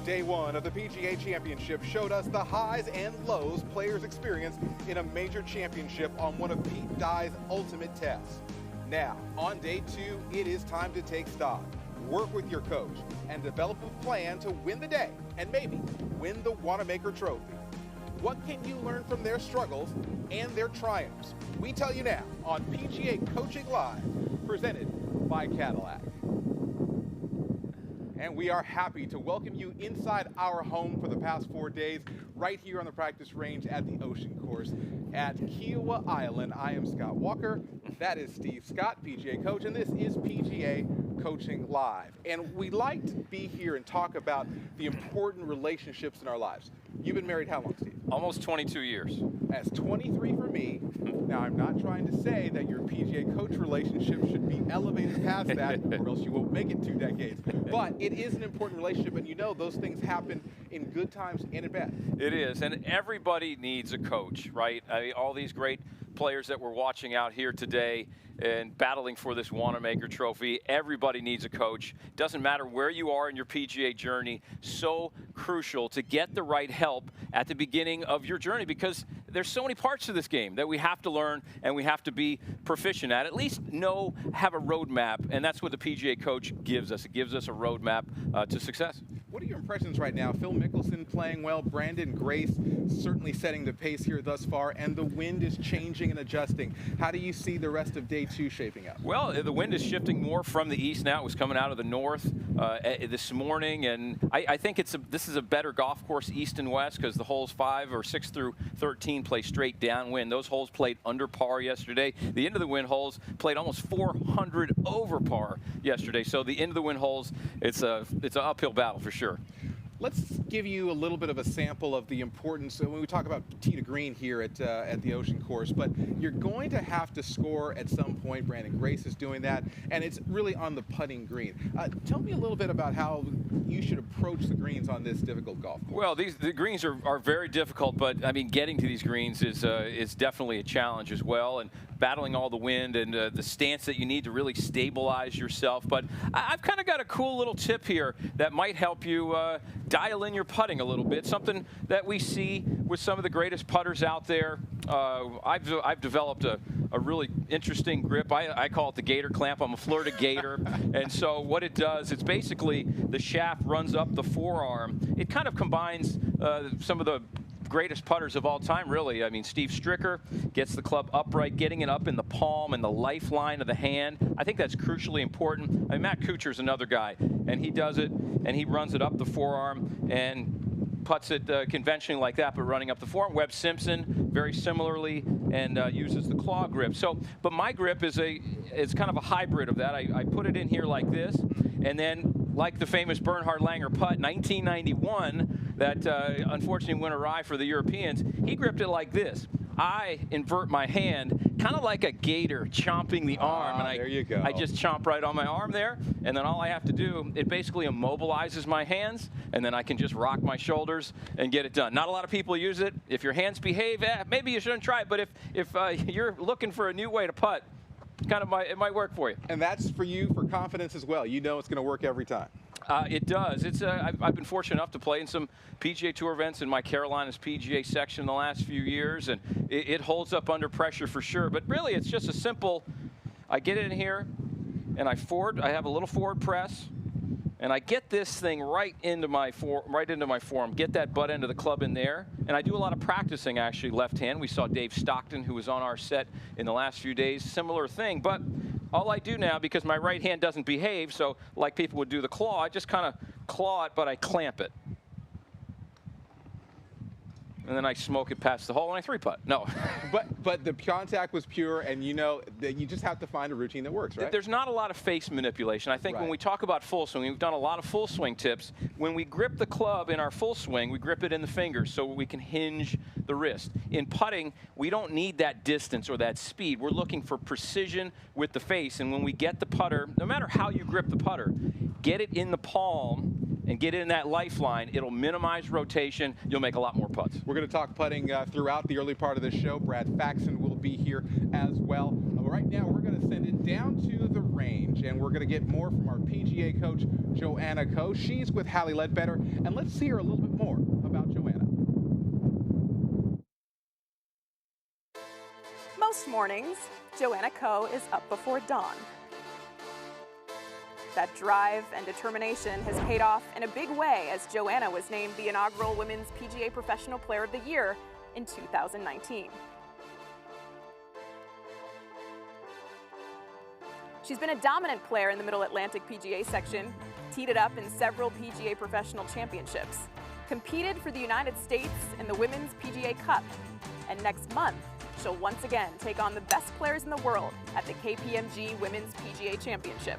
Day one of the PGA Championship showed us the highs and lows players experience in a major championship on one of Pete Dye's ultimate tests. Now, on day two, it is time to take stock, work with your coach, and develop a plan to win the day and maybe win the Wanamaker Trophy. What can you learn from their struggles and their triumphs? We tell you now on PGA Coaching Live, presented by Cadillac. And we are happy to welcome you inside our home for the past 4 days, right here on the practice range at the Ocean Course at Kiawah Island. I am Scott Walker. That is Steve Scott, PGA coach, and this is PGA Coaching Live. And we like to be here and talk about the important relationships in our lives. You've been married how long, Steve? Almost 22 years. That's 23 for me. Now, I'm not trying to say that your PGA coach relationship should be elevated past that, or else you won't make it 2 decades. But it is an important relationship, and you know those things happen in good times and in bad. It is, and everybody needs a coach, right? I mean, all these great players that we're watching out here today and battling for this Wanamaker Trophy, everybody needs a coach. Doesn't matter where you are in your PGA journey, so crucial to get the right help at the beginning of your journey, because there's so many parts to this game that we have to learn and we have to be proficient at least have a roadmap, and that's what the PGA coach gives us. It gives us a roadmap to success. What are your impressions right now? Phil Mickelson playing well, Brandon Grace certainly setting the pace here thus far, and the wind is changing and adjusting. How do you see the rest of day two shaping up? Well, the wind is shifting more from the east now. It was coming out of the north this morning, and I think this is a better golf course east and west, because the holes 5 or 6 through 13 play straight downwind. Those holes played under par yesterday. The end of the wind holes played almost 400 over par yesterday. So the end of the wind holes, it's an uphill battle for sure. Let's give you a little bit of a sample of the importance when we talk about tee to green here at the Ocean Course, but you're going to have to score at some point. Brandon Grace is doing that, and it's really on the putting green. Tell me a little bit about how you should approach the greens on this difficult golf course. Well, the greens are very difficult, but I mean, getting to these greens is definitely a challenge as well, and battling all the wind and the stance that you need to really stabilize yourself. But I've kind of got a cool little tip here that might help you dial in your putting a little bit, something that we see with some of the greatest putters out there. I've developed a really interesting grip. I call it the gator clamp. I'm a Florida gator. And so what it does, it's basically the shaft runs up the forearm. It kind of combines some of the greatest putters of all time, really. I mean, Steve Stricker gets the club upright, getting it up in the palm and the lifeline of the hand. I think that's crucially important. I mean, Matt Kuchar's another guy, and he does it, and he runs it up the forearm and puts it conventionally like that, but running up the forearm. Webb Simpson, very similarly, and uses the claw grip. So, but my grip is kind of a hybrid of that. I put it in here like this, and then like the famous Bernhard Langer putt, 1991, that unfortunately went awry for the Europeans. He gripped it like this. I invert my hand, kind of like a gator chomping the arm, and there you go. I just chomp right on my arm there, and then all I have to do, it basically immobilizes my hands, and then I can just rock my shoulders and get it done. Not a lot of people use it. If your hands behave, maybe you shouldn't try it, but if you're looking for a new way to putt, it might work for you. And that's for you for confidence as well. You know it's going to work every time. It does. I've been fortunate enough to play in some PGA Tour events in my Carolinas PGA section in the last few years, and it holds up under pressure for sure. But really, it's just a simple, I get it in here, and I have a little forward press, and I get this thing right into my forearm, get that butt end of the club in there. And I do a lot of practicing, actually, left hand. We saw Dave Stockton, who was on our set in the last few days, similar thing. But all I do now, because my right hand doesn't behave, so like people would do the claw, I just kind of claw it, but I clamp it. And then I smoke it past the hole and I 3-putt. No. But the contact was pure, and you know that you just have to find a routine that works, right? There's not a lot of face manipulation. I think when we talk about full swing, we've done a lot of full swing tips. When we grip the club in our full swing, we grip it in the fingers so we can hinge the wrist. In putting, we don't need that distance or that speed. We're looking for precision with the face, and when we get the putter, no matter how you grip the putter, get it in the palm and get in that lifeline. It'll minimize rotation. You'll make a lot more putts. We're going to talk putting throughout the early part of the show. Brad Faxon will be here as well. Right now, we're going to send it down to the range, and we're going to get more from our PGA coach, Joanna Coe. She's with Hallie Ledbetter, and let's hear a little bit more about Joanna. Most mornings, Joanna Coe is up before dawn. That drive and determination has paid off in a big way as Joanna was named the inaugural Women's PGA Professional Player of the Year in 2019. She's been a dominant player in the Middle Atlantic PGA section, teed it up in several PGA Professional Championships, competed for the United States in the Women's PGA Cup, and next month, she'll once again take on the best players in the world at the KPMG Women's PGA Championship.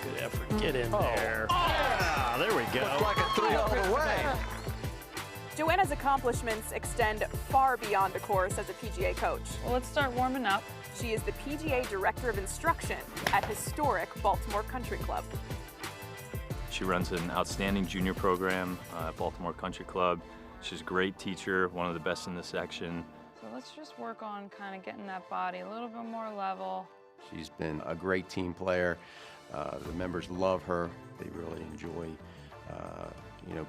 Good effort, get in there. Oh, there we go. Looks like a 3 all the way. Joanna's accomplishments extend far beyond the course as a PGA coach. Well, let's start warming up. She is the PGA Director of Instruction at historic Baltimore Country Club. She runs an outstanding junior program at Baltimore Country Club. She's a great teacher, one of the best in the section. So let's just work on kind of getting that body a little bit more level. She's been a great team player. The members love her. They really enjoy,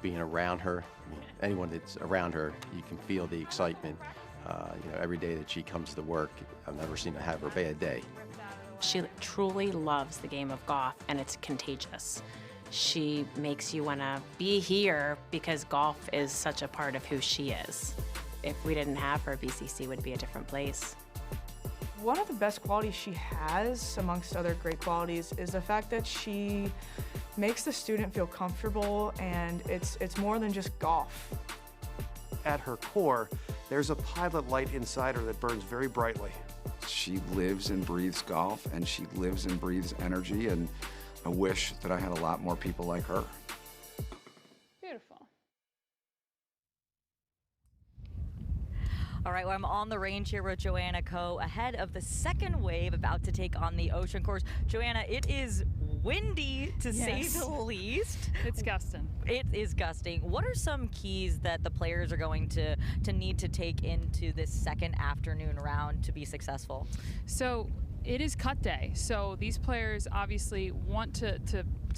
being around her. I mean, anyone that's around her, you can feel the excitement. Every day that she comes to work, I've never seen her have a bad day. She truly loves the game of golf, and it's contagious. She makes you want to be here because golf is such a part of who she is. If we didn't have her, BCC would be a different place. One of the best qualities she has, amongst other great qualities, is the fact that she makes the student feel comfortable, and it's more than just golf. At her core, there's a pilot light inside her that burns very brightly. She lives and breathes golf, and she lives and breathes energy, and I wish that I had a lot more people like her. Beautiful. All right, well, I'm on the range here with Joanna Coe ahead of the second wave about to take on the ocean course. Joanna, it is windy to say the least. It's gusting. It is gusting. What are some keys that the players are going to need to take into this second afternoon round to be successful? So it is cut day, so these players obviously want to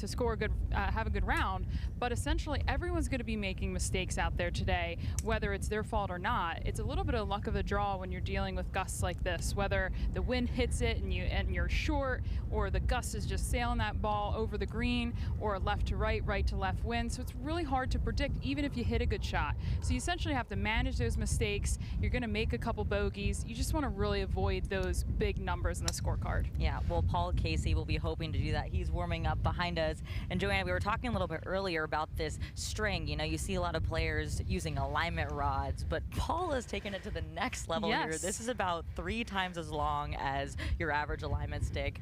score a good, have a good round, but essentially everyone's going to be making mistakes out there today, whether it's their fault or not. It's a little bit of luck of the draw when you're dealing with gusts like this, whether the wind hits it and you're short, or the gust is just sailing that ball over the green, or left to right, right to left wind. So it's really hard to predict, even if you hit a good shot. So you essentially have to manage those mistakes. You're going to make a couple bogeys. You just want to really avoid those big numbers in the scorecard. Yeah, well, Paul Casey will be hoping to do that. He's warming up behind us. And Joanna, we were talking a little bit earlier about this string. You know, you see a lot of players using alignment rods, but Paul has taken it to the next level here. This is about 3 times as long as your average alignment stick.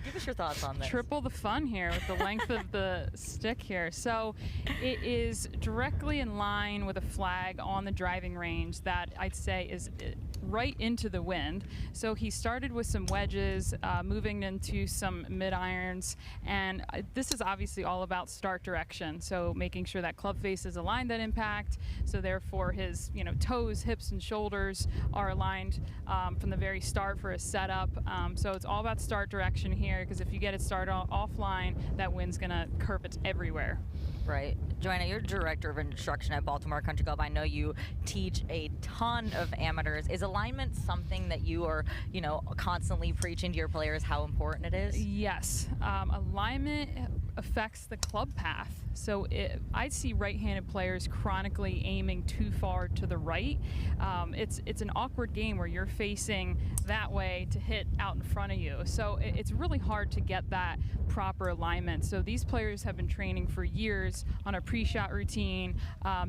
Give us your thoughts on this. Triple the fun here with the length of the stick here. So it is directly in line with a flag on the driving range that I'd say is right into the wind. So he started with some wedges, moving into some mid-irons, and this is obviously all about start direction. So making sure that club face is aligned at impact, so therefore his toes, hips, and shoulders are aligned from the very start for his setup. So it's all about start direction here, because if you get it started offline, that wind's gonna curve it everywhere. Right. Joanna, you're Director of Instruction at Baltimore Country Club. I know you teach a ton of amateurs. Is alignment something that you are, constantly preaching to your players how important it is? Yes. Alignment affects the club path. So I see right-handed players chronically aiming too far to the right. It's an awkward game where you're facing that way to hit out in front of you. So it's really hard to get that proper alignment. So these players have been training for years on a pre-shot routine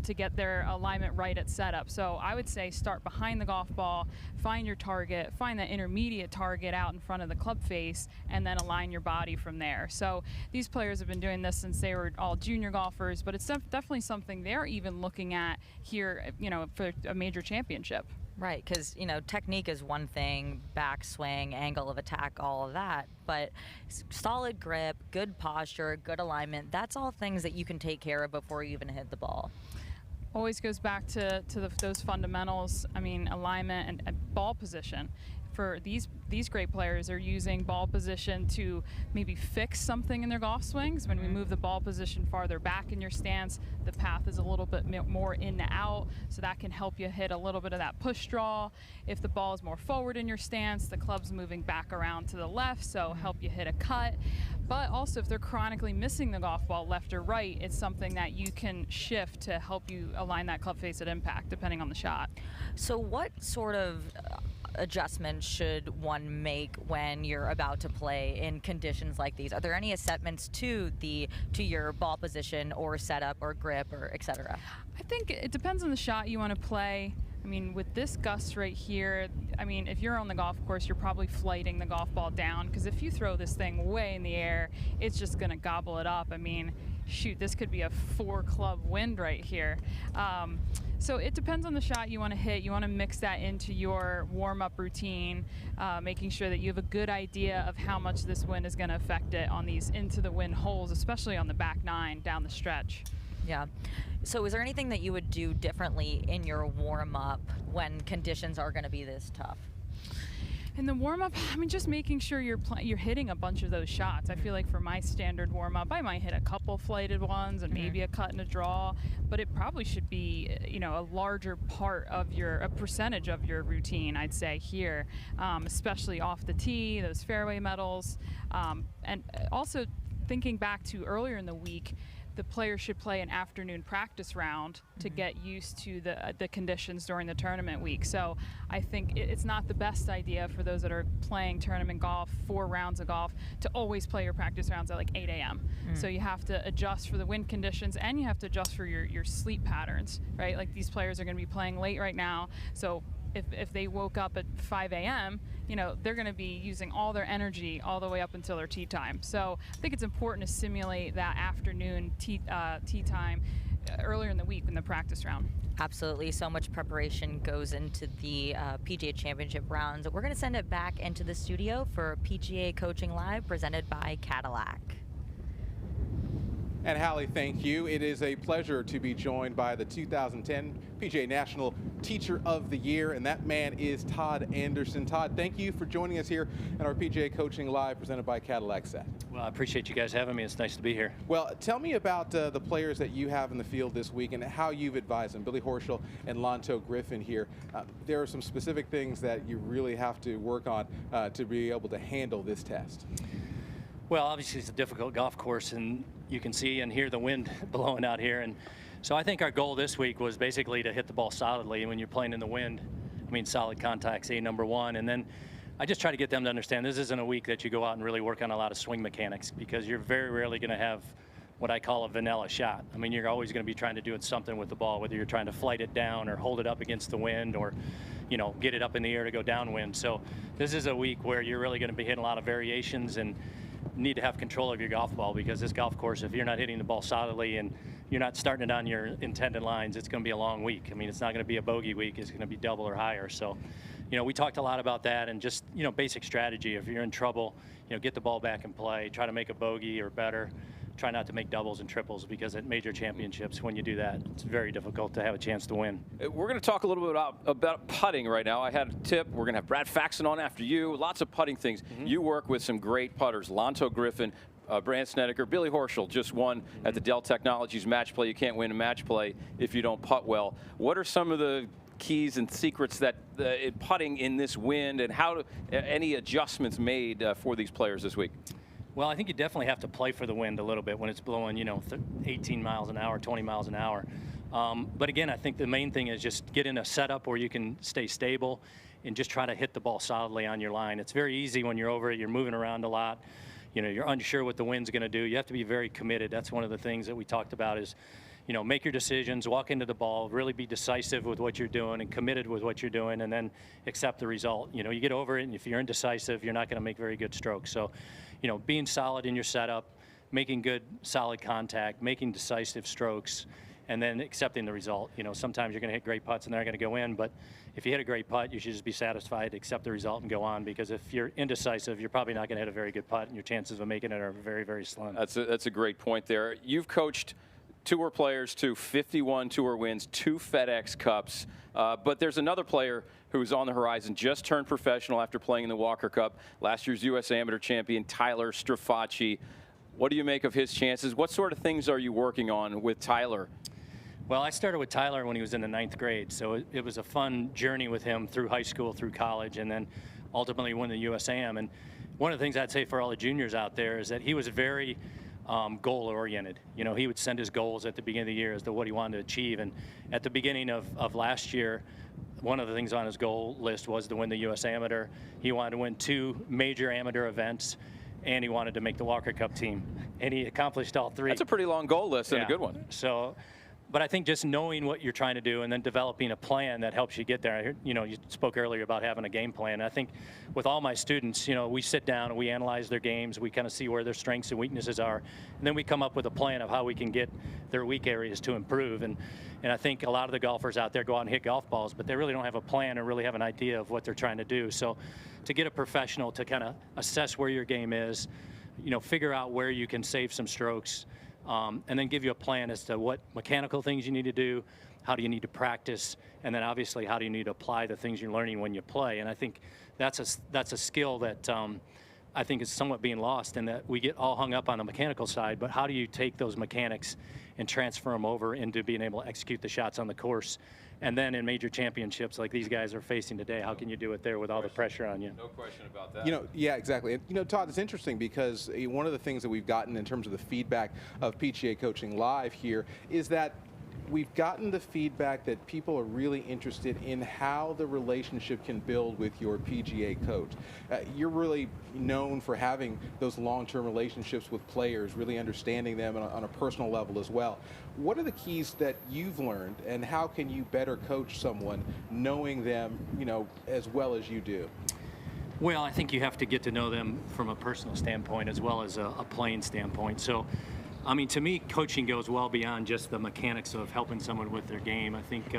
to get their alignment right at setup. So I would say start behind the golf ball, find your target, find that intermediate target out in front of the club face, and then align your body from there. So these players have been doing this since they were all junior golfers, but it's definitely something they're even looking at here, for a major championship. Right, because, you know, technique is one thing, backswing, angle of attack, all of that, but solid grip, good posture, good alignment, that's all things that you can take care of before you even hit the ball. Always goes back to those fundamentals. I mean, alignment and ball position. For these great players are using ball position to maybe fix something in their golf swings. When we move the ball position farther back in your stance, the path is a little bit more in to out, so that can help you hit a little bit of that push draw. If the ball is more forward in your stance, the club's moving back around to the left, so help you hit a cut. But also, if they're chronically missing the golf ball left or right, it's something that you can shift to help you align that club face at impact, depending on the shot. So what sort of adjustments should one make when you're about to play in conditions like these? Are there any assessments to your ball position or setup or grip or etc.? I think it depends on the shot you want to play. I mean, with this gust right here, I mean, if you're on the golf course, you're probably flighting the golf ball down, because if you throw this thing way in the air, it's just going to gobble it up. I mean, shoot, this could be a 4-club wind right here. So it depends on the shot you want to hit. You want to mix that into your warm-up routine, making sure that you have a good idea of how much this wind is going to affect it on these into-the-wind holes, especially on the back 9 down the stretch. Yeah. So is there anything that you would do differently in your warm-up when conditions are going to be this tough? In the warm-up, I mean, just making sure you're hitting a bunch of those shots. I feel like for my standard warm-up, I might hit a couple flighted ones and maybe a cut and a draw, but it probably should be, you know, a larger part of a percentage of your routine, I'd say here, especially off the tee, those fairway metals, and also thinking back to earlier in the week, the player should play an afternoon practice round to get used to the conditions during the tournament week. So I think it's not the best idea for those that are playing tournament golf, 4 rounds of golf, to always play your practice rounds at like 8 a.m. So you have to adjust for the wind conditions, and you have to adjust for your sleep patterns, right? Like, these players are going to be playing late right now, so if they woke up at 5 a.m., you know, they're going to be using all their energy all the way up until their tee time. So I think it's important to simulate that afternoon tee time earlier in the week in the practice round. Absolutely. So much preparation goes into the PGA Championship rounds. We're going to send it back into the studio for PGA Coaching Live, presented by Cadillac. And Hallie, thank you. It is a pleasure to be joined by the 2010 PGA National Teacher of the Year, and that man is Todd Anderson. Todd, thank you for joining us here at our PGA Coaching Live presented by Cadillac set. Well, I appreciate you guys having me. It's nice to be here. Well, tell me about the players that you have in the field this week and how you've advised them. Billy Horschel and Lanto Griffin here. There are some specific things that you really have to work on to be able to handle this test. Well, obviously it's a difficult golf course, and you can see and hear the wind blowing out here. And so I think our goal this week was basically to hit the ball solidly. When you're playing in the wind, I mean, solid contact's number one. And then I just try to get them to understand this isn't a week that you go out and really work on a lot of swing mechanics, because you're very rarely going to have what I call a vanilla shot. I mean, you're always going to be trying to do something with the ball, whether you're trying to flight it down or hold it up against the wind, or, you know, get it up in the air to go downwind. So this is a week where you're really going to be hitting a lot of variations and need to have control of your golf ball, because this golf course, if you're not hitting the ball solidly and you're not starting it on your intended lines, it's going to be a long week. I mean, it's not going to be a bogey week. It's going to be double or higher. So, you know, we talked a lot about that, and just, you know, basic strategy. If you're in trouble, you know, get the ball back in play, try to make a bogey or better. Try not to make doubles and triples, because at major championships, when you do that, it's very difficult to have a chance to win. We're going to talk a little bit about putting right now. I had a tip. We're going to have Brad Faxon on after you. Lots of putting things. You work with some great putters. Lanto Griffin, Brant Snedeker, Billy Horschel just won at the Dell Technologies match play. You can't win a match play if you don't putt well. What are some of the keys and secrets that in putting in this wind, and how any adjustments made for these players this week? Well, I think you definitely have to play for the wind a little bit when it's blowing, you know, 18 miles an hour, 20 miles an hour. But again, I think the main thing is just get in a setup where you can stay stable and just try to hit the ball solidly on your line. It's very easy when you're over it. You're moving around a lot. You know, you're unsure what the wind's going to do. You have to be very committed. That's one of the things that we talked about is, you know, make your decisions, walk into the ball, really be decisive with what you're doing and committed with what you're doing, and then accept the result. You know, you get over it, and if you're indecisive, you're not going to make very good strokes. So, you know, being solid in your setup, making good, solid contact, making decisive strokes, and then accepting the result. You know, sometimes you're going to hit great putts and they're going to go in, but if you hit a great putt, you should just be satisfied, accept the result, and go on, because if you're indecisive, you're probably not going to hit a very good putt, and your chances of making it are very, very slim. That's a great point there. You've coached tour players to 51 tour wins, 2 FedEx Cups, but there's another player who's on the horizon, just turned professional after playing in the Walker Cup, last year's U.S. Amateur champion, Tyler Strafacci. What do you make of his chances? What sort of things are you working on with Tyler? Well, I started with Tyler when he was in the 9th grade, so it was a fun journey with him through high school, through college, and then ultimately won the U.S. Am. And one of the things I'd say for all the juniors out there is that he was very goal-oriented. You know, he would send his goals at the beginning of the year as to what he wanted to achieve. And at the beginning of last year, one of the things on his goal list was to win the U.S. Amateur. He wanted to win 2 major amateur events, and he wanted to make the Walker Cup team. And he accomplished all 3. That's a pretty long goal list and a good one. So, but I think just knowing what you're trying to do and then developing a plan that helps you get there. You know, you spoke earlier about having a game plan. I think with all my students, you know, we sit down and we analyze their games. We kind of see where their strengths and weaknesses are. And then we come up with a plan of how we can get their weak areas to improve. And I think a lot of the golfers out there go out and hit golf balls, but they really don't have a plan or really have an idea of what they're trying to do. So to get a professional to kind of assess where your game is, you know, figure out where you can save some strokes, and then give you a plan as to what mechanical things you need to do, how do you need to practice, and then obviously how do you need to apply the things you're learning when you play. And I think that's a skill that I think is somewhat being lost, in that we get all hung up on the mechanical side, but how do you take those mechanics and transfer them over into being able to execute the shots on the course? And then in major championships like these guys are facing today, how can you do it there with all the pressure on you? No question about that. You know, yeah, exactly. And, you know, Todd, it's interesting because one of the things that we've gotten in terms of the feedback of PGA Coaching Live here is that we've gotten the feedback that people are really interested in how the relationship can build with your PGA coach. You're really known for having those long-term relationships with players, really understanding them on a personal level as well. What are the keys that you've learned, and how can you better coach someone knowing them, you know, as well as you do? Well, I think you have to get to know them from a personal standpoint as well as a playing standpoint. So, I mean, to me, coaching goes well beyond just the mechanics of helping someone with their game. I think,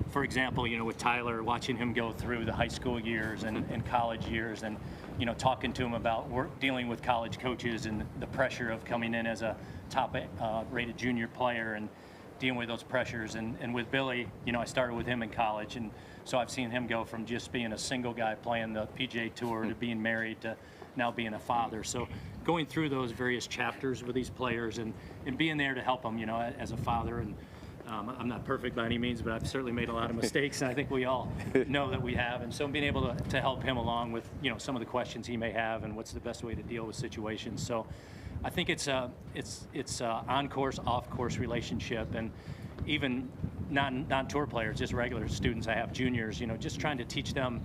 for example, you know, with Tyler, watching him go through the high school years and college years, and, you know, talking to him about dealing with college coaches and the pressure of coming in as a top rated junior player and dealing with those pressures. And with Billy, you know, I started with him in college, and so I've seen him go from just being a single guy playing the PGA Tour to being married to now being a father. So going through those various chapters with these players and being there to help them, you know, as a father. And I'm not perfect by any means, but I've certainly made a lot of mistakes, and I think we all know that we have. And so being able to help him along with, you know, some of the questions he may have and what's the best way to deal with situations. So I think it's a on-course, off-course relationship. And even non-tour players, just regular students I have, juniors, you know, just trying to teach them,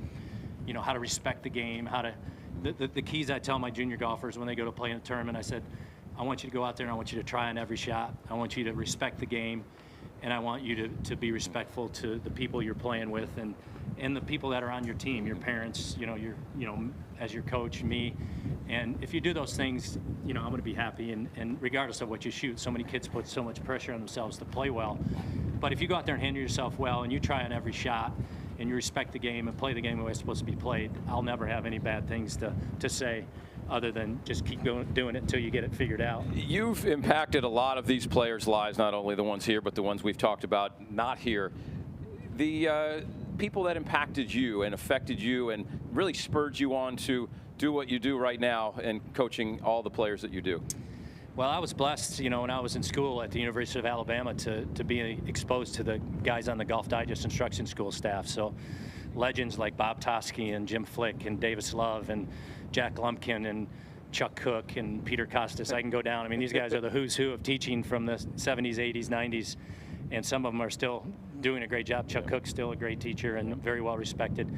you know, how to respect the game, how to the keys I tell my junior golfers when they go to play in a tournament. I said, I want you to go out there and I want you to try on every shot. I want you to respect the game, and I want you to be respectful to the people you're playing with and the people that are on your team, your parents, you know, as your coach, me. And if you do those things, you know, I'm going to be happy. And regardless of what you shoot, so many kids put so much pressure on themselves to play well. But if you go out there and handle yourself well and you try on every shot, and you respect the game and play the game the way it's supposed to be played, I'll never have any bad things to say other than just keep doing it until you get it figured out. You've impacted a lot of these players' lives, not only the ones here, but the ones we've talked about not here. The people that impacted you and affected you and really spurred you on to do what you do right now and coaching all the players that you do. Well, I was blessed, you know, when I was in school at the University of Alabama to be exposed to the guys on the Golf Digest instruction school staff. So legends like Bob Toski and Jim Flick and Davis Love and Jack Lumpkin and Chuck Cook and Peter Costas. I can go down. I mean, these guys are the who's who of teaching from the 70s, 80s, 90s, and some of them are still doing a great job. Chuck Cook's still a great teacher and very well respected.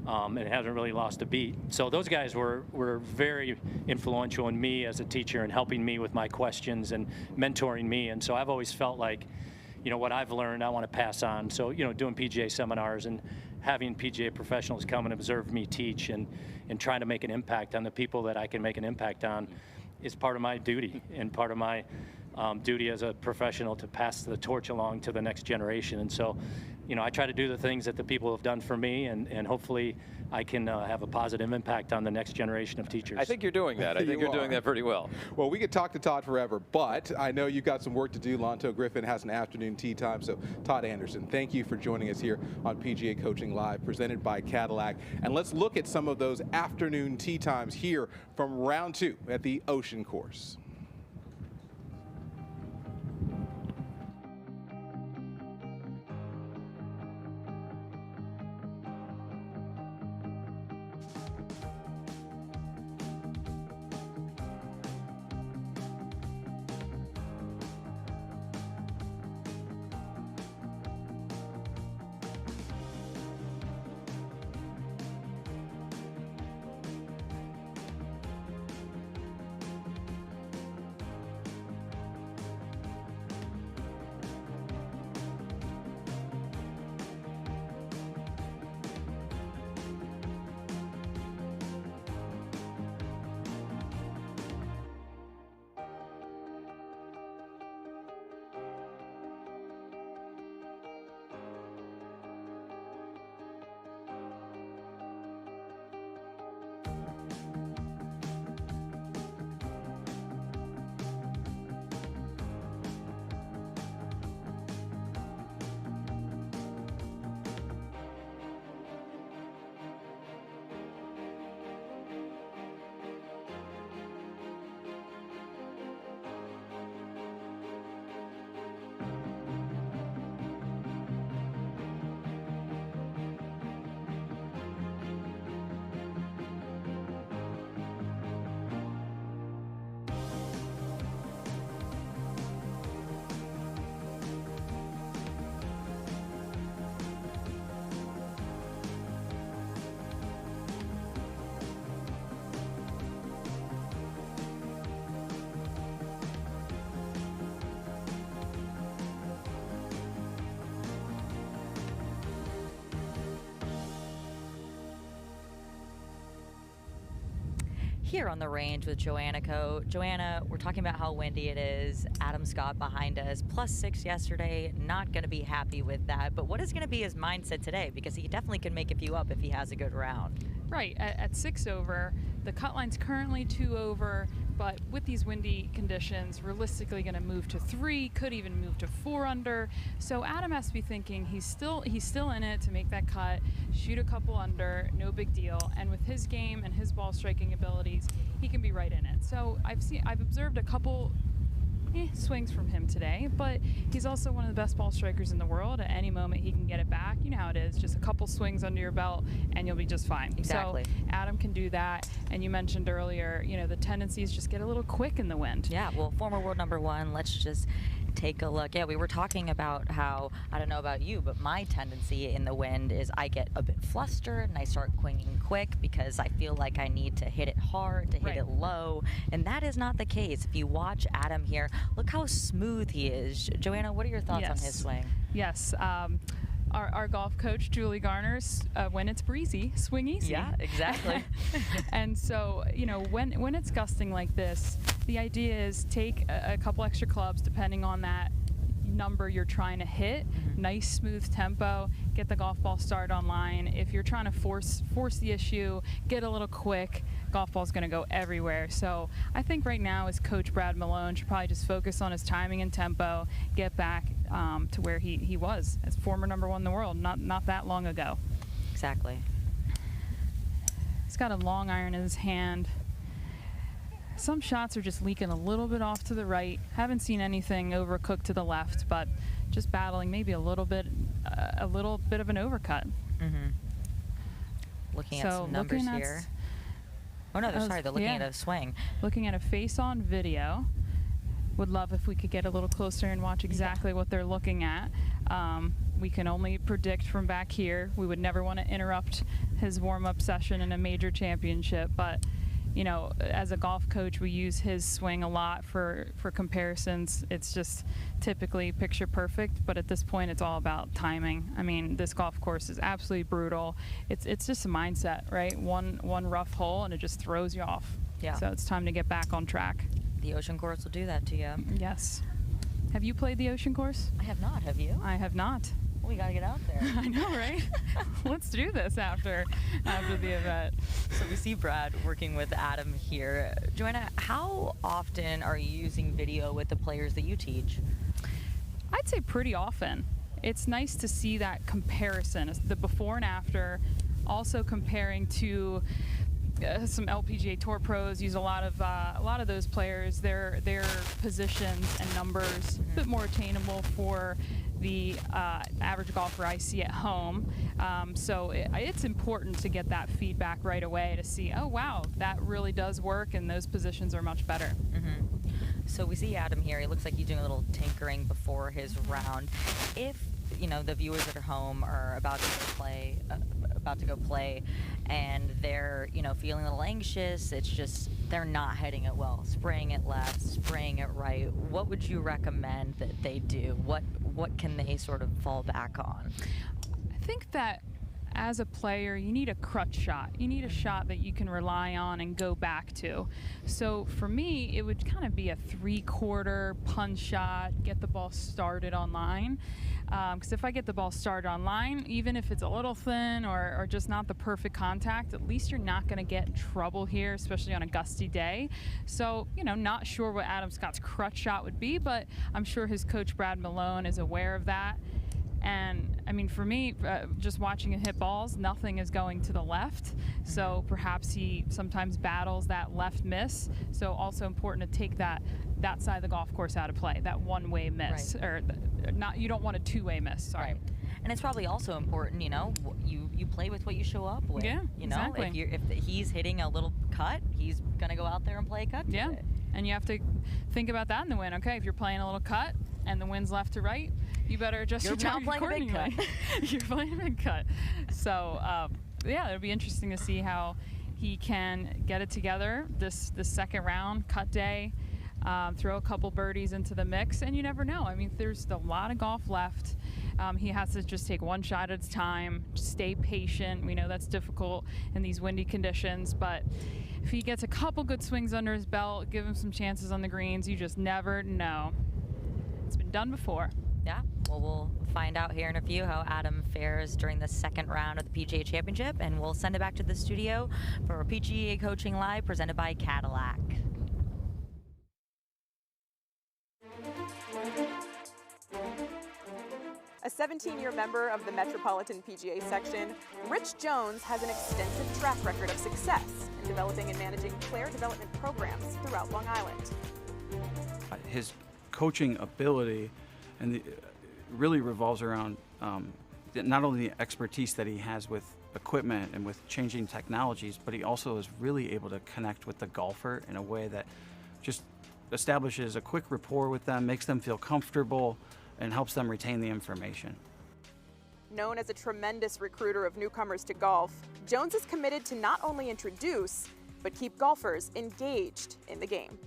And hasn't really lost a beat. So those guys were very influential in me as a teacher and helping me with my questions and mentoring me. And so I've always felt like, you know, what I've learned, I want to pass on. So, you know, doing PGA seminars and having PGA professionals come and observe me teach and trying to make an impact on the people that I can make an impact on is part of my duty and part of my duty as a professional to pass the torch along to the next generation. And so, you know, I try to do the things that the people have done for me, and hopefully I can have a positive impact on the next generation of teachers. I think you're doing that. I think you're doing that pretty well. Well, we could talk to Todd forever, but I know you've got some work to do. Lonto Griffin has an afternoon tea time. So, Todd Anderson, thank you for joining us here on PGA Coaching Live, presented by Cadillac. And let's look at some of those afternoon tea times here from round 2 at the Ocean Course. Here on the range with Joanna Coe. Joanna, we're talking about how windy it is. Adam Scott behind us, +6 yesterday. Not going to be happy with that. But what is going to be his mindset today? Because he definitely can make a few up if he has a good round. Right, at 6 over, the cut line's currently 2 over, but with these windy conditions, realistically going to move to 3, could even move to 4 under. So Adam has to be thinking he's still in it to make that cut, shoot a couple under, no big deal. And with his game and his ball striking abilities, he can be right in it. So I've observed a couple swings from him today, but he's also one of the best ball strikers in the world. At any moment he can get it back. You know how it is, just a couple swings under your belt and you'll be just fine. Exactly. So Adam can do that. And you mentioned earlier, you know, the tendencies just get a little quick in the wind. Yeah, well, former world #1, let's just take a look. Yeah, we were talking about how, I don't know about you, but my tendency in the wind is I get a bit flustered and I start swinging quick because I feel like I need to hit it hard, to hit it low, and that is not the case. If you watch Adam here, look how smooth he is. Joanna, what are your thoughts on his swing? Yes. Our golf coach, Julie Garner's, when it's breezy, swing easy. Yeah, exactly. And so, you know, when it's gusting like this, the idea is take a couple extra clubs, depending on that number you're trying to hit. Nice, smooth tempo, get the golf ball started on line. If you're trying to force the issue, get a little quick, golf ball's going to go everywhere. So I think right now as Coach Brad Malone should probably just focus on his timing and tempo, get back to where he was as former #1 in the world not that long ago. Exactly. He's got a long iron in his hand. Some shots are just leaking a little bit off to the right. Haven't seen anything overcooked to the left, but just battling maybe a little bit of an overcut. Looking at some numbers here. Oh no, sorry, they're looking at a swing. Looking at a face-on video. Would love if we could get a little closer and watch exactly what they're looking at. We can only predict from back here. We would never want to interrupt his warm-up session in a major championship, but you know, as a golf coach, we use his swing a lot for comparisons. It's just typically picture perfect, but at this point it's all about timing. I mean, this golf course is absolutely brutal. It's just a mindset, right? One rough hole and it just throws you off. Yeah. So it's time to get back on track. The ocean course will do that to you. Yes. Have you played the ocean course? I have not. Have you? I have not. We got to get out there. I know, right? Let's do this after the event. So we see Brad working with Adam here. Joanna, how often are you using video with the players that you teach? I'd say pretty often. It's nice to see that comparison, the before and after, also comparing to some LPGA Tour pros use a lot of those players. Their positions and numbers a bit more attainable for the average golfer I see at home. So it's important to get that feedback right away to see, oh wow, that really does work, and those positions are much better. So we see Adam here. He looks like he's doing a little tinkering before his round. If the viewers that are home are about to go play, and they're feeling a little anxious, it's just they're not hitting it well, spraying it left, spraying it right, what would you recommend that they do? What can they sort of fall back on? I think that as a player, you need a crutch shot. You need a shot that you can rely on and go back to. So for me, it would kind of be a 3/4 punch shot, get the ball started on line. Because if I get the ball started on line, even if it's a little thin or just not the perfect contact, at least you're not going to get in trouble here, especially on a gusty day. So, not sure what Adam Scott's crutch shot would be, but I'm sure his coach Brad Malone is aware of that. And I mean, for me, just watching him hit balls, nothing is going to the left. So perhaps he sometimes battles that left miss. So also important to take that side of the golf course out of play, that one-way miss, or you don't want a two-way miss. Sorry. Right. And it's probably also important, you play with what you show up with. Yeah, exactly. If he's hitting a little cut, he's gonna go out there and play a cut. Yeah, and you have to think about that in the wind. Okay, if you're playing a little cut and the wind's left to right, you better adjust your target accordingly. You're playing a big cut. You're playing a big cut. So yeah, it'll be interesting to see how he can get it together this second round, cut day. Throw a couple birdies into the mix, and you never know. I mean, there's a lot of golf left. He has to just take one shot at a time, stay patient. We know that's difficult in these windy conditions, but if he gets a couple good swings under his belt, give him some chances on the greens, you just never know. It's been done before. Yeah, well, we'll find out here in a few how Adam fares during the second round of the PGA Championship, and we'll send it back to the studio for PGA Coaching Live presented by Cadillac. A 17-year member of the Metropolitan PGA section, Rich Jones has an extensive track record of success in developing and managing player development programs throughout Long Island. His coaching ability really revolves around not only the expertise that he has with equipment and with changing technologies, but he also is really able to connect with the golfer in a way that just establishes a quick rapport with them, makes them feel comfortable, and helps them retain the information. Known as a tremendous recruiter of newcomers to golf, Jones is committed to not only introduce, but keep golfers engaged in the game.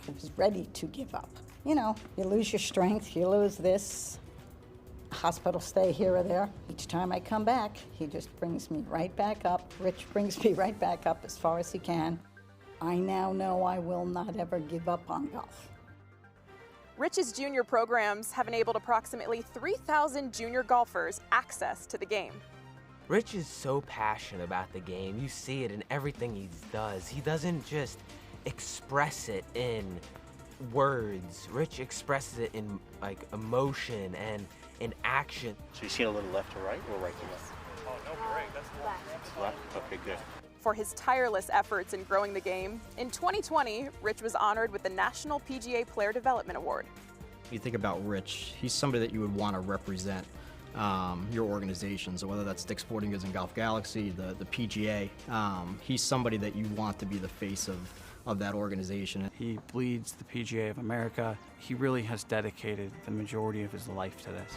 I was ready to give up. You lose your strength, you lose this, hospital stay here or there. Each time I come back, he just brings me right back up. Rich brings me right back up as far as he can. I now know I will not ever give up on golf. Rich's junior programs have enabled approximately 3,000 junior golfers access to the game. Rich is so passionate about the game. You see it in everything he does. He doesn't just express it in words. Rich expresses it in emotion and in action. So you've seen a little left to right or right to left? Oh, no, right. That's left. Okay, good. For his tireless efforts in growing the game, in 2020, Rich was honored with the National PGA Player Development Award. You think about Rich, he's somebody that you would want to represent your organization. So whether that's Dick's Sporting Goods and Golf Galaxy, the PGA, he's somebody that you want to be the face of that organization. He bleeds the PGA of America. He really has dedicated the majority of his life to this.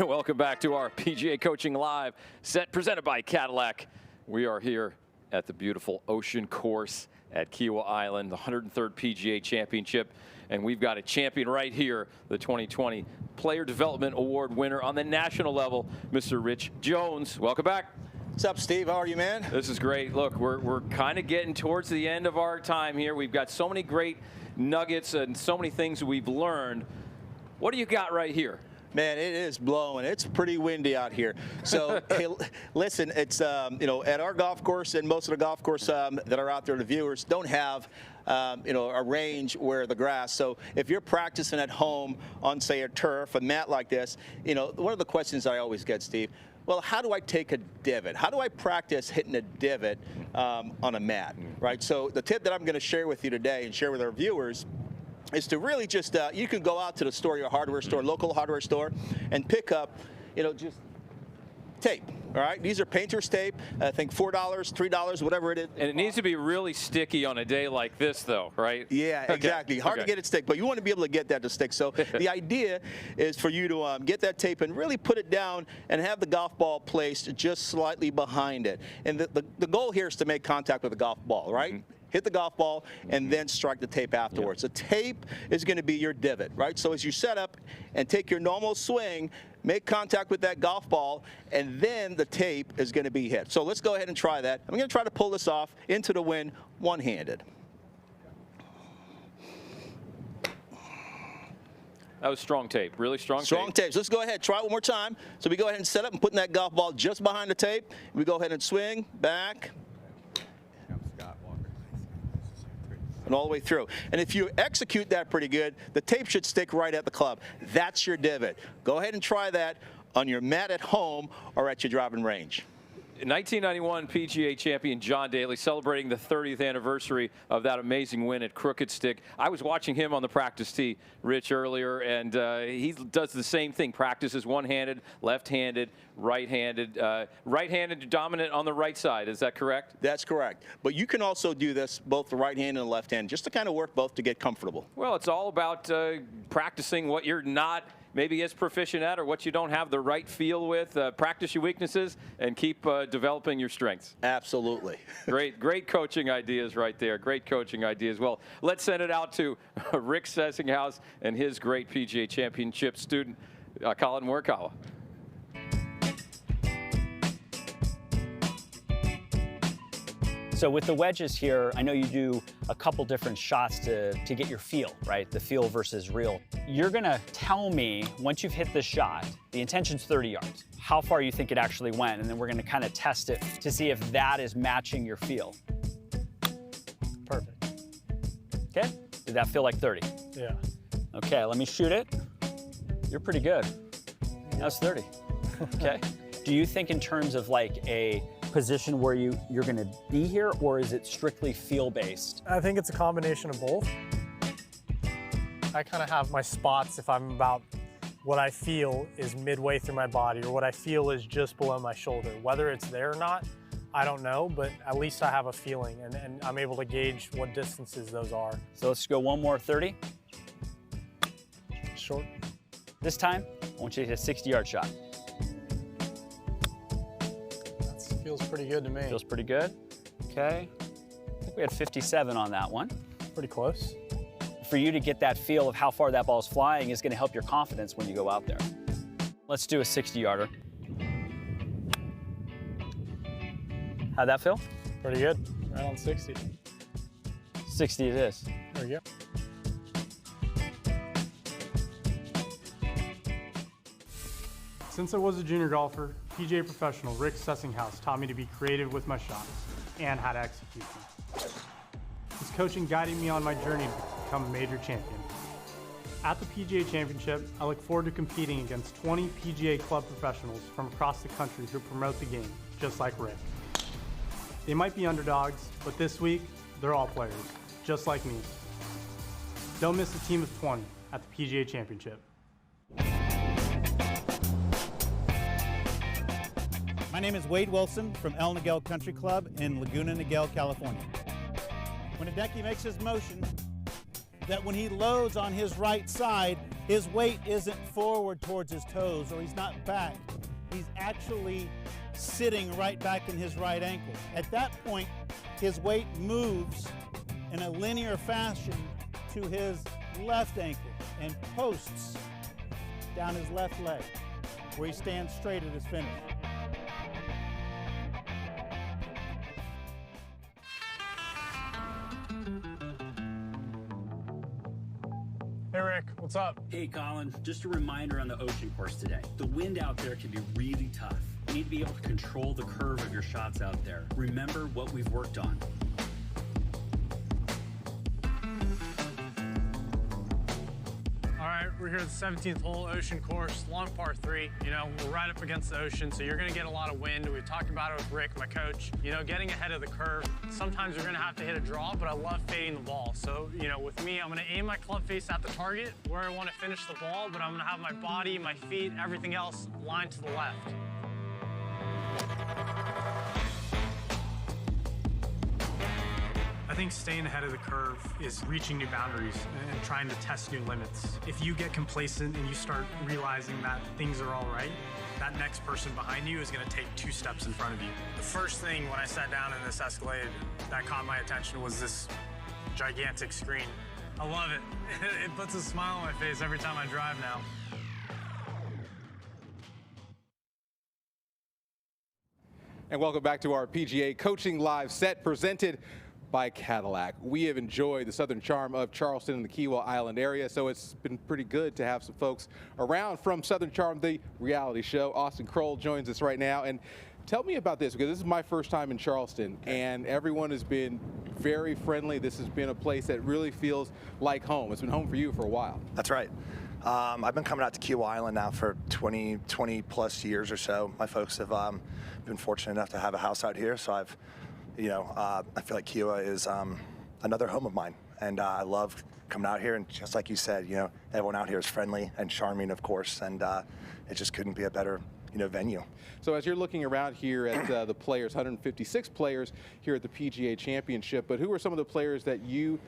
Welcome back to our PGA Coaching Live set presented by Cadillac. We are here at the beautiful Ocean Course at Kiawah Island, the 103rd PGA Championship. And we've got a champion right here, the 2020 Player Development Award winner on the national level, Mr. Rich Jones. Welcome back. What's up, Steve? How are you, man? This is great. Look, we're kind of getting towards the end of our time here. We've got so many great nuggets and so many things we've learned. What do you got right here? Man, it is blowing. It's pretty windy out here. So, hey, listen, it's, at our golf course and most of the golf course that are out there, the viewers don't have, a range where the grass. So if you're practicing at home on, say, a turf, a mat like this, one of the questions I always get, Steve, well, how do I take a divot? How do I practice hitting a divot on a mat, right? So the tip that I'm going to share with you today and share with our viewers is to really just, you can go out to the store, your hardware store, local hardware store, and pick up, just tape, all right? These are painter's tape, I think $4, $3, whatever it is. And it needs to be really sticky on a day like this, though, right? Yeah, Okay. exactly. Hard to get it stick, but you want to be able to get that to stick. So the idea is for you to get that tape and really put it down and have the golf ball placed just slightly behind it. And the goal here is to make contact with the golf ball, right? Mm-hmm. Hit the golf ball, and then strike the tape afterwards. Yep. The tape is going to be your divot, right? So as you set up and take your normal swing, make contact with that golf ball, and then the tape is going to be hit. So let's go ahead and try that. I'm going to try to pull this off into the wind one-handed. That was strong tape, really strong tape. Strong tape. So let's go ahead, try it one more time. So we go ahead and set up and put that golf ball just behind the tape. We go ahead and swing, back, and all the way through. And if you execute that pretty good, the tape should stick right at the club. That's your divot. Go ahead and try that on your mat at home or at your driving range. 1991 PGA champion John Daly celebrating the 30th anniversary of that amazing win at Crooked Stick. I was watching him on the practice tee, Rich, earlier, and he does the same thing. Practices one-handed, left-handed, right-handed. Right-handed dominant on the right side. Is that correct? That's correct. But you can also do this, both the right hand and the left hand, just to kind of work both to get comfortable. Well, it's all about practicing what you're not maybe as proficient at or what you don't have the right feel with. Practice your weaknesses and keep developing your strengths. Absolutely. Great coaching ideas right there. Great coaching ideas. Well, let's send it out to Rick Sessinghaus and his great PGA Championship student, Colin Morikawa. So with the wedges here, I know you do a couple different shots to get your feel, right? The feel versus real. You're gonna tell me, once you've hit this shot, the intention's 30 yards, how far you think it actually went, and then we're gonna kind of test it to see if that is matching your feel. Perfect. Okay, did that feel like 30? Yeah. Okay, let me shoot it. You're pretty good. That's 30, okay? Do you think in terms of like a position where you're going to be here, or is it strictly feel-based? I think it's a combination of both. I kind of have my spots if I'm about what I feel is midway through my body or what I feel is just below my shoulder. Whether it's there or not, I don't know, but at least I have a feeling and I'm able to gauge what distances those are. So let's go one more 30. Short. This time, I want you to hit a 60-yard shot. Feels pretty good to me. Feels pretty good. Okay. I think we had 57 on that one. Pretty close. For you to get that feel of how far that ball's flying is going to help your confidence when you go out there. Let's do a 60-yarder. How'd that feel? Pretty good. Right on 60. 60 it is. There we go. Since I was a junior golfer, PGA professional Rick Sessinghaus taught me to be creative with my shots and how to execute them. His coaching guided me on my journey to become a major champion. At the PGA Championship, I look forward to competing against 20 PGA club professionals from across the country who promote the game, just like Rick. They might be underdogs, but this week, they're all players, just like me. Don't miss the team of 20 at the PGA Championship. My name is Wade Wilson from El Niguel Country Club in Laguna Niguel, California. When Hideki makes his motion, that when he loads on his right side, his weight isn't forward towards his toes or he's not back. He's actually sitting right back in his right ankle. At that point, his weight moves in a linear fashion to his left ankle and posts down his left leg, where he stands straight at his finish. Hey Rick, what's up? Hey Colin, just a reminder on the ocean course today. The wind out there can be really tough. You need to be able to control the curve of your shots out there. Remember what we've worked on. All right, we're here at the 17th hole, ocean course, long par 3. You know, we're right up against the ocean, so you're gonna get a lot of wind. We talked about it with Rick, my coach. You know, getting ahead of the curve, sometimes you're gonna have to hit a draw, but I love fading the ball. So, you know, with me, I'm gonna aim my club face at the target where I wanna finish the ball, but I'm gonna have my body, my feet, everything else lined to the left. I think staying ahead of the curve is reaching new boundaries and trying to test new limits. If you get complacent and you start realizing that things are all right, that next person behind you is going to take 2 steps in front of you. The first thing when I sat down in this Escalade that caught my attention was this gigantic screen. I love it. It puts a smile on my face every time I drive now. And welcome back to our PGA Coaching Live set presented by Cadillac. We have enjoyed the southern charm of Charleston and the Kiawah Island area, so it's been pretty good to have some folks around from Southern Charm, the reality show. Austen Kroll joins us right now. And tell me about this, because this is my first time in Charleston, and everyone has been very friendly. This has been a place that really feels like home. It's been home for you for a while. That's right. I've been coming out to Kiawah Island now for 20 plus years or so. My folks have been fortunate enough to have a house out here, so I feel like Kiawah is another home of mine, and I love coming out here. And just like you said, everyone out here is friendly and charming, of course, and it just couldn't be a better venue. So as you're looking around here at the players, 156 players here at the PGA Championship, but who are some of the players that you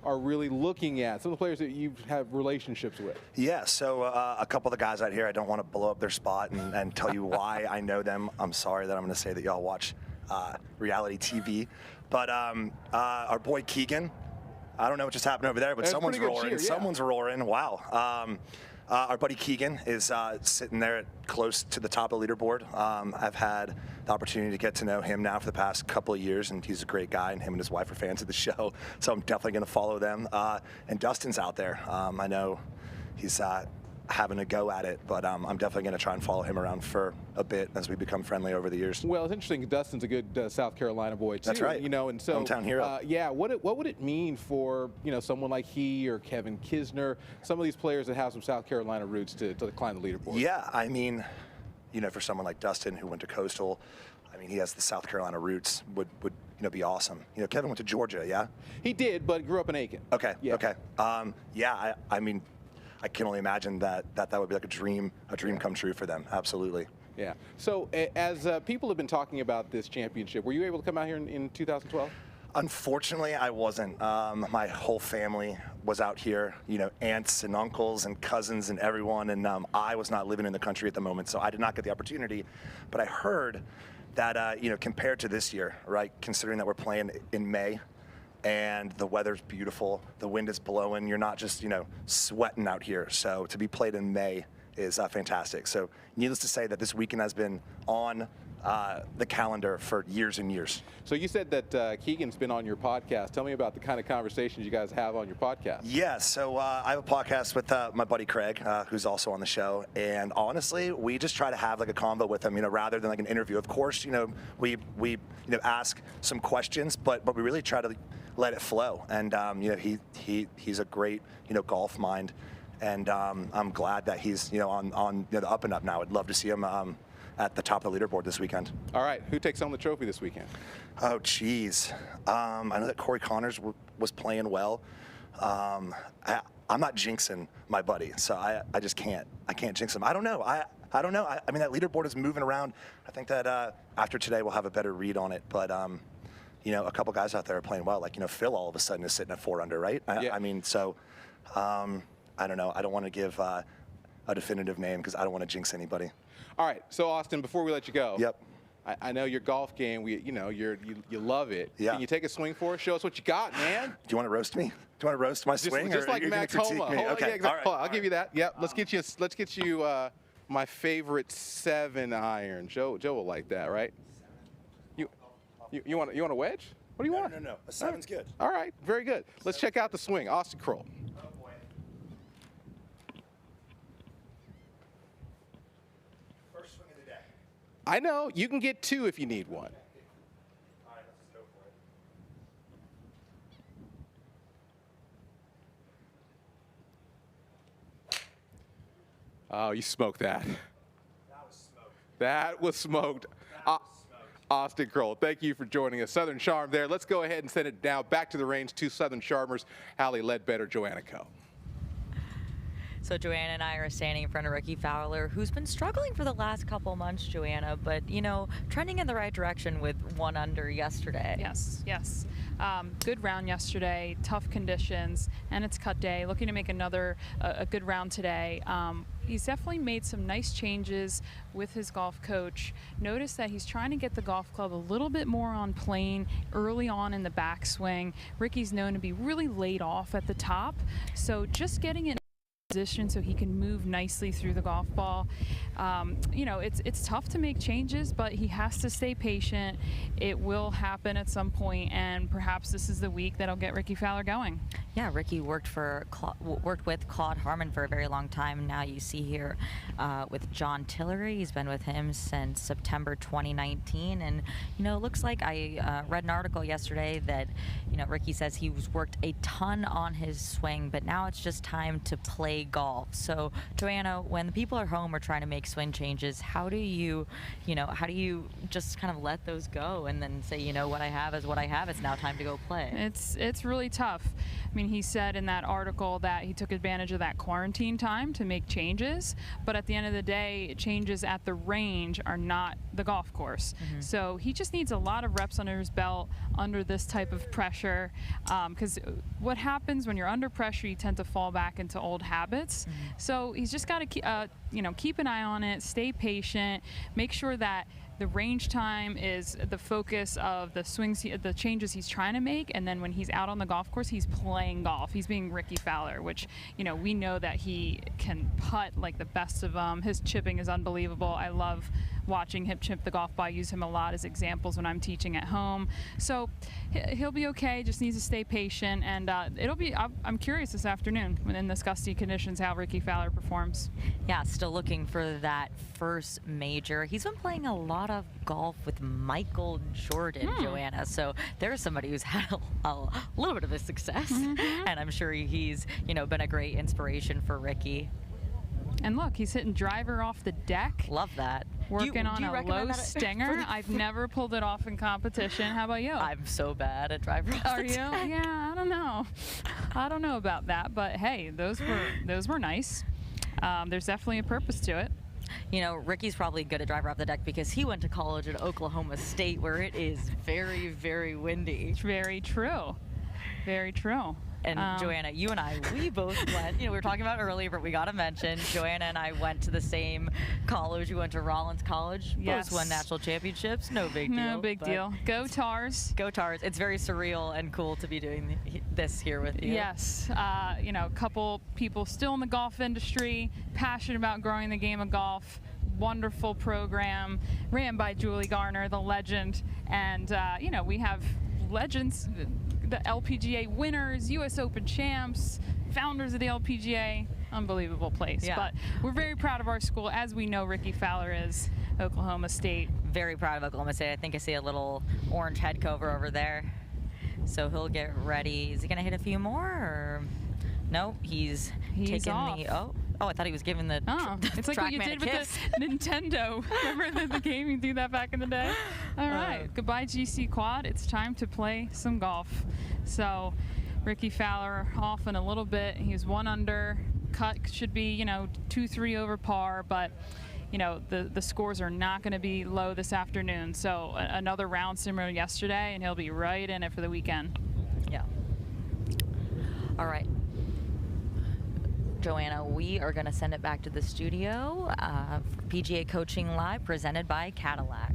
are really looking at, some of the players that you have relationships with? Yeah, so a couple of the guys out here, I don't want to blow up their spot and tell you why I know them. I'm sorry that I'm going to say that y'all watch reality TV, but our boy Keegan, I don't know what just happened over there, but someone's roaring. Cheer, yeah. Someone's roaring. Wow. Our buddy Keegan is sitting there close to the top of the leaderboard. I've had the opportunity to get to know him now for the past couple of years, and he's a great guy, and him and his wife are fans of the show, so I'm definitely going to follow them. And Dustin's out there. I know he's having a go at it, but I'm definitely going to try and follow him around for a bit as we become friendly over the years. Well, it's interesting. Dustin's a good South Carolina boy too. That's right. And so hometown hero. Yeah. What would it mean for someone like he or Kevin Kisner, some of these players that have some South Carolina roots to climb the leaderboard? Yeah, I mean, for someone like Dustin who went to Coastal, I mean, he has the South Carolina roots. Would be awesome. Kevin went to Georgia, yeah. He did, but grew up in Aiken. Okay. Yeah. Okay. I mean, I can only imagine that would be like a dream come true for them. Absolutely. Yeah. So as people have been talking about this championship, were you able to come out here in 2012? Unfortunately, I wasn't. My whole family was out here, aunts and uncles and cousins and everyone, and I was not living in the country at the moment, so I did not get the opportunity. But I heard that, compared to this year, right, considering that we're playing in May, and the weather's beautiful, the wind is blowing, you're not just, sweating out here. So to be played in May is fantastic. So needless to say that this weekend has been on the calendar for years and years. So you said that Keegan's been on your podcast. Tell me about the kind of conversations you guys have on your podcast. Yeah, so I have a podcast with my buddy Craig, who's also on the show. And honestly, we just try to have like a convo with him, rather than like an interview. Of course, we ask some questions, but we really try to let it flow. And he's a great golf mind, and I'm glad that he's on the up and up now. I'd love to see him at the top of the leaderboard this weekend. All right, who takes home the trophy this weekend? Oh, geez. I know that Corey Connors was playing well. I'm not jinxing my buddy, so I just can't. I can't jinx him. I don't know. I don't know. I mean, that leaderboard is moving around. I think that after today we'll have a better read on it, but a couple guys out there are playing well. Like, Phil all of a sudden is sitting at 4 under, right? Yeah. I mean, so I don't know. I don't want to give a definitive name because I don't want to jinx anybody. All right. So, Austen, before we let you go. Yep. I know your golf game. You love it. Yeah. Can you take a swing for us? Show us what you got, man. Do you want to roast me? Do you want to roast my swing? Just or like you're gonna Max critique Homa. me? Hold on, Okay. yeah, exactly. All right. Hold on, I'll give you that. Yep. Let's get you my favorite 7-iron. Joe will like that, right? You want a wedge? What do you want? No. A 7's good. All right, very good. Let's check out the swing. Austen Kroll. First swing of the day. I know. You can get 2 if you need one. All right, let's just go for it. Oh, you smoked that. That was smoked. Austen Kroll, thank you for joining us. Southern Charm there. Let's go ahead and send it now back to the range to Southern Charmers, Hallie Ledbetter, Joanna Coe. So Joanna and I are standing in front of Rickie Fowler, who's been struggling for the last couple months, Joanna, but, trending in the right direction with 1 under yesterday. Yes. Good round yesterday, tough conditions, and it's cut day. Looking to make another a good round today. He's definitely made some nice changes with his golf coach. Notice that he's trying to get the golf club a little bit more on plane early on in the backswing. Rickie's known to be really laid off at the top, so just getting it position so he can move nicely through the golf ball. It's tough to make changes, but he has to stay patient. It will happen at some point, and perhaps this is the week that'll get Rickie Fowler going. Yeah, Rickie worked with Claude Harmon for a very long time. Now you see here with John Tillery. He's been with him since September 2019, and it looks like I read an article yesterday that Rickie says he's worked a ton on his swing, but now it's just time to play golf. So Joanna, when the people at home are trying to make swing changes, how do you just kind of let those go and then say, what I have is what I have. It's now time to go play. It's really tough. I mean, he said in that article that he took advantage of that quarantine time to make changes, but at the end of the day, changes at the range are not the golf course. Mm-hmm. So he just needs a lot of reps under his belt under this type of pressure, because what happens when you're under pressure, you tend to fall back into old habits. Mm-hmm. So he's just got to keep an eye on it, stay patient, make sure that the range time is the focus of the swings, the changes he's trying to make, and then when he's out on the golf course, he's playing golf. He's being Rickie Fowler, which, we know that he can putt like the best of them. His chipping is unbelievable. I love watching him chip the golf ball. I use him a lot as examples when I'm teaching at home. So he'll be okay, just needs to stay patient, and I'm curious this afternoon when in this gusty conditions how Rickie Fowler performs. Yeah, still looking for that first major. He's been playing a lot of golf with Michael Jordan, Joanna, so there's somebody who's had a little bit of a success, and I'm sure he's been a great inspiration for Rickie. And look, he's hitting driver off the deck. Love that. Working on a low stinger. I've never pulled it off in competition. How about you? I'm so bad at driver off Are the you? deck. Yeah, I don't know. I don't know about that, but hey, those were nice. There's definitely a purpose to it. Rickie's probably good at driver off the deck because he went to college at Oklahoma State, where it is very, very windy. Very true. Very true. And Joanna, you and I, we both went, we were talking about earlier, but we got to mention, Joanna and I went to the same college. We went to Rollins College. Yes. Both won national championships. No big deal. No big deal. Go Tars. Go Tars. It's very surreal and cool to be doing this here with you. Yes. A couple people still in the golf industry, passionate about growing the game of golf. Wonderful program, ran by Julie Garner, the legend. And, we have legends, the LPGA winners, U.S. Open champs, founders of the LPGA. Unbelievable place. Yeah. But we're very proud of our school, as we know Rickie Fowler is, Oklahoma State. Very proud of Oklahoma State. I think I see a little orange head cover over there. So he'll get ready. Is he going to hit a few more? Or no, he's taking off. Oh, I thought he was giving the it's like what you did with the Nintendo. Remember the game? You do that back in the day? All right. Goodbye, GC Quad. It's time to play some golf. So Rickie Fowler off in a little bit. He was 1 under. Cut should be, 2-3 over par, but the scores are not going to be low this afternoon. So another round similar to yesterday, and he'll be right in it for the weekend. Yeah. All right. Joanna, we are going to send it back to the studio for PGA Coaching Live, presented by Cadillac.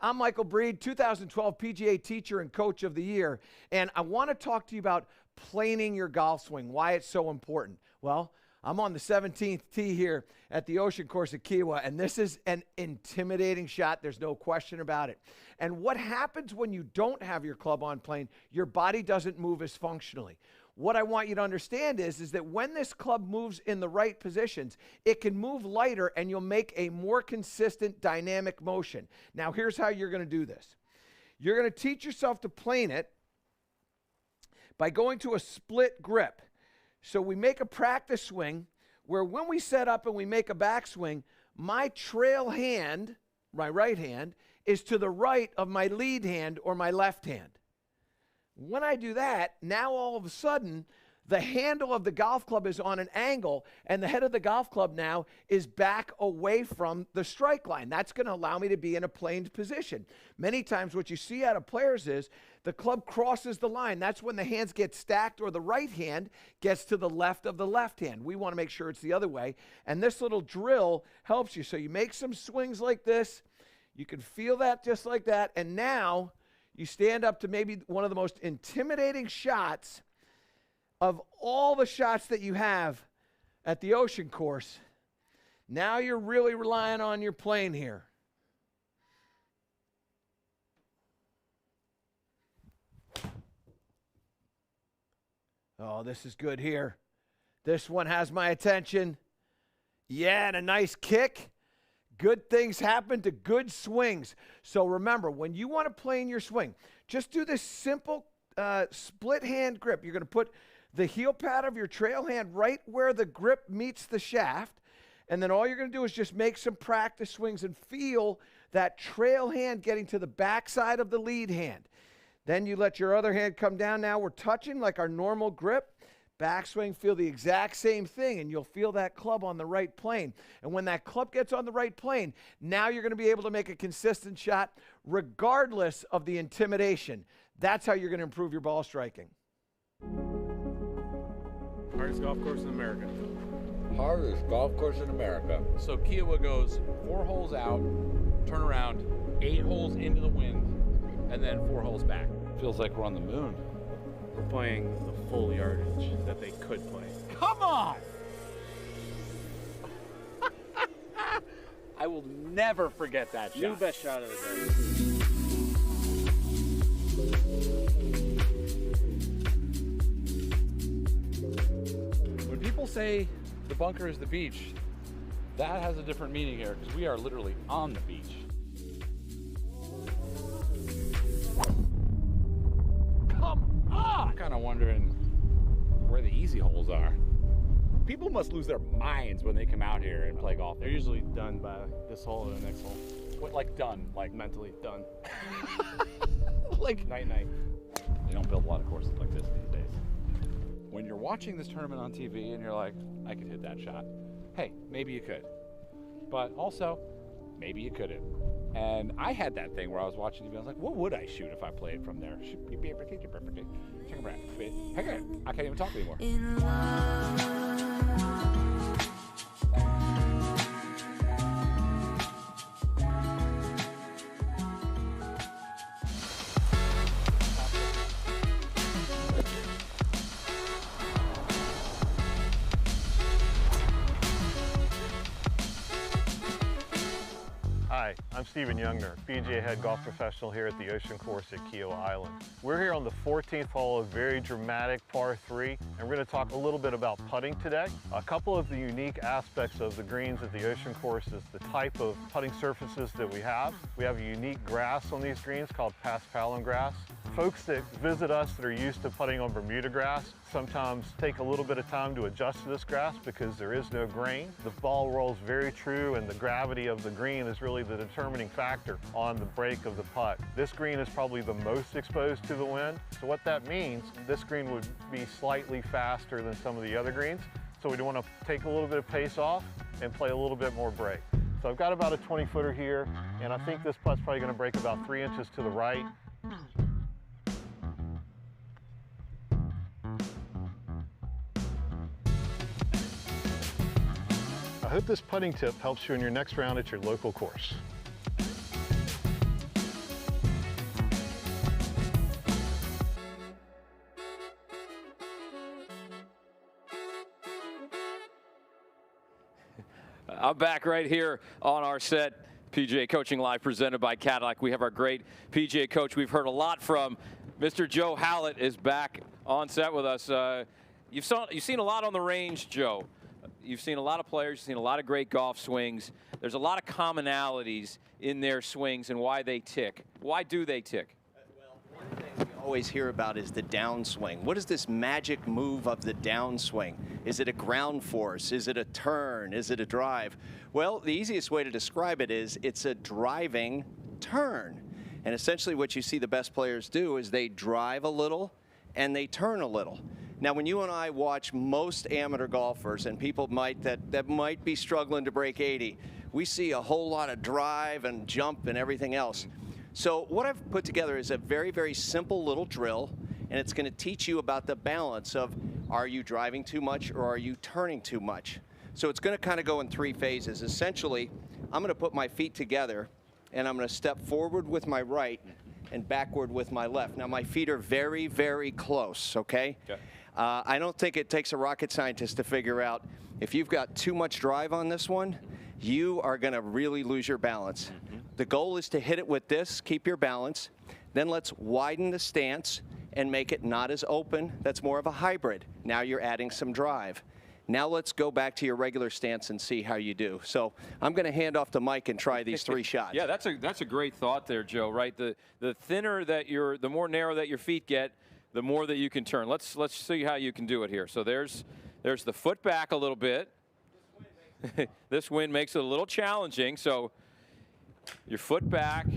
I'm Michael Breed, 2012 PGA Teacher and Coach of the Year, and I want to talk to you about planing your golf swing, why it's so important. Well, I'm on the 17th tee here at the Ocean Course at Kiawah, and this is an intimidating shot. There's no question about it. And what happens when you don't have your club on plane, your body doesn't move as functionally. What I want you to understand is that when this club moves in the right positions, it can move lighter and you'll make a more consistent dynamic motion. Now, here's how you're going to do this. You're going to teach yourself to plane it by going to a split grip. So we make a practice swing where when we set up and we make a backswing, my trail hand, my right hand, is to the right of my lead hand or my left hand. When I do that, now all of a sudden, the handle of the golf club is on an angle, and the head of the golf club now is back away from the strike line. That's going to allow me to be in a planed position. Many times what you see out of players is the club crosses the line. That's when the hands get stacked or the right hand gets to the left of the left hand. We want to make sure it's the other way, and this little drill helps you. So you make some swings like this. You can feel that just like that, and now you stand up to maybe one of the most intimidating shots of all the shots that you have at the Ocean Course. Now you're really relying on your plane here. Oh, this is good here. This one has my attention. Yeah, and a nice kick. Good things happen to good swings. So remember, when you want to plane your swing, just do this simple split hand grip. You're going to put the heel pad of your trail hand right where the grip meets the shaft, and then all you're going to do is just make some practice swings and feel that trail hand getting to the backside of the lead hand. Then you let your other hand come down. Now we're touching like our normal grip. Backswing, feel the exact same thing, and you'll feel that club on the right plane. And when that club gets on the right plane, now you're going to be able to make a consistent shot regardless of the intimidation. That's how you're going to improve your ball striking. Hardest golf course in America. Hardest golf course in America. So Kiawah goes 4 holes out, turn around, 8 holes into the wind, and then 4 holes back. Feels like we're on the moon. We're playing the full yardage that they could play. Come on! I will never forget that shot. New best shot of the day. When people say the bunker is the beach, that has a different meaning here because we are literally on the beach. I'm kind of wondering where the easy holes are. People must lose their minds when they come out here and play golf. They're usually done by this hole or the next hole. What, like done? Like mentally done. Like night. They don't build a lot of courses like this these days. When you're watching this tournament on TV and you're like, I could hit that shot. Hey, maybe you could. But also, maybe you couldn't. And I had that thing where I was watching TV. I was like, what would I shoot if I played from there? I can't even talk anymore. Hi, I'm Stephen Youngner, PGA head golf professional here at the Ocean Course at Kiawah Island. We're here on the 14th hole of very dramatic par 3, and we're going to talk a little bit about putting today. A couple of the unique aspects of the greens at the Ocean Course is the type of putting surfaces that we have. We have a unique grass on these greens called paspalum grass. Folks that visit us that are used to putting on Bermuda grass sometimes take a little bit of time to adjust to this grass because there is no grain. The ball rolls very true, and the gravity of the green is really the determining factor on the break of the putt. This green is probably the most exposed to the wind, so what that means, this green would be slightly faster than some of the other greens, so we want to take a little bit of pace off and play a little bit more break. So I've got about a 20-footer here, and I think this putt's probably going to break about 3 inches to the right. I hope this putting tip helps you in your next round at your local course. I'm back right here on our set. PGA Coaching Live presented by Cadillac. We have our great PGA coach we've heard a lot from. Mr. Joe Hallett is back on set with us. You've seen a lot on the range, Joe. You've seen a lot of players. You've seen a lot of great golf swings. There's a lot of commonalities in their swings and why they tick. Why do they tick? One thing we always hear about is the downswing. What is this magic move of the downswing? Is it a ground force? Is it a turn? Is it a drive? Well, the easiest way to describe it is it's a driving turn. And essentially what you see the best players do is they drive a little and they turn a little. Now, when you and I watch most amateur golfers and people that might be struggling to break 80, we see a whole lot of drive and jump and everything else. So what I've put together is a very, very simple little drill, and it's going to teach you about the balance of, are you driving too much or are you turning too much? So it's going to kind of go in 3 phases. Essentially, I'm going to put my feet together, and I'm going to step forward with my right and backward with my left. Now, my feet are very, very close, okay? I don't think it takes a rocket scientist to figure out if you've got too much drive on this one, you are going to really lose your balance. The goal is to hit it with this, keep your balance. Then let's widen the stance and make it not as open. That's more of a hybrid. Now you're adding some drive. Now let's go back to your regular stance and see how you do. So I'm going to hand off to Mike and try these 3 shots. Yeah, that's a great thought there, Joe. Right, the thinner that the more narrow that your feet get, the more that you can turn. Let's see how you can do it here. So there's the foot back a little bit. This wind makes it a little challenging. So your foot back.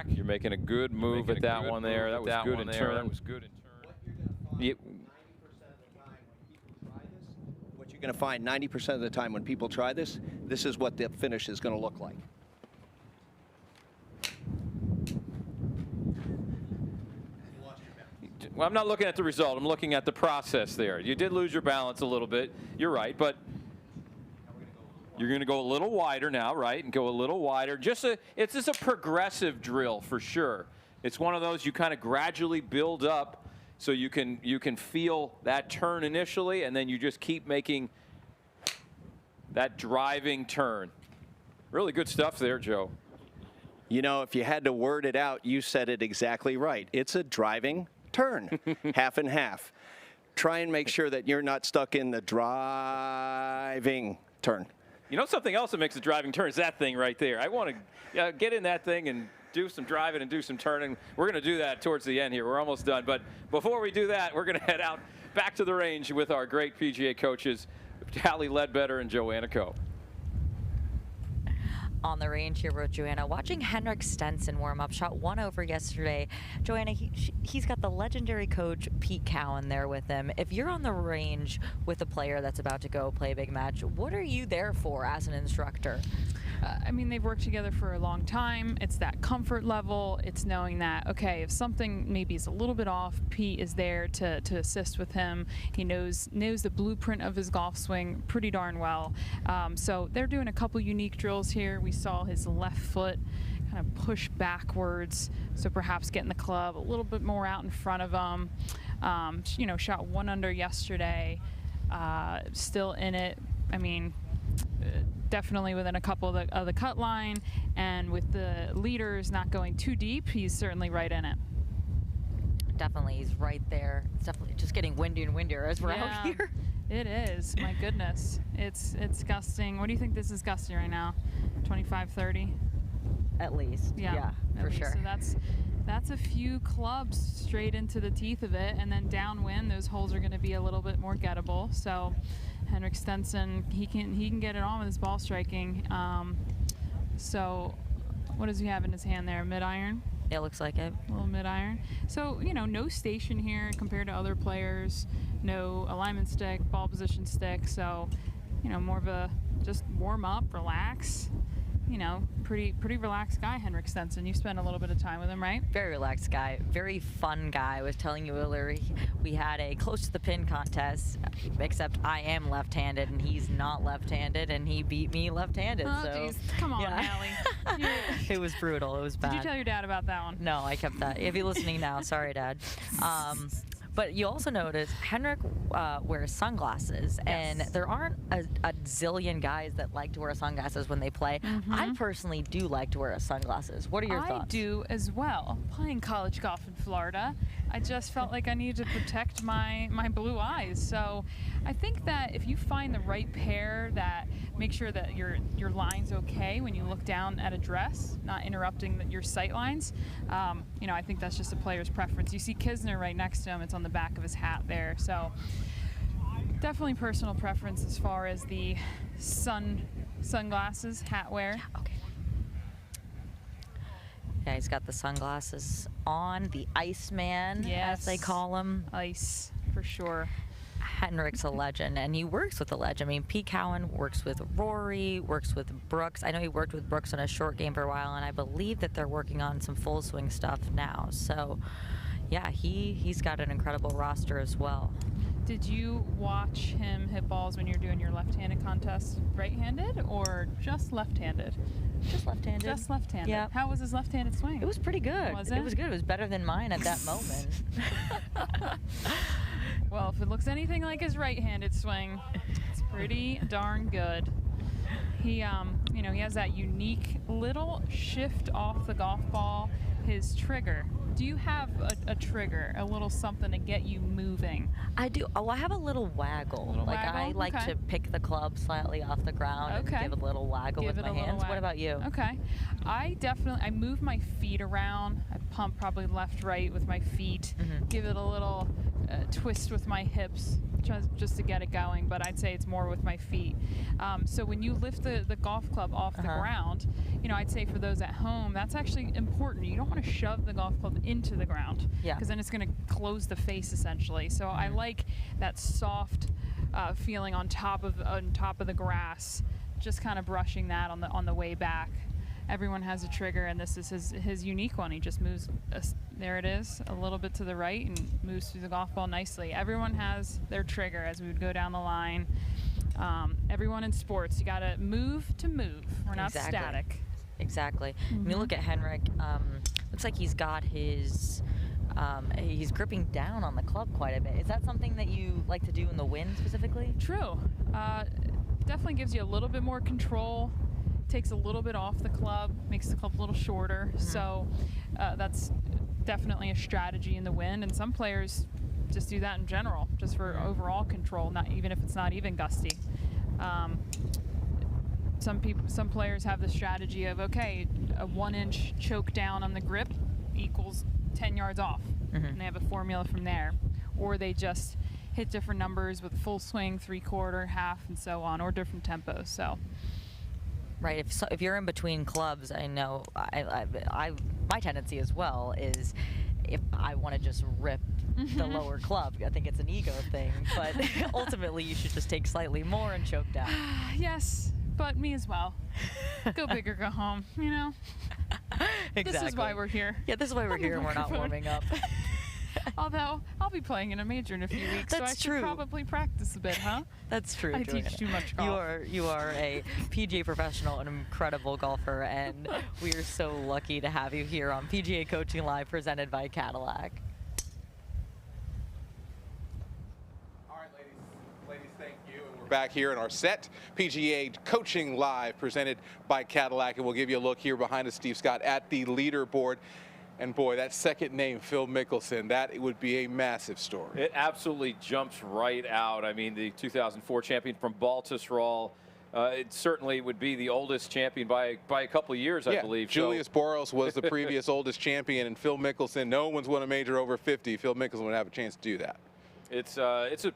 You're making a good move at that one there. That was good in turn. That was good in turn. What you're going to find 90% of the time when people try this, this is what the finish is going to look like. Well, I'm not looking at the result. I'm looking at the process there. You did lose your balance a little bit. You're right, but you're going to go a little wider now, right? And go a little wider. It's just a progressive drill for sure. It's one of those you kind of gradually build up so you can feel that turn initially, and then you just keep making that driving turn. Really good stuff there, Joe. You know, if you had to word it out, you said it exactly right. It's a driving turn, half and half. Try and make sure that you're not stuck in the driving turn. You know something else that makes a driving turn is that thing right there. I want to get in that thing and do some driving and do some turning. We're going to do that towards the end here. We're almost done. But before we do that, we're going to head out back to the range with our great PGA coaches, Hallie Ledbetter and Joanna Coe. On the range here with Joanna, watching Henrik Stenson warm up, shot 1 over yesterday. Joanna, he's got the legendary coach Pete Cowan there with him. If you're on the range with a player that's about to go play a big match, what are you there for as an instructor? I mean, they've worked together for a long time. It's that comfort level. It's knowing that, okay, if something maybe is a little bit off, Pete is there to assist with him. He knows the blueprint of his golf swing pretty darn well. So they're doing a couple unique drills here. We saw his left foot kind of push backwards, so perhaps getting the club a little bit more out in front of him. You know, shot 1 under yesterday, still in it. I mean, definitely within a couple of the cut line, and with the leaders not going too deep, he's certainly right in it. Definitely, he's right there. It's definitely just getting windier and windier as we're out here. It is. My goodness. It's gusting. What do you think this is gusting right now? 25, 30? At least. Yeah, for sure. So that's a few clubs straight into the teeth of it, and then downwind, those holes are going to be a little bit more gettable. So Henrik Stenson, he can get it on with his ball striking. So what does he have in his hand there? Mid-iron? It looks like it. A little mid-iron. So, you know, no station here compared to other players. No alignment stick, ball position stick. So, you know, more of a just warm up, relax. You know, pretty relaxed guy, Henrik Stenson. You spent a little bit of time with him, right? Very relaxed guy, very fun guy. I was telling you earlier, we had a close to the pin contest, except I am left-handed and he's not left-handed, and he beat me left-handed. Oh, so geez. Come on, Hallie. It was brutal. It was bad. Did you tell your dad about that one? No, I kept that. If you're listening now, sorry, Dad. But you also notice Henrik wears sunglasses, and there aren't a zillion guys that like to wear sunglasses when they play. I personally do like to wear sunglasses. What are your thoughts? I do as well. Playing college golf in Florida, I just felt like I needed to protect my blue eyes. So I think that if you find the right pair that make sure that your line's okay when you look down at a dress, not interrupting your sight lines, you know, I think that's just a player's preference. You see Kisner right next to him. It's on the back of his hat there. So definitely personal preference as far as the sunglasses, hat wear. Okay. Yeah, he's got the sunglasses on, the Iceman, as they call him. Ice, for sure. Henrik's a legend, and he works with a legend. I mean, Pete Cowan works with Rory, works with Brooks. I know he worked with Brooks on a short game for a while, and I believe that they're working on some full swing stuff now. So, yeah, he's got an incredible roster as well. Did you watch him hit balls when you're doing your left-handed contest right-handed or just left-handed? Just left-handed. Just left-handed. Yeah. How was his left-handed swing? It was pretty good. Was it? It was good. It was better than mine at that moment. Well, if it looks anything like his right-handed swing, it's pretty darn good. He, you know, he has that unique little shift off the golf ball, his trigger. Do you have a trigger, a little something to get you moving? I do. Oh, I have a little waggle. I like to pick the club slightly off the ground and give it a little waggle with my hands. What about you? Okay. I move my feet around. I pump probably left, right with my feet. Give it a little twist with my hips just to get it going, but I'd say it's more with my feet. So when you lift the golf club off the ground, you know, I'd say for those at home, that's actually important. You don't want to shove the golf club into the ground, because then it's going to close the face essentially. So I like that soft feeling on top of the grass, just kind of brushing that on the way back. Everyone has a trigger, and this is his unique one. He just moves, there it is, a little bit to the right and moves through the golf ball nicely. Everyone has their trigger as we would go down the line. Everyone in sports, you got to move to move. We're not static. Exactly. When you look at Henrik, looks like he's got his, he's gripping down on the club quite a bit. Is that something that you like to do in the wind specifically? True. Definitely gives you a little bit more control. Takes a little bit off the club, makes the club a little shorter. So that's definitely a strategy in the wind. And some players just do that in general, just for overall control, not even if it's not even gusty. Some players have the strategy of, okay, a 1-inch choke down on the grip equals 10 yards off. And they have a formula from there. Or they just hit different numbers with full swing, 3/4, half, and so on, or different tempos. So. Right. If you're in between clubs, I know my tendency as well is if I want to just rip the lower club, I think it's an ego thing. But ultimately, you should just take slightly more and choke down. Yes, but me as well. Go big or go home. You know. Exactly. This is why we're here. Yeah, this is why we're here, and we're not warming up. Although I'll be playing in a major in a few weeks, so I should probably practice a bit, huh? That's true. I teach too much golf. You are a PGA professional, an incredible golfer, and we are so lucky to have you here on PGA Coaching Live, presented by Cadillac. All right, ladies, thank you. And we're back here in our set, PGA Coaching Live, presented by Cadillac, and we'll give you a look here behind us, Steve Scott, at the leaderboard. And boy, that second name, Phil Mickelson, that would be a massive story. It absolutely jumps right out. I mean, the 2004 champion from Baltusrol. It certainly would be the oldest champion by a couple of years, I believe. Julius Boros was the previous oldest champion, and Phil Mickelson, no one's won a major over 50. Phil Mickelson would have a chance to do that. It's a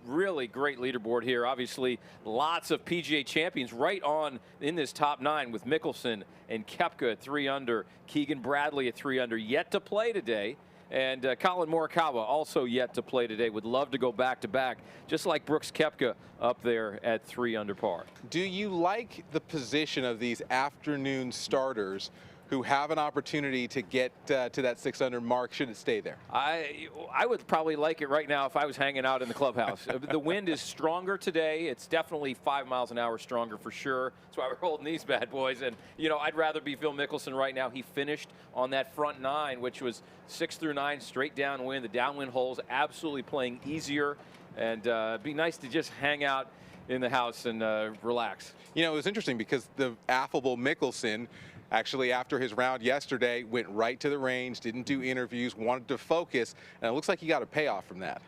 really great leaderboard here. Obviously, lots of PGA champions right on in this top 9 with Mickelson and Koepka at 3 under, Keegan Bradley at 3 under, yet to play today, and Colin Morikawa also yet to play today. Would love to go back-to-back, just like Brooks Koepka up there at 3 under par. Do you like the position of these afternoon starters who have an opportunity to get to that 6 under mark, should it stay there? I would probably like it right now if I was hanging out in the clubhouse. The wind is stronger today. It's definitely 5 miles an hour stronger for sure. That's why we're holding these bad boys. And, you know, I'd rather be Phil Mickelson right now. He finished on that front 9, which was 6 through 9 straight downwind. The downwind holes absolutely playing easier. And it'd be nice to just hang out in the house and relax. You know, it was interesting because the affable Mickelson actually, after his round yesterday, went right to the range, didn't do interviews, wanted to focus, and it looks like he got a payoff from that.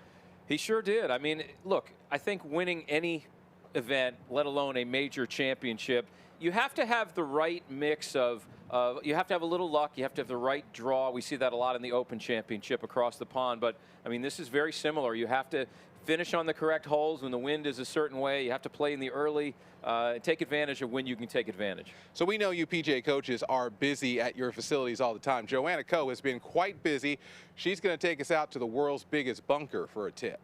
He sure did. I mean, look, I think winning any event, let alone a major championship, you have to have the right mix of you have to have a little luck, you have to have the right draw. We see that a lot in the Open Championship across the pond, but I mean, this is very similar. You have to finish on the correct holes when the wind is a certain way. You have to play in the early, take advantage of when you can take advantage. So we know you PGA coaches are busy at your facilities all the time. Joanna Coe has been quite busy. She's going to take us out to the world's biggest bunker for a tip.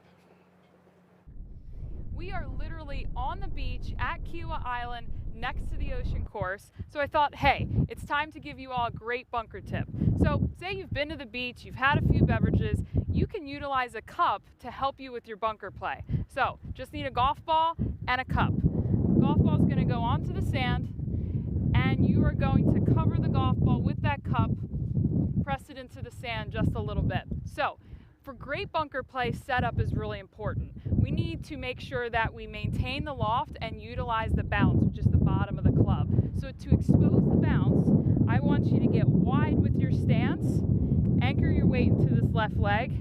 We are literally on the beach at Kiawah Island next to the ocean course. So I thought, hey, it's time to give you all a great bunker tip. So say you've been to the beach, you've had a few beverages, you can utilize a cup to help you with your bunker play. So just need a golf ball and a cup. Golf ball is going to go onto the sand, and you are going to cover the golf ball with that cup, press it into the sand just a little bit. So for great bunker play, setup is really important. We need to make sure that we maintain the loft and utilize the bounce, which is the bottom of the club. So to expose the bounce, I want you to get wide with your stance, anchor your weight into this left leg,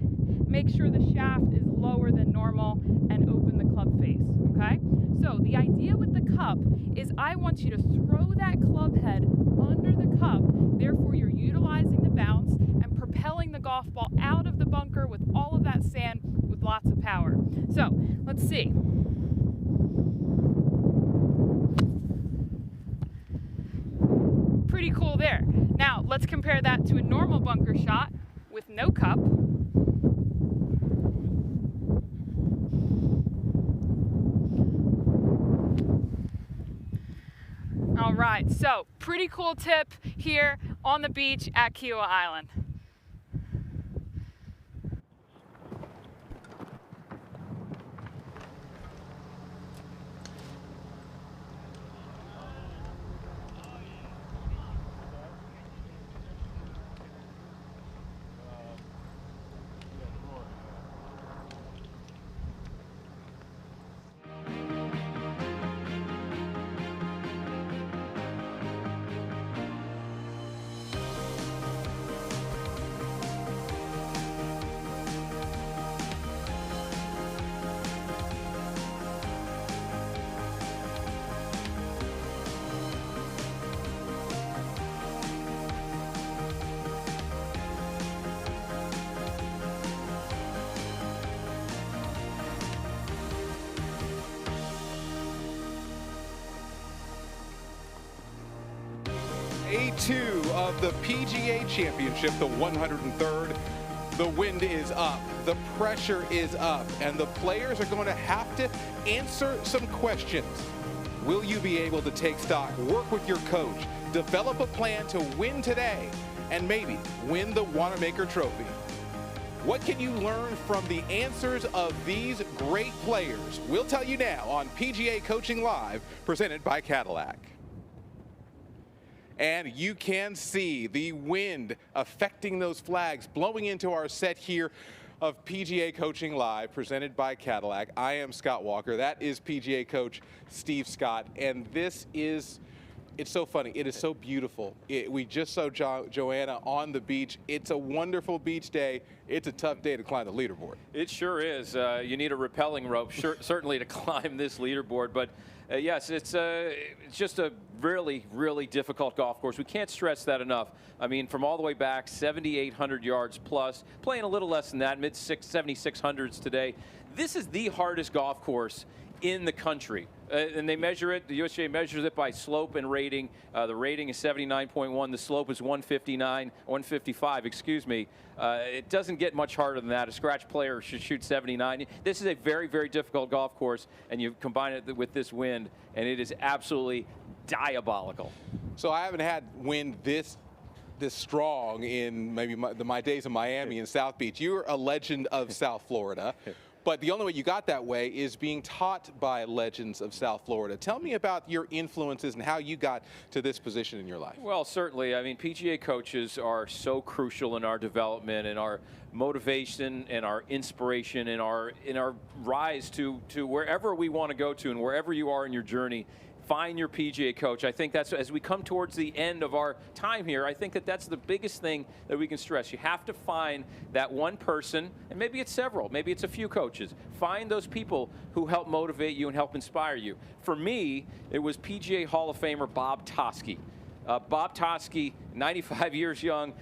make sure the shaft is lower than normal, and open the club face, okay? So the idea with the cup is I want you to throw that club head under the cup, therefore you're utilizing the bounce and propelling the golf ball out of the bunker with all of that sand with lots of power. So let's see. Pretty cool there. Now let's compare that to a normal bunker shot with no cup. All right, so pretty cool tip here on the beach at Kiawah Island. Day 2 of the PGA Championship, the 103rd. The wind is up, the pressure is up, and the players are going to have to answer some questions. Will you be able to take stock, work with your coach, develop a plan to win today, and maybe win the Wanamaker Trophy? What can you learn from the answers of these great players? We'll tell you now on PGA Coaching Live, presented by Cadillac. And you can see the wind affecting those flags, blowing into our set here of PGA Coaching Live, presented by Cadillac. I am Scott Walker. That is PGA coach Steve Scott. And this is, it's so funny. It is so beautiful. We just saw Joanna on the beach. It's a wonderful beach day. It's a tough day to climb the leaderboard. It sure is. You need a rappelling rope, certainly, to climb this leaderboard. But yes, it's just a really, really difficult golf course. We can't stress that enough. I mean, from all the way back, 7,800 yards plus, playing a little less than that, mid 7,600s today. This is the hardest golf course in the country. And they measure it, the USGA measures it by slope and rating. The rating is 79.1, the slope is 155, excuse me. It doesn't get much harder than that. A scratch player should shoot 79. This is a very, very difficult golf course, and you combine it with this wind, and it is absolutely diabolical. So I haven't had wind this this strong in maybe my days in Miami and South Beach. You're a legend of South Florida. But the only way you got that way is being taught by legends of South Florida. Tell me about your influences and how you got to this position in your life. Well, certainly. I mean, PGA coaches are so crucial in our development and our motivation and our inspiration and our rise to wherever we want to go to, and wherever you are in your journey. Find your PGA coach. I think that's, as we come towards the end of our time here, I think that's the biggest thing that we can stress. You have to find that one person, and maybe it's several, maybe it's a few coaches. Find those people who help motivate you and help inspire you. For me, it was PGA Hall of Famer Bob Toski. Bob Toski, 95 years young,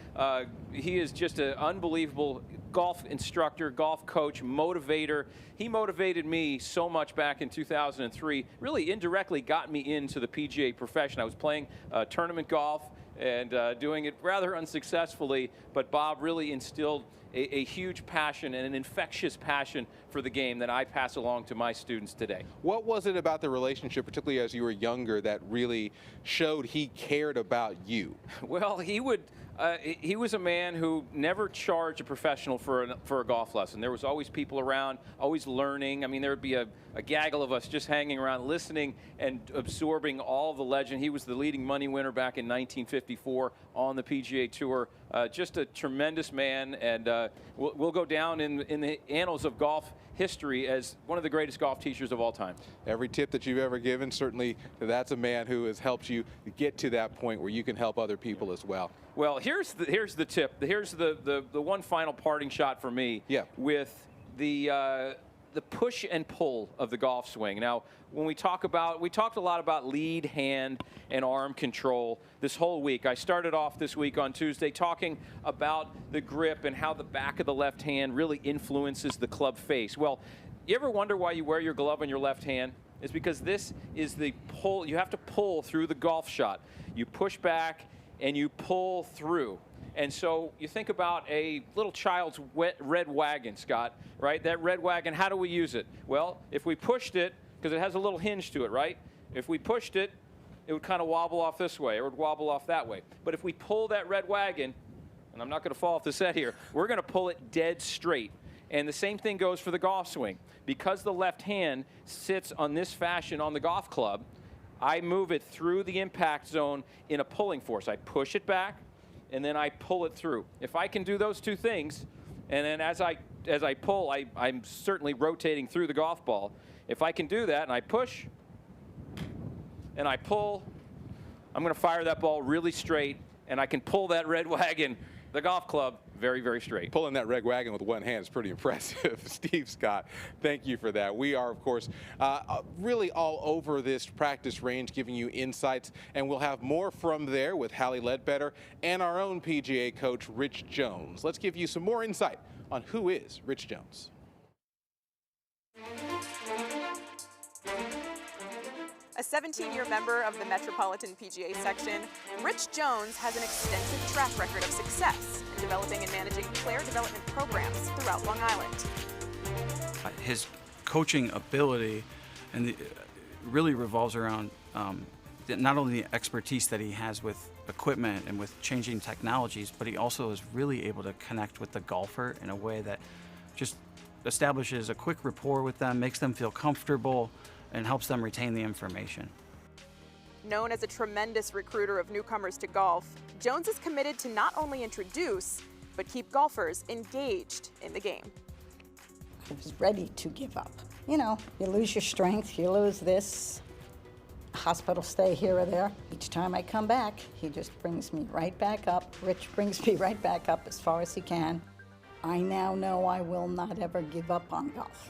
he is just an unbelievable golf instructor, golf coach, motivator. He motivated me so much back in 2003, really indirectly got me into the PGA profession. I was playing tournament golf and doing it rather unsuccessfully, but Bob really instilled a huge passion and an infectious passion for the game that I pass along to my students today. What was it about the relationship, particularly as you were younger, that really showed he cared about you? Well, he was a man who never charged a professional for a golf lesson. There was always people around, always learning. I mean, there would be a gaggle of us just hanging around, listening and absorbing all the legend. He was the leading money winner back in 1954 on the PGA Tour. Just a tremendous man, and we'll go down in the annals of golf history as one of the greatest golf teachers of all time. Every tip that you've ever given, certainly that's a man who has helped you get to that point where you can help other people as well. Well, here's the tip. Here's the one final parting shot for me. Yeah. With the push and pull of the golf swing. Now, when we talked a lot about lead, hand, and arm control this whole week. I started off this week on Tuesday talking about the grip and how the back of the left hand really influences the club face. Well, you ever wonder why you wear your glove on your left hand? It's because this is the pull. You have to pull through the golf shot. You push back and you pull through. And so you think about a little child's red wagon, Scott, right? That red wagon, how do we use it? Well, if we pushed it, because it has a little hinge to it, right? If we pushed it, it would kind of wobble off this way, or it would wobble off that way. But if we pull that red wagon, and I'm not going to fall off the set here, we're going to pull it dead straight. And the same thing goes for the golf swing. Because the left hand sits on this fashion on the golf club, I move it through the impact zone in a pulling force. I push it back, and then I pull it through. If I can do those two things, and then as I pull, I'm certainly rotating through the golf ball. If I can do that, and I push, and I pull, I'm going to fire that ball really straight, and I can pull that red wagon, the golf club, very, very straight. Pulling that red wagon with one hand is pretty impressive. Steve Scott, thank you for that. We are, of course, really all over this practice range, giving you insights, and we'll have more from there with Hallie Ledbetter and our own PGA coach, Rich Jones. Let's give you some more insight on who is Rich Jones. A 17-year member of the Metropolitan PGA section, Rich Jones has an extensive track record of success in developing and managing player development programs throughout Long Island. His coaching ability really revolves around not only the expertise that he has with equipment and with changing technologies, but he also is really able to connect with the golfer in a way that just establishes a quick rapport with them, makes them feel comfortable, and helps them retain the information. Known as a tremendous recruiter of newcomers to golf, Jones is committed to not only introduce, but keep golfers engaged in the game. I was ready to give up. You know, you lose your strength, you lose this, hospital stay here or there. Each time I come back, he just brings me right back up. Rich brings me right back up as far as he can. I now know I will not ever give up on golf.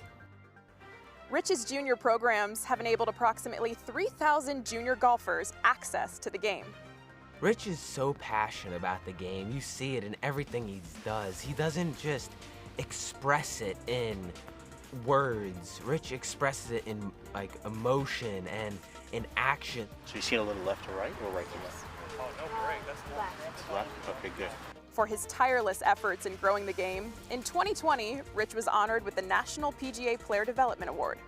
Rich's junior programs have enabled approximately 3,000 junior golfers access to the game. Rich is so passionate about the game. You see it in everything he does. He doesn't just express it in words. Rich expresses it in like emotion and in action. So you're seeing a little left to right or right to left? Oh, no break. That's Left. Left? Okay, good. For his tireless efforts in growing the game, in 2020, Rich was honored with the National PGA Player Development Award.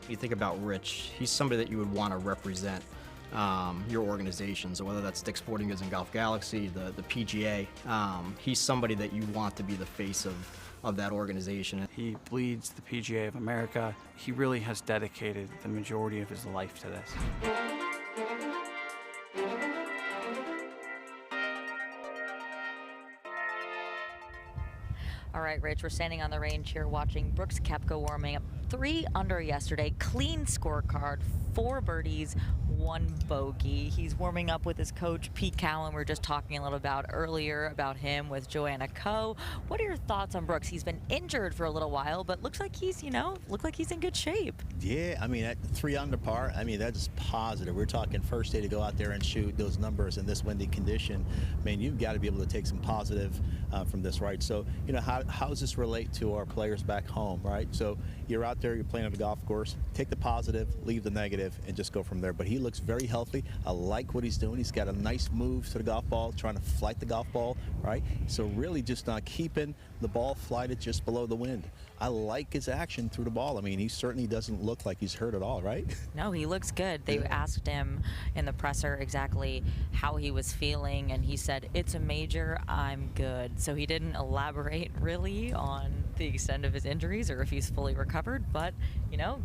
You think about Rich, he's somebody that you would want to represent your organization. So whether that's Dick's Sporting Goods and Golf Galaxy, the PGA, he's somebody that you want to be the face of that organization. He bleeds the PGA of America. He really has dedicated the majority of his life to this. All right, Rich, we're standing on the range here watching Brooks Koepka warming up 3 under yesterday. Clean scorecard, 4 birdies, 1 bogey. He's warming up with his coach, Pete Cowan. We were just talking a little about earlier about him with Joanna Coe. What are your thoughts on Brooks? He's been injured for a little while, but looks like he's, he's in good shape. Yeah, I mean, at 3 under par, I mean, that's positive. We're talking first day to go out there and shoot those numbers in this windy condition. I mean, you've got to be able to take some positive from this, right? So, how does this relate to our players back home, right? So you're out there, you're playing on the golf course, take the positive, leave the negative, and just go from there. But he looks very healthy. I like what he's doing. He's got a nice move to the golf ball, trying to flight the golf ball, right? So really just not keeping the ball flighted just below the wind. I like his action through the ball. I mean, he certainly doesn't look like he's hurt at all, right? No, he looks good. They asked him in the presser exactly how he was feeling, and he said, "It's a major, I'm good." So he didn't elaborate really on the extent of his injuries or if he's fully recovered, but,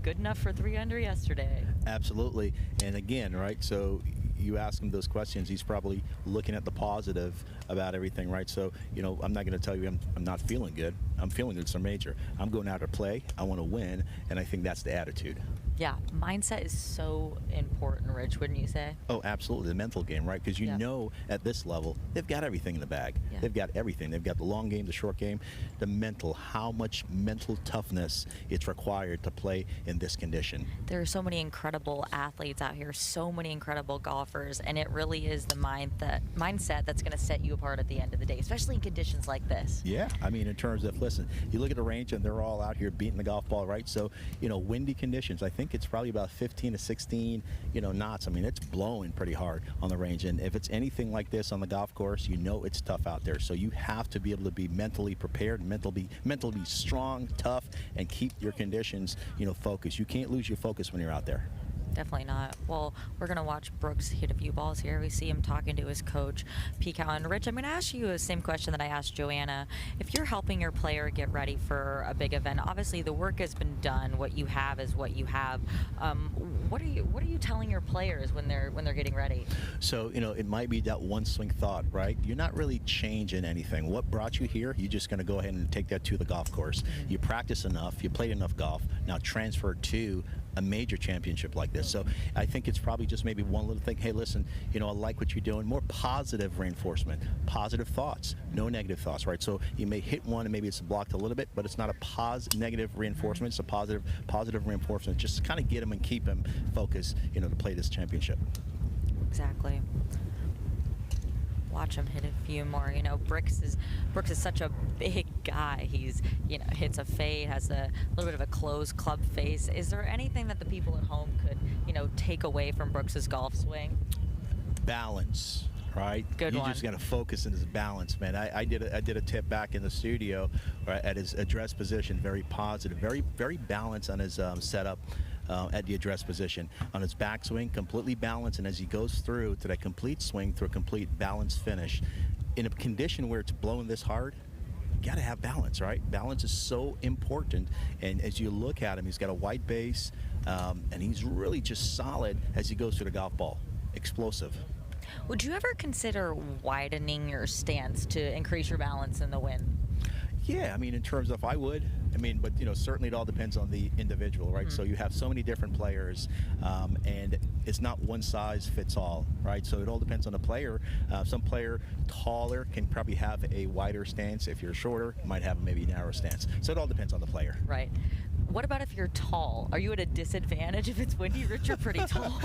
good enough for 3 under yesterday. Absolutely. And again, right, so you ask him those questions, he's probably looking at the positive about everything, right? So, I'm not going to tell you I'm not feeling good. I'm feeling good. It's a major. I'm going out to play. I want to win, and I think that's the attitude. Yeah, mindset is so important, Rich, wouldn't you say? Oh, absolutely. The mental game, right? Because you know at this level, they've got everything in the bag. Yeah. They've got everything. They've got the long game, the short game, the mental, how much mental toughness it's required to play in this condition. There are so many incredible athletes out here, so many incredible golfers, and it really is the mindset that's going to set you apart at the end of the day, especially in conditions like this. Yeah, I mean, in terms of, listen, you look at the range and they're all out here beating the golf ball, right? So, windy conditions, I think it's probably about 15 to 16, knots. I mean, it's blowing pretty hard on the range. And if it's anything like this on the golf course, it's tough out there. So you have to be able to be mentally prepared, mentally strong, tough, and keep your conditions, focused. You can't lose your focus when you're out there. Definitely not. Well, we're going to watch Brooks hit a few balls here. We see him talking to his coach, Pete Cowan. Rich, I'm going to ask you the same question that I asked Joanna. If you're helping your player get ready for a big event, obviously the work has been done. What you have is what you have. What are you telling your players when they're getting ready? So, it might be that one swing thought, right? You're not really changing anything. What brought you here, you're just going to go ahead and take that to the golf course. Mm-hmm. You practice enough, you played enough golf, now transfer to a major championship like this. So I think it's probably just maybe one little thing. Hey, listen, I like what you're doing. More positive reinforcement, positive thoughts, no negative thoughts, right? So you may hit one and maybe it's blocked a little bit, but it's not a negative reinforcement. It's a positive reinforcement. Just to kind of get him and keep him focused, to play this championship. Exactly. Watch him hit a few more. Brooks is such a big guy. He's, hits a fade, has a little bit of a closed club face. Is there anything that the people at home could, take away from Brooks's golf swing? Balance. Right? Good one. You just got to focus in his balance, man. I did a tip back in the studio, right, at his address position, very positive, very, very balanced on his setup. At the address position. On his backswing, completely balanced, and as he goes through to that complete swing, through a complete balanced finish, in a condition where it's blowing this hard, you got to have balance, right? Balance is so important, and as you look at him, he's got a wide base, and he's really just solid as he goes through the golf ball. Explosive. Would you ever consider widening your stance to increase your balance in the wind? Yeah, I mean, in terms of I would. I mean, but certainly it all depends on the individual, right? Mm-hmm. So you have so many different players, and it's not one size fits all, right? So it all depends on the player. Some player taller can probably have a wider stance. If you're shorter, might have maybe a narrow stance. So it all depends on the player. Right. What about if you're tall? Are you at a disadvantage if it's windy? Rich, you're pretty tall.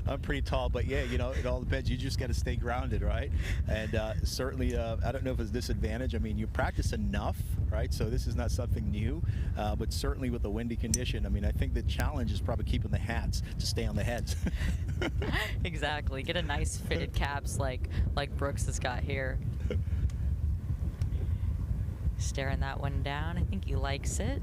I'm pretty tall, but yeah, it all depends. You just got to stay grounded, right? And certainly, I don't know if it's a disadvantage. I mean, you practice enough, right? So this is not something new, but certainly with the windy condition, I mean, I think the challenge is probably keeping the hats to stay on the heads. Exactly. Get a nice fitted caps like Brooks has got here. Staring that one down. I think he likes it.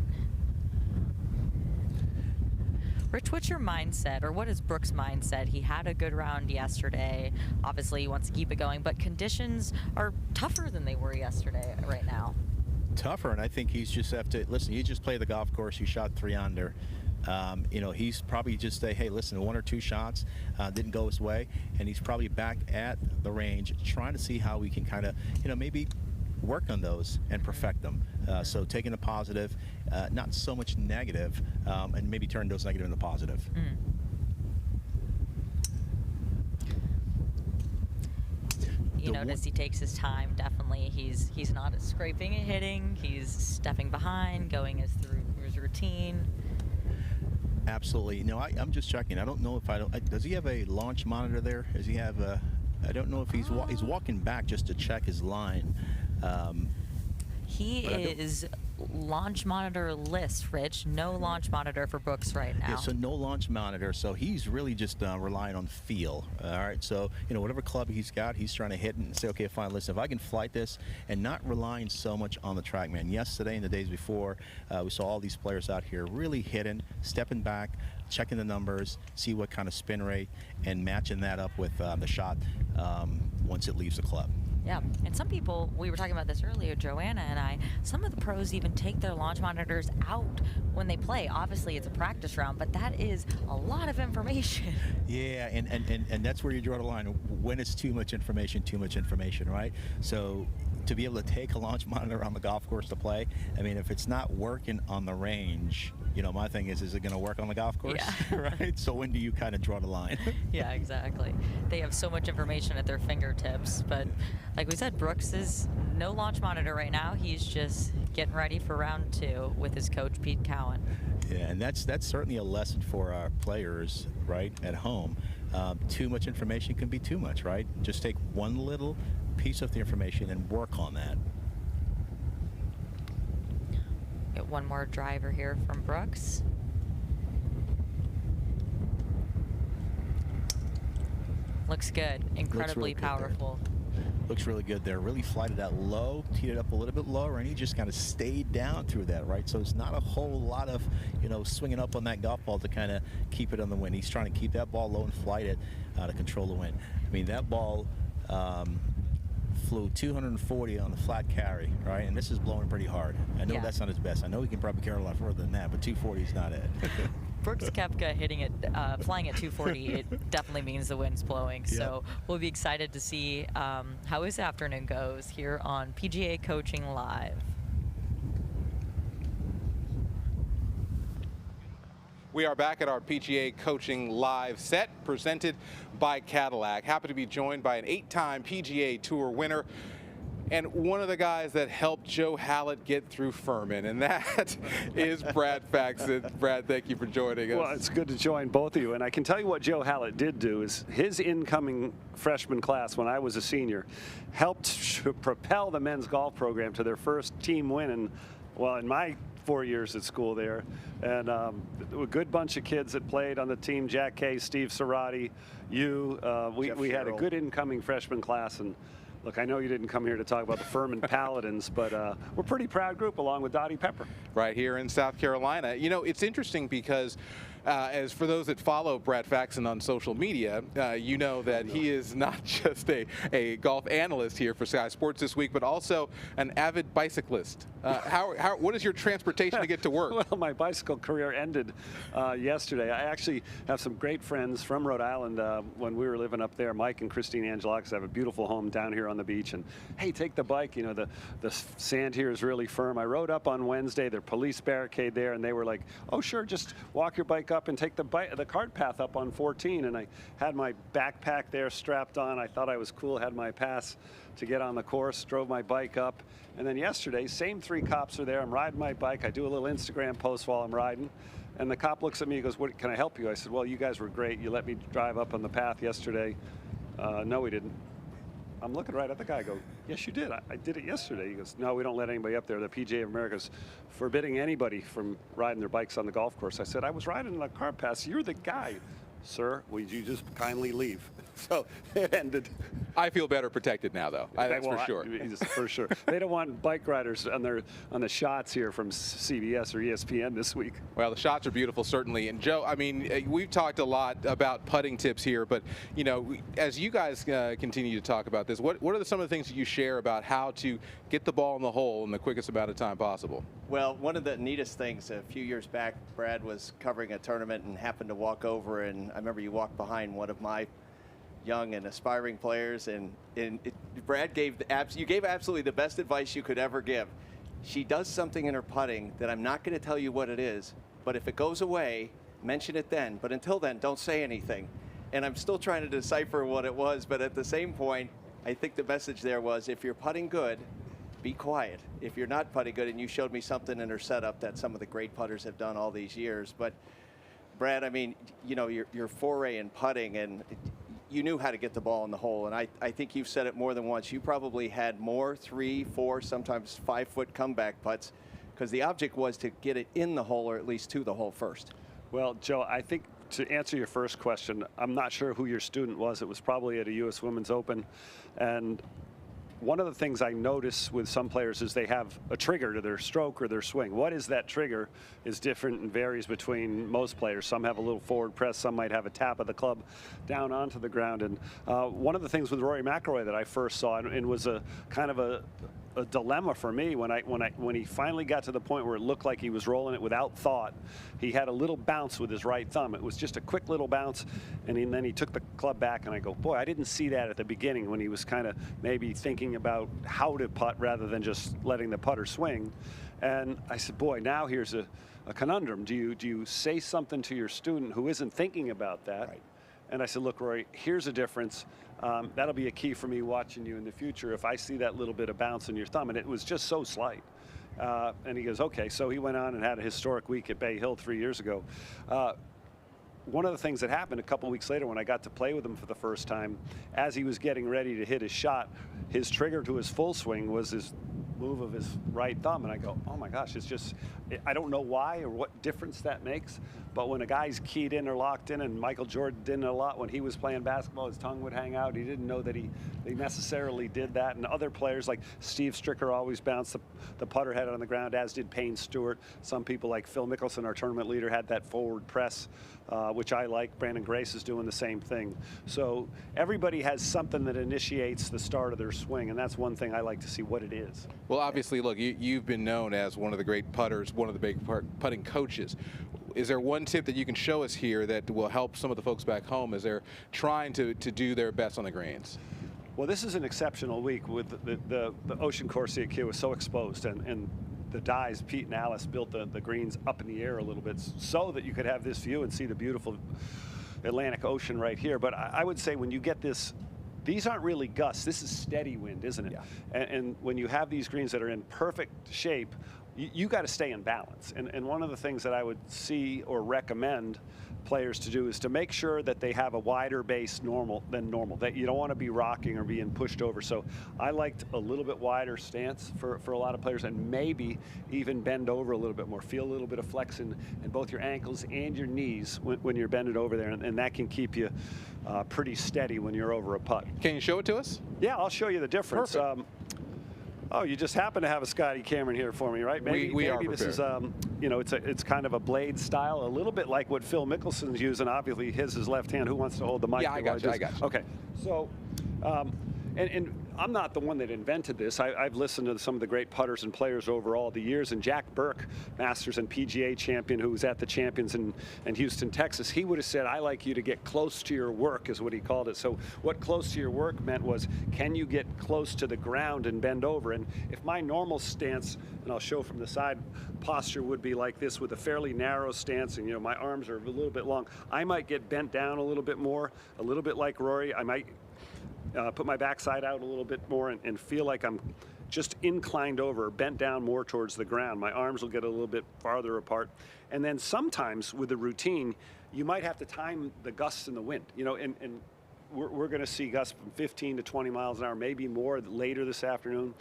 Rich, what's your mindset, or what is Brooks' mindset? He had a good round yesterday. Obviously, he wants to keep it going, but conditions are tougher than they were yesterday right now. Tougher, and I think he's just have to listen. You just played the golf course. You shot 3 under. You know, he's probably just say, hey, listen, 1 or 2 shots didn't go his way, and he's probably back at the range trying to see how we can kind of, you know, maybe work on those and perfect them. So taking a positive, not so much negative, and maybe turn those negative into positive. You notice he takes his time, definitely. He's not scraping and hitting. He's stepping behind, going through his routine. Absolutely. No, I'm just checking. I don't know if does he have a launch monitor there? Does he have a, I don't know if he's walking back just to check his line. He is launch monitor list, Rich. No launch monitor for Brooks right now. Yeah, so no launch monitor. So he's really just relying on feel. All right. So, you know, whatever club he's got, he's trying to hit and say, okay, fine, listen, if I can flight this and not relying so much on the TrackMan. Yesterday and the days before, we saw all these players out here really hitting, stepping back, checking the numbers, see what kind of spin rate, and matching that up with the shot once it leaves the club. Yeah, and some people, we were talking about this earlier, Joanna and I, some of the pros even take their launch monitors out when they play. Obviously, it's a practice round, but that is a lot of information. Yeah, and that's where you draw the line. When it's too much information, right? So to be able to take a launch monitor on the golf course to play, I mean, if it's not working on the range, you know, my thing is it going to work on the golf course? Yeah. Right? So when do you kind of draw the line? Yeah, exactly. They have so much information at their fingertips, but like we said, Brooks is no launch monitor right now. He's just getting ready for round 2 with his coach, Pete Cowan. Yeah, and that's certainly a lesson for our players, right, at home. Too much information can be too much, right? Just take one little piece of the information and work on that. Get one more driver here from Brooks. Looks good. Incredibly powerful. Looks really good there. Really flighted that low, teed it up a little bit lower, and he just kind of stayed down through that, right? So it's not a whole lot of, you know, swinging up on that golf ball to kind of keep it on the wind. He's trying to keep that ball low and flight it to control the wind. I mean, that ball flew 240 on the flat carry, right? And this is blowing pretty hard. I know that's not his best. I know he can probably carry a lot further than that, but 240 is not it. Brooks Koepka hitting it, flying at 240, it definitely means the wind's blowing. Yep. So we'll be excited to see how his afternoon goes here on PGA Coaching Live. We are back at our PGA Coaching Live set presented by Cadillac. Happy to be joined by an 8-time PGA Tour winner and one of the guys that helped Joe Hallett get through Furman, and that is Brad Faxon. Brad, thank you for joining us. Well, it's good to join both of you, and I can tell you what Joe Hallett did do is his incoming freshman class when I was a senior helped propel the men's golf program to their first team win in my 4 years at school there, and a good bunch of kids that played on the team. Jack Kay, Steve Cerati, we had a good incoming freshman class. And look, I know you didn't come here to talk about the Furman Paladins, but we're a pretty proud group along with Dottie Pepper. Right here in South Carolina. You know, it's interesting because as for those that follow Brad Faxon on social media, you know that he is not just a golf analyst here for Sky Sports this week, but also an avid bicyclist. What is your transportation to get to work? Well, my bicycle career ended yesterday. I actually have some great friends from Rhode Island when we were living up there. Mike and Christine Angelakis have a beautiful home down here on the beach. And hey, take the bike. You know, the sand here is really firm. I rode up on Wednesday. There's police barricade there, and they were like, "Oh, sure, just walk your bike up and take the cart path up on 14." And I had my backpack there strapped on. I thought I was cool. Had my pass to get on the course. Drove my bike up. And then yesterday, same 3 cops are there. I'm riding my bike. I do a little Instagram post while I'm riding. And the cop looks at me and goes, "What, can I help you?" I said, "Well, you guys were great. You let me drive up on the path yesterday." "No, we didn't." I'm looking right at the guy. I go, "Yes, you did. I did it yesterday." He goes, "No, we don't let anybody up there. The PGA of America's forbidding anybody from riding their bikes on the golf course." I said, "I was riding in the cart path. You're the guy." "Sir, would you just kindly leave?" So it ended. I feel better protected now, though. That's for sure. For sure. They don't want bike riders on the shots here from CBS or ESPN this week. Well, the shots are beautiful, certainly. And Joe, I mean, we've talked a lot about putting tips here, but you know, as you guys continue to talk about this, what are some of the things that you share about how to get the ball in the hole in the quickest amount of time possible? Well, one of the neatest things, a few years back, Brad was covering a tournament and happened to walk over, and I remember you walked behind one of my young and aspiring players, and Brad gave absolutely the best advice you could ever give. She does something in her putting that I'm not going to tell you what it is, but if it goes away, mention it then. But until then, don't say anything. And I'm still trying to decipher what it was, but at the same point, I think the message there was, if you're putting good, be quiet. If you're not putting good, and you showed me something in her setup that some of the great putters have done all these years. But Brad, I mean, you know, your foray in putting, and you knew how to get the ball in the hole. And I think you've said it more than once. You probably had more 3, 4, sometimes 5-foot comeback putts, because the object was to get it in the hole, or at least to the hole first. Well, Joe, I think to answer your first question, I'm not sure who your student was. It was probably at a U.S. Women's Open. And one of the things I notice with some players is they have a trigger to their stroke or their swing. What is that trigger is different and varies between most players. Some have a little forward press, some might have a tap of the club down onto the ground. And one of the things with Rory McIlroy that I first saw, and was a kind of a dilemma for me when he finally got to the point where it looked like he was rolling it without thought. He had a little bounce with his right thumb. It was just a quick little bounce, and then he took the club back, and I go, boy, I didn't see that at the beginning when he was kind of maybe thinking about how to putt rather than just letting the putter swing. And I said, boy, now here's a conundrum. Do you say something to your student who isn't thinking about that? Right. And I said, look, Rory, here's a difference. That'll be a key for me watching you in the future if I see that little bit of bounce in your thumb. And it was just so slight. And he goes, okay. So he went on and had a historic week at Bay Hill 3 years ago. One of the things that happened a couple weeks later when I got to play with him for the first time, as he was getting ready to hit his shot, his trigger to his full swing was his move of his right thumb. And I go, oh my gosh, it's just, I don't know why or what difference that makes, but when a guy's keyed in or locked in, and Michael Jordan did a lot when he was playing basketball, his tongue would hang out. He didn't know that he necessarily did that. And other players like Steve Stricker always bounced the putter head on the ground, as did Payne Stewart. Some people like Phil Mickelson, our tournament leader, had that forward press, which I like. Brandon Grace is doing the same thing. So everybody has something that initiates the start of their swing, and that's one thing I like to see what it is. Well, obviously, look, you've been known as one of the great putters, one of the big putting coaches. Is there one tip that you can show us here that will help some of the folks back home as they're trying to do their best on the greens? Well, this is an exceptional week with the ocean course at Kiawah so exposed, and the dies, Pete and Alice built the greens up in the air a little bit so that you could have this view and see the beautiful Atlantic Ocean right here. But I would say when you get this, these aren't really gusts. This is steady wind, isn't it? Yeah. And when you have these greens that are in perfect shape, you got to stay in balance. And one of the things that I would see or recommend players to do is to make sure that they have a wider base than normal, that you don't want to be rocking or being pushed over. So I liked a little bit wider stance for a lot of players, and maybe even bend over a little bit more. Feel a little bit of flex in both your ankles and your knees when you're bending over there, and that can keep you pretty steady when you're over a putt. Can you show it to us? Yeah, I'll show you the difference. Perfect. Oh, you just happen to have a Scotty Cameron here for me, right? Maybe this is, you know, it's kind of a blade style, a little bit like what Phil Mickelson's using. Obviously, his is left hand. Who wants to hold the mic? Yeah, I got you. Okay, so, and I'm not the one that invented this. I've listened to some of the great putters and players over all the years, and Jack Burke, Masters and PGA champion, who was at the Champions in Houston, Texas, he would have said, I like you to get close to your work, is what he called it. So what close to your work meant was, can you get close to the ground and bend over? And if my normal stance, and I'll show from the side, posture would be like this with a fairly narrow stance, and you know, my arms are a little bit long, I might get bent down a little bit more, a little bit like Rory. I might put my backside out a little bit more and feel like I'm just inclined over, bent down more towards the ground. My arms will get a little bit farther apart. And then sometimes with the routine, you might have to time the gusts and the wind. You know, and we're going to see gusts from 15 to 20 miles an hour, maybe more later this afternoon.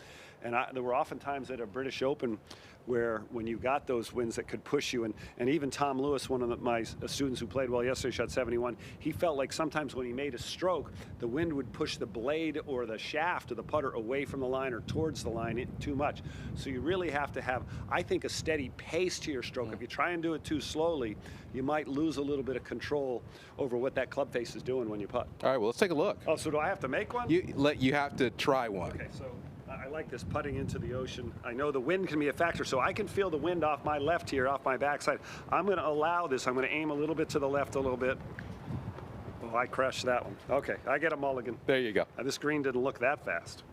And there were often times at a British Open where when you got those winds that could push you, and even Tom Lewis, one of my students who played well yesterday, shot 71, he felt like sometimes when he made a stroke, the wind would push the blade or the shaft of the putter away from the line or towards the line too much. So you really have to have, I think, a steady pace to your stroke. If you try and do it too slowly, you might lose a little bit of control over what that club face is doing when you putt. All right, well, let's take a look. Oh, so do I have to make one? You have to try one. Okay, so I like this putting into the ocean. I know the wind can be a factor, so I can feel the wind off my left here, off my backside. I'm going to allow this. I'm going to aim a little bit to the left a little bit. Oh, I crushed that one. Okay, I get a mulligan. There you go. This green didn't look that fast.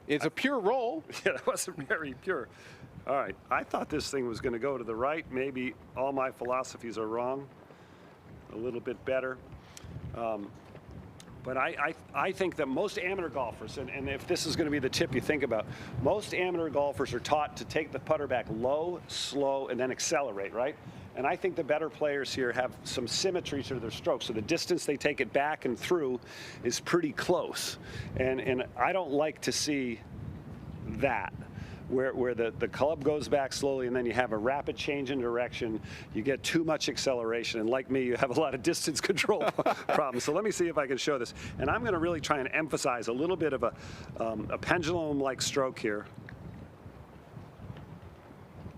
It's a pure roll. Yeah, that wasn't very pure. All right, I thought this thing was going to go to the right. Maybe all my philosophies are wrong. A little bit better. But I think that most amateur golfers, and if this is going to be the tip you think about, most amateur golfers are taught to take the putter back low, slow, and then accelerate, right? And I think the better players here have some symmetry to their stroke. So the distance they take it back and through is pretty close. And I don't like to see that. Where the club goes back slowly and then you have a rapid change in direction, you get too much acceleration, and like me, you have a lot of distance control problems. So let me see if I can show this. And I'm going to really try and emphasize a little bit of a pendulum-like stroke here.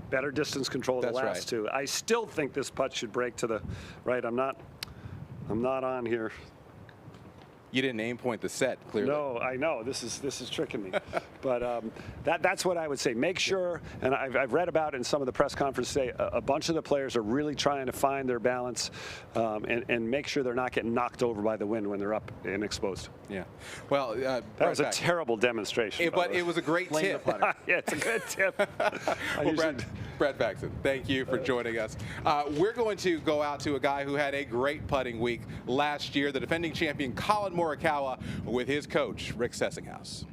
Better distance control the last two. I still think this putt should break to the right. I'm not on here. You didn't aim point the set, clearly. No, I know. This is tricking me. But that's what I would say. Make sure, and I've read about in some of the press conferences today, a bunch of the players are really trying to find their balance and make sure they're not getting knocked over by the wind when they're up and exposed. Yeah. Well, that was a terrible demonstration. But it was a great tip. Yeah, it's a good tip. Well, Brad Faxon, thank you for joining us. We're going to go out to a guy who had a great putting week last year, the defending champion Collin Morikawa, with his coach, Rick Sessinghaus.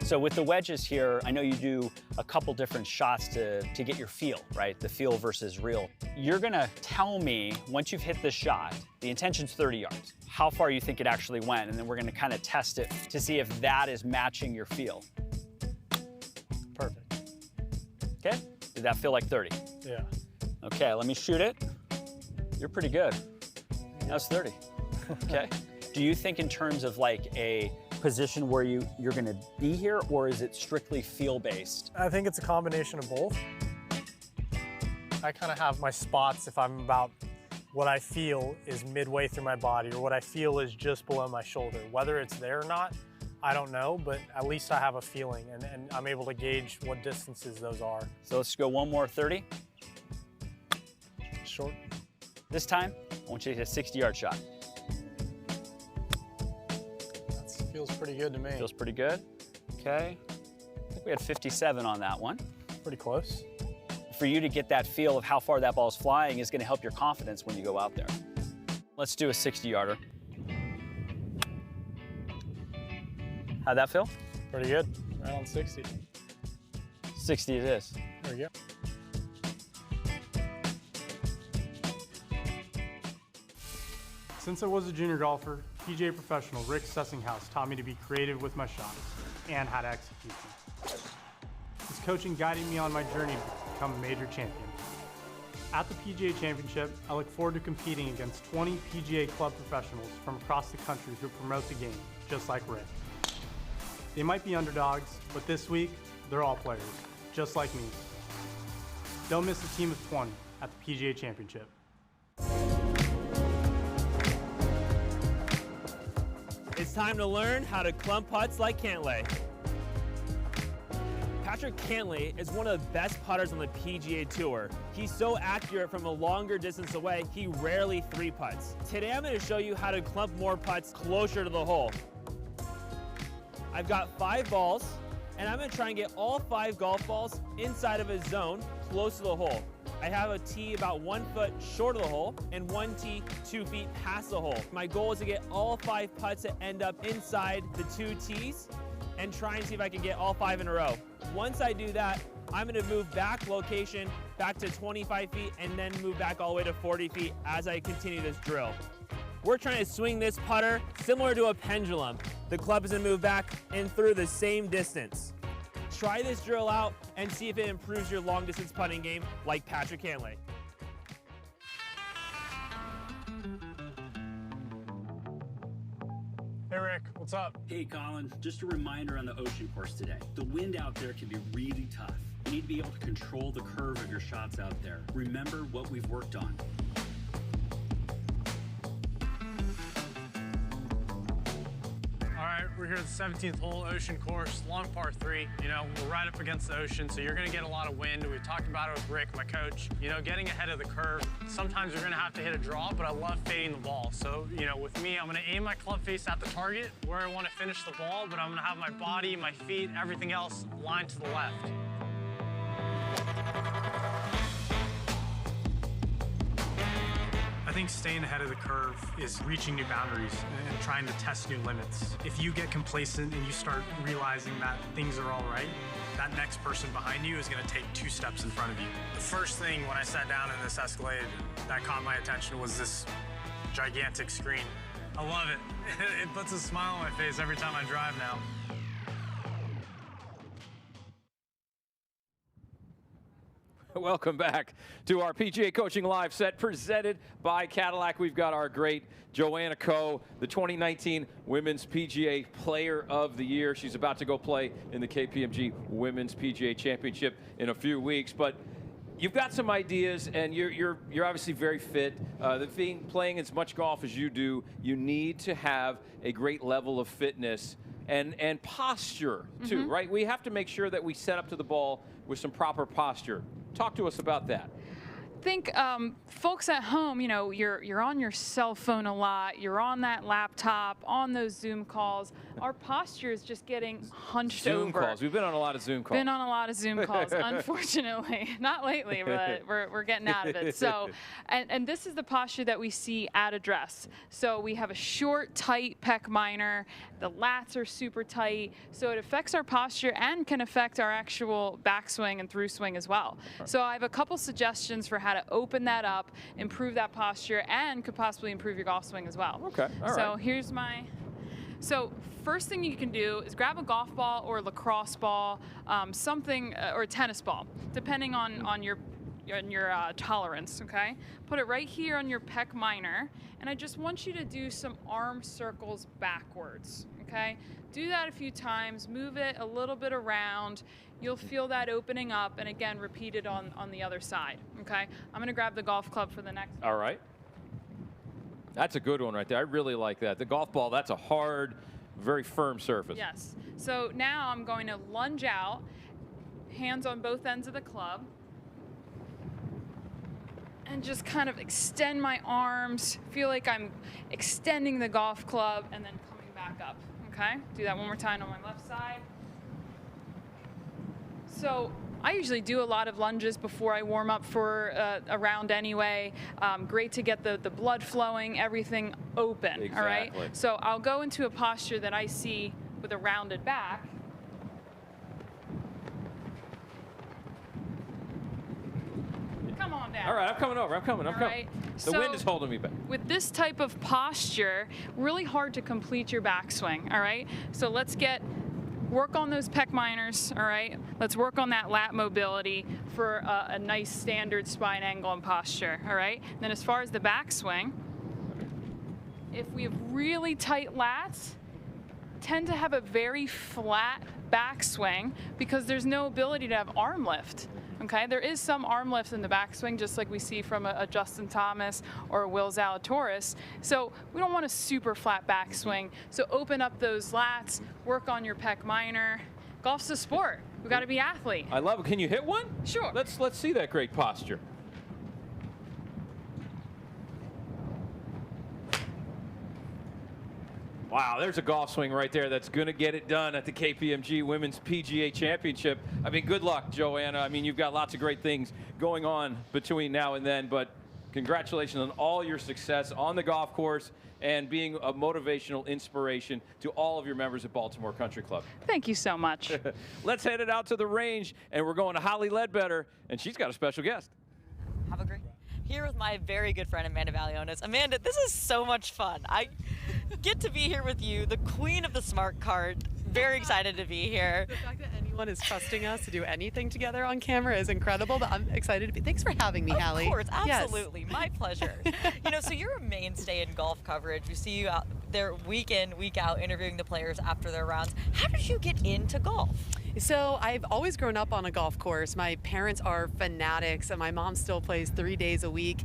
So with the wedges here, I know you do a couple different shots to get your feel, right? The feel versus real. You're gonna tell me, once you've hit this shot, the intention's 30 yards, how far you think it actually went, and then we're gonna kind of test it to see if that is matching your feel. Perfect. Okay, did that feel like 30? Yeah. Okay, let me shoot it. You're pretty good. That's 30, okay? Do you think in terms of like a position where you're gonna be here, or is it strictly feel-based? I think it's a combination of both. I kind of have my spots if I'm about what I feel is midway through my body or what I feel is just below my shoulder. Whether it's there or not, I don't know, but at least I have a feeling and I'm able to gauge what distances those are. So let's go one more 30. Short. This time, I want you to hit a 60-yard shot. Feels pretty good to me. Feels pretty good. Okay. I think we had 57 on that one. Pretty close. For you to get that feel of how far that ball's flying is going to help your confidence when you go out there. Let's do a 60-yarder. How'd that feel? Pretty good. Right on 60. 60 it is. There we go. Since I was a junior golfer, PGA professional Rick Sessinghaus taught me to be creative with my shots and how to execute them. His coaching guided me on my journey to become a major champion. At the PGA Championship, I look forward to competing against 20 PGA club professionals from across the country who promote the game, just like Rick. They might be underdogs, but this week, they're all players, just like me. Don't miss a team of 20 at the PGA Championship. It's time to learn how to clump putts like Cantlay. Patrick Cantlay is one of the best putters on the PGA Tour. He's so accurate from a longer distance away, he rarely three putts. Today I'm going to show you how to clump more putts closer to the hole. I've got 5 balls, and I'm going to try and get all 5 golf balls inside of a zone close to the hole. I have a tee about 1 foot short of the hole and 1 tee 2 feet past the hole. My goal is to get all 5 putts to end up inside the 2 tees and try and see if I can get all 5 in a row. Once I do that, I'm gonna move back location, back to 25 feet, and then move back all the way to 40 feet as I continue this drill. We're trying to swing this putter similar to a pendulum. The club is gonna move back and through the same distance. Try this drill out and see if it improves your long distance putting game like Patrick Cantlay. Hey Rick, what's up? Hey Colin, just a reminder on the ocean course today. The wind out there can be really tough. You need to be able to control the curve of your shots out there. Remember what we've worked on. All right, we're here at the 17th hole, ocean course, long par 3. You know, we're right up against the ocean, so you're gonna get a lot of wind. We've talked about it with Rick, my coach. You know, getting ahead of the curve. Sometimes you're gonna have to hit a draw, but I love fading the ball. So, you know, with me, I'm gonna aim my club face at the target where I wanna finish the ball, but I'm gonna have my body, my feet, everything else lined to the left. I think staying ahead of the curve is reaching new boundaries and trying to test new limits. If you get complacent and you start realizing that things are all right, that next person behind you is going to take 2 steps in front of you. The first thing when I sat down in this Escalade that caught my attention was this gigantic screen. I love it. It puts a smile on my face every time I drive now. Welcome back to our PGA Coaching Live set presented by Cadillac. We've got our great Joanna Coe, the 2019 Women's PGA Player of the Year. She's about to go play in the KPMG Women's PGA Championship in a few weeks. But you've got some ideas, and you're obviously very fit. Playing as much golf as you do, you need to have a great level of fitness and posture too, right? We have to make sure that we set up to the ball with some proper posture. Talk to us about that. I think folks at home, you know, you're on your cell phone a lot, you're on that laptop, on those Zoom calls. Our posture is just getting hunched over. Zoom calls. We've been on a lot of Zoom calls. Been on a lot of Zoom calls, unfortunately. Not lately, but we're getting out of it. So, and this is the posture that we see at address. So we have a short, tight pec minor. The lats are super tight. So it affects our posture and can affect our actual backswing and through swing as well. So I have a couple suggestions for how to open that up, improve that posture, and could possibly improve your golf swing as well. Okay, all right. So here's my... So first thing you can do is grab a golf ball or a lacrosse ball, something, or a tennis ball, depending on your tolerance, okay? Put it right here on your pec minor, and I just want you to do some arm circles backwards, okay? Do that a few times, move it a little bit around. You'll feel that opening up, and again, repeat it on the other side, okay? I'm gonna grab the golf club for the next one. All right. That's a good one right there. I really like that. The golf ball, that's a hard, very firm surface. Yes. So now I'm going to lunge out, hands on both ends of the club, and just kind of extend my arms, feel like I'm extending the golf club, and then coming back up, okay? Do that one more time on my left side. So I usually do a lot of lunges before I warm up for a round anyway. Great to get the blood flowing, everything open, Exactly. all right? So I'll go into a posture that I see with a rounded back. Come on down. All right, I'm coming over. I'm coming. Right. The wind is holding me back. With this type of posture, really hard to complete your backswing, all right? So let's work on those pec minors, all right? Let's work on that lat mobility for a nice standard spine angle and posture, all right? And then as far as the backswing, if we have really tight lats, tend to have a very flat backswing because there's no ability to have arm lift. Okay, there is some arm lift in the backswing, just like we see from a Justin Thomas or a Will Zalatoris. So we don't want a super flat backswing. So open up those lats, work on your pec minor. Golf's a sport. We got to be athlete. I love it. Can you hit one? Sure. Let's see that great posture. Wow, there's a golf swing right there that's going to get it done at the KPMG Women's PGA Championship. I mean, good luck, Joanna. I mean, you've got lots of great things going on between now and then, but Congratulations on all your success on the golf course and being a motivational inspiration to all of your members at Baltimore Country Club. Thank you so much. Let's head it out to the range, and we're going to Holly Ledbetter, and she's got a special guest. Have a great here with my very good friend Amanda Balionis. Amanda, this is so much fun. I get to be here with you, the queen of the smart cart. Very excited to be here. The fact that anyone is trusting us to do anything together on camera is incredible, but I'm excited to be. Thanks for having me, Hallie. Of course, absolutely. Yes. My pleasure. So you're a mainstay in golf coverage. We see you out there week in, week out interviewing the players after their rounds. How did you get into golf? So I've always grown up on a golf course. My parents are fanatics, and my mom still plays 3 days a week.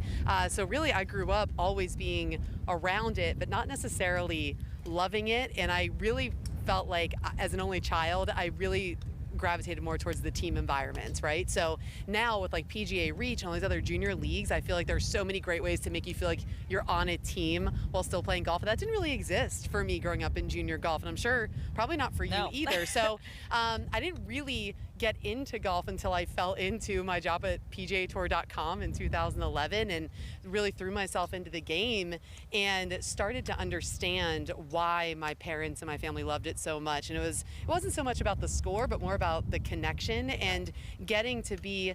So really, I grew up always being around it, but not necessarily loving it. And I really felt like, as an only child, I really gravitated more towards the team environments, right? So now with like PGA Reach and all these other junior leagues, I feel like there's so many great ways to make you feel like you're on a team while still playing golf. And that didn't really exist for me growing up in junior golf, and I'm sure probably not for you either. So I didn't really get into golf until I fell into my job at PGAtour.com in 2011 and really threw myself into the game and started to understand why my parents and my family loved it so much. And it wasn't so much about the score, but more about the connection and getting to be,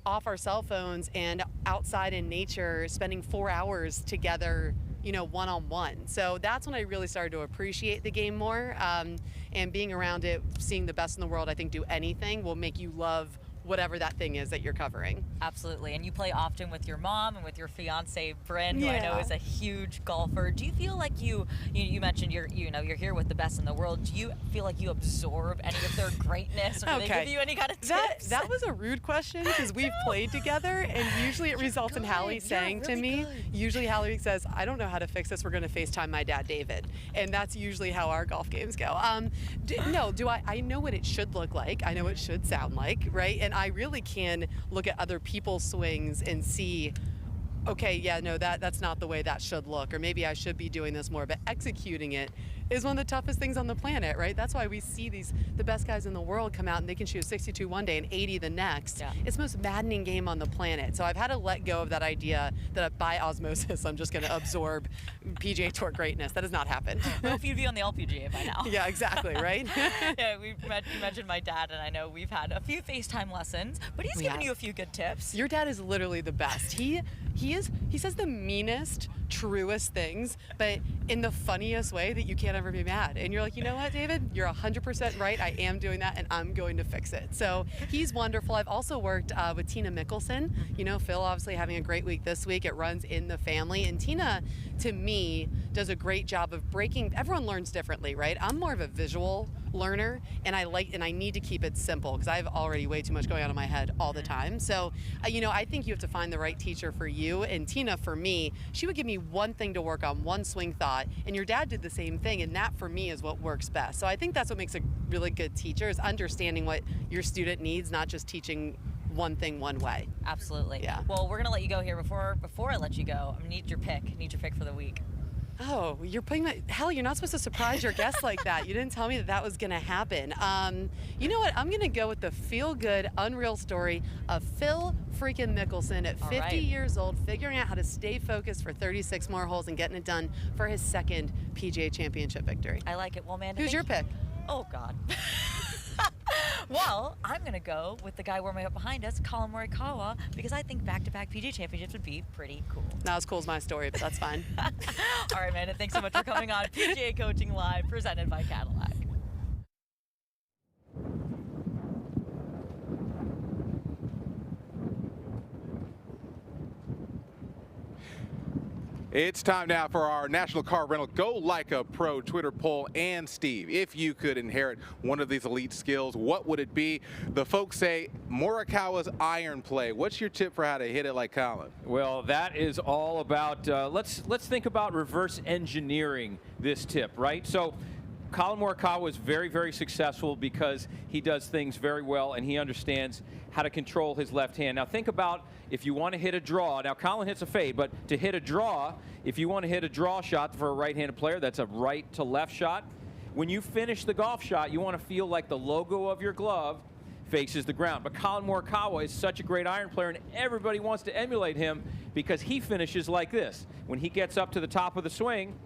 off our cell phones and outside in nature, spending 4 hours together, one-on-one. So that's when I really started to appreciate the game more. And being around it, seeing the best in the world, I think do anything will make you love whatever that thing is that you're covering. Absolutely. And you play often with your mom and with your fiance Bryn, who I know is a huge golfer. Do you feel like you mentioned you're here with the best in the world. Do you feel like you absorb any of their greatness, or do they give you any kind of tips? That was a rude question, because we've played together, and usually it results in Hallie saying to me, usually Hallie says, I don't know how to fix this, we're going to FaceTime my dad David. And that's usually how our golf games go. I know what it should look like. I know what it should sound like, right? And I really can look at other people's swings and see, okay, that's not the way that should look, or maybe I should be doing this more. But executing it is one of the toughest things on the planet, right? That's why we see the best guys in the world come out and they can shoot 62 one day and 80 the next. Yeah. It's the most maddening game on the planet. So I've had to let go of that idea that by osmosis I'm just going to absorb PGA Tour greatness. That has not happened. Well, if you'd be on the LPGA by now. Yeah, exactly, right? Yeah, you mentioned my dad, and I know we've had a few FaceTime lessons, but he's given you a few good tips. Your dad is literally the best. He says the meanest, truest things, but in the funniest way that you can't ever be mad. And you're like, you know what, David? You're 100% right. I am doing that, and I'm going to fix it. So he's wonderful. I've also worked with Tina Mickelson. Phil obviously having a great week this week. It runs in the family. And Tina, to me, does a great job of breaking. Everyone learns differently, right? I'm more of a visual learner, and I need to keep it simple because I have already way too much going on in my head all the time. So, I think you have to find the right teacher for you. And Tina, for me, she would give me one thing to work on, one swing thought, and your dad did the same thing, and that for me is what works best. So I think that's what makes a really good teacher, is understanding what your student needs, not just teaching one thing one way. Absolutely. Yeah. Well, we're gonna let you go here. Before I let you go, I need your pick for the week. Oh, you're putting that. Hell, you're not supposed to surprise your guests like that. You didn't tell me that was going to happen. You know what? I'm going to go with the feel-good, unreal story of Phil freaking Mickelson at 50 years old, figuring out how to stay focused for 36 more holes and getting it done for his second PGA Championship victory. I like it. Well, Amanda, who's your pick? Oh, God. Well, I'm going to go with the guy warming up behind us, Collin Morikawa, because I think back-to-back PGA Championships would be pretty cool. Not as cool as my story, but that's fine. All right, Amanda, thanks so much for coming on PGA Coaching Live, presented by Cadillac. It's time now for our National Car Rental Go Like a Pro Twitter poll. And Steve, if you could inherit one of these elite skills, what would it be? The folks say Morikawa's iron play. What's your tip for how to hit it like Collin? Well, that is all about, let's think about reverse engineering this tip, right? So Collin Morikawa is very, very successful because he does things very well and he understands how to control his left hand. Now think about if you want to hit a draw. Now Collin hits a fade, but to hit a draw, if you want to hit a draw shot for a right-handed player, that's a right to left shot. When you finish the golf shot, you want to feel like the logo of your glove faces the ground. But Collin Morikawa is such a great iron player, and everybody wants to emulate him because he finishes like this. When he gets up to the top of the swing,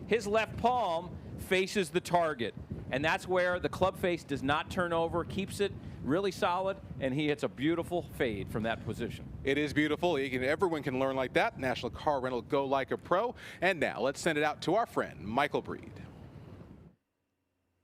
his left palm faces the target. And that's where the club face does not turn over, keeps it really solid, and he hits a beautiful fade from that position. It is beautiful. Everyone can learn like that. National Car Rental, go like a pro. And now let's send it out to our friend, Michael Breed.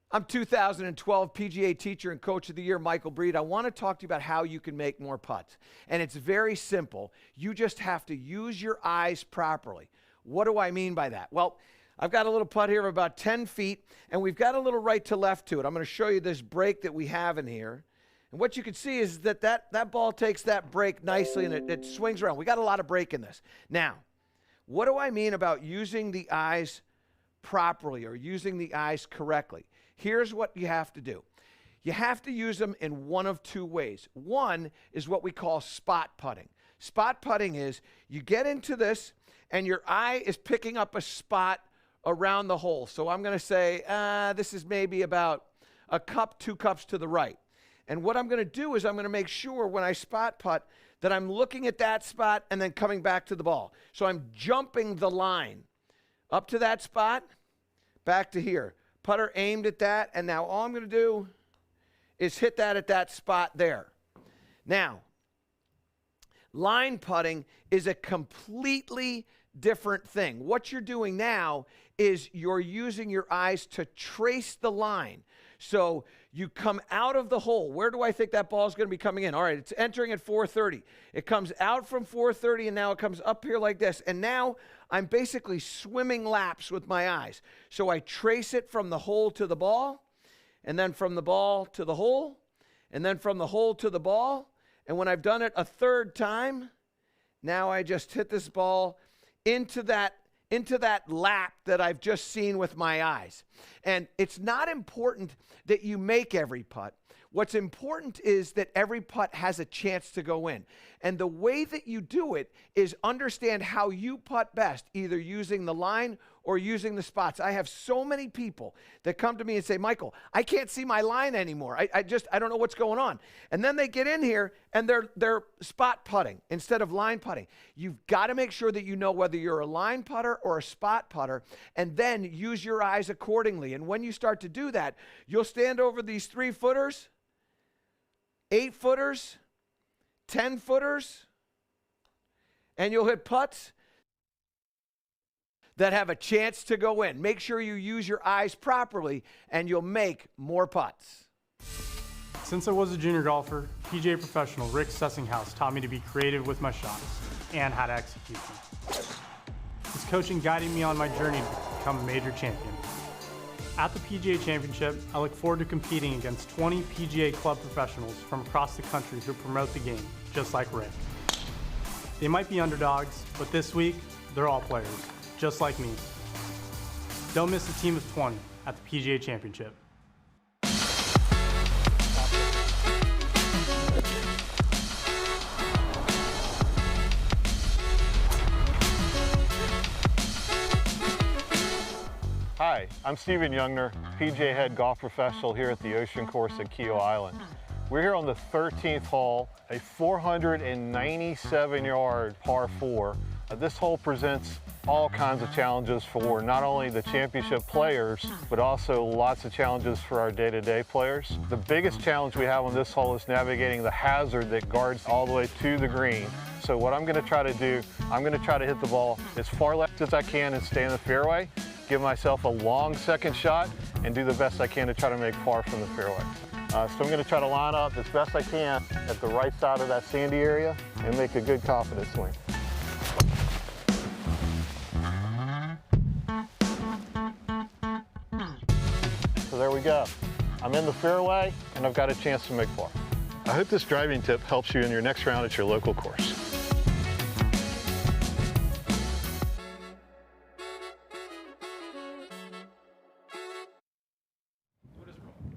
I'm 2012 PGA Teacher and Coach of the Year, Michael Breed. I want to talk to you about how you can make more putts. And it's very simple. You just have to use your eyes properly. What do I mean by that? Well, I've got a little putt here of about 10 feet, and we've got a little right to left to it. I'm going to show you this break that we have in here. And what you can see is that ball takes that break nicely, and it swings around. We got a lot of break in this. Now, what do I mean about using the eyes properly or using the eyes correctly? Here's what you have to do. You have to use them in one of two ways. One is what we call spot putting. Spot putting is you get into this, and your eye is picking up a spot around the hole. So I'm going to say, this is maybe about a cup, 2 cups to the right. And what I'm going to do is I'm going to make sure when I spot putt that I'm looking at that spot and then coming back to the ball. So I'm jumping the line up to that spot, back to here. Putter aimed at that, and now all I'm going to do is hit that at that spot there. Now, line putting is a completely different thing. What you're doing now is you're using your eyes to trace the line. So you come out of the hole. Where do I think that ball is going to be coming in? All right, it's entering at 430. It comes out from 430, and now it comes up here like this. And now I'm basically swimming laps with my eyes. So I trace it from the hole to the ball, and then from the ball to the hole, and then from the hole to the ball. And when I've done it a third time, now I just hit this ball into that lap that I've just seen with my eyes. And it's not important that you make every putt. What's important is that every putt has a chance to go in. And the way that you do it is understand how you putt best, either using the line or using the spots. I have so many people that come to me and say, Michael, I can't see my line anymore. I don't know what's going on. And then they get in here and they're spot putting instead of line putting. You've got to make sure that you know whether you're a line putter or a spot putter, and then use your eyes accordingly. And when you start to do that, you'll stand over these 3-footers, 8-footers, 10-footers, and you'll hit putts that have a chance to go in. Make sure you use your eyes properly, and you'll make more putts. Since I was a junior golfer, PGA professional Rick Sessinghaus taught me to be creative with my shots and how to execute them. His coaching guided me on my journey to become a major champion. At the PGA Championship, I look forward to competing against 20 PGA club professionals from across the country who promote the game, just like Rick. They might be underdogs, but this week, they're all players, just like me. Don't miss a team of 20 at the PGA Championship. Hi, I'm Steven Youngner, PGA head golf professional here at the Ocean Course at Kiawah Island. We're here on the 13th hole, a 497-yard par 4. This hole presents all kinds of challenges for not only the championship players, but also lots of challenges for our day-to-day players. The biggest challenge we have on this hole is navigating the hazard that guards all the way to the green. So what I'm going to try to do, I'm going to try to hit the ball as far left as I can and stay in the fairway, give myself a long second shot, and do the best I can to try to make par from the fairway. So I'm going to try to line up as best I can at the right side of that sandy area and make a good confident swing. So there we go. I'm in the fairway and I've got a chance to make par. I hope this driving tip helps you in your next round at your local course.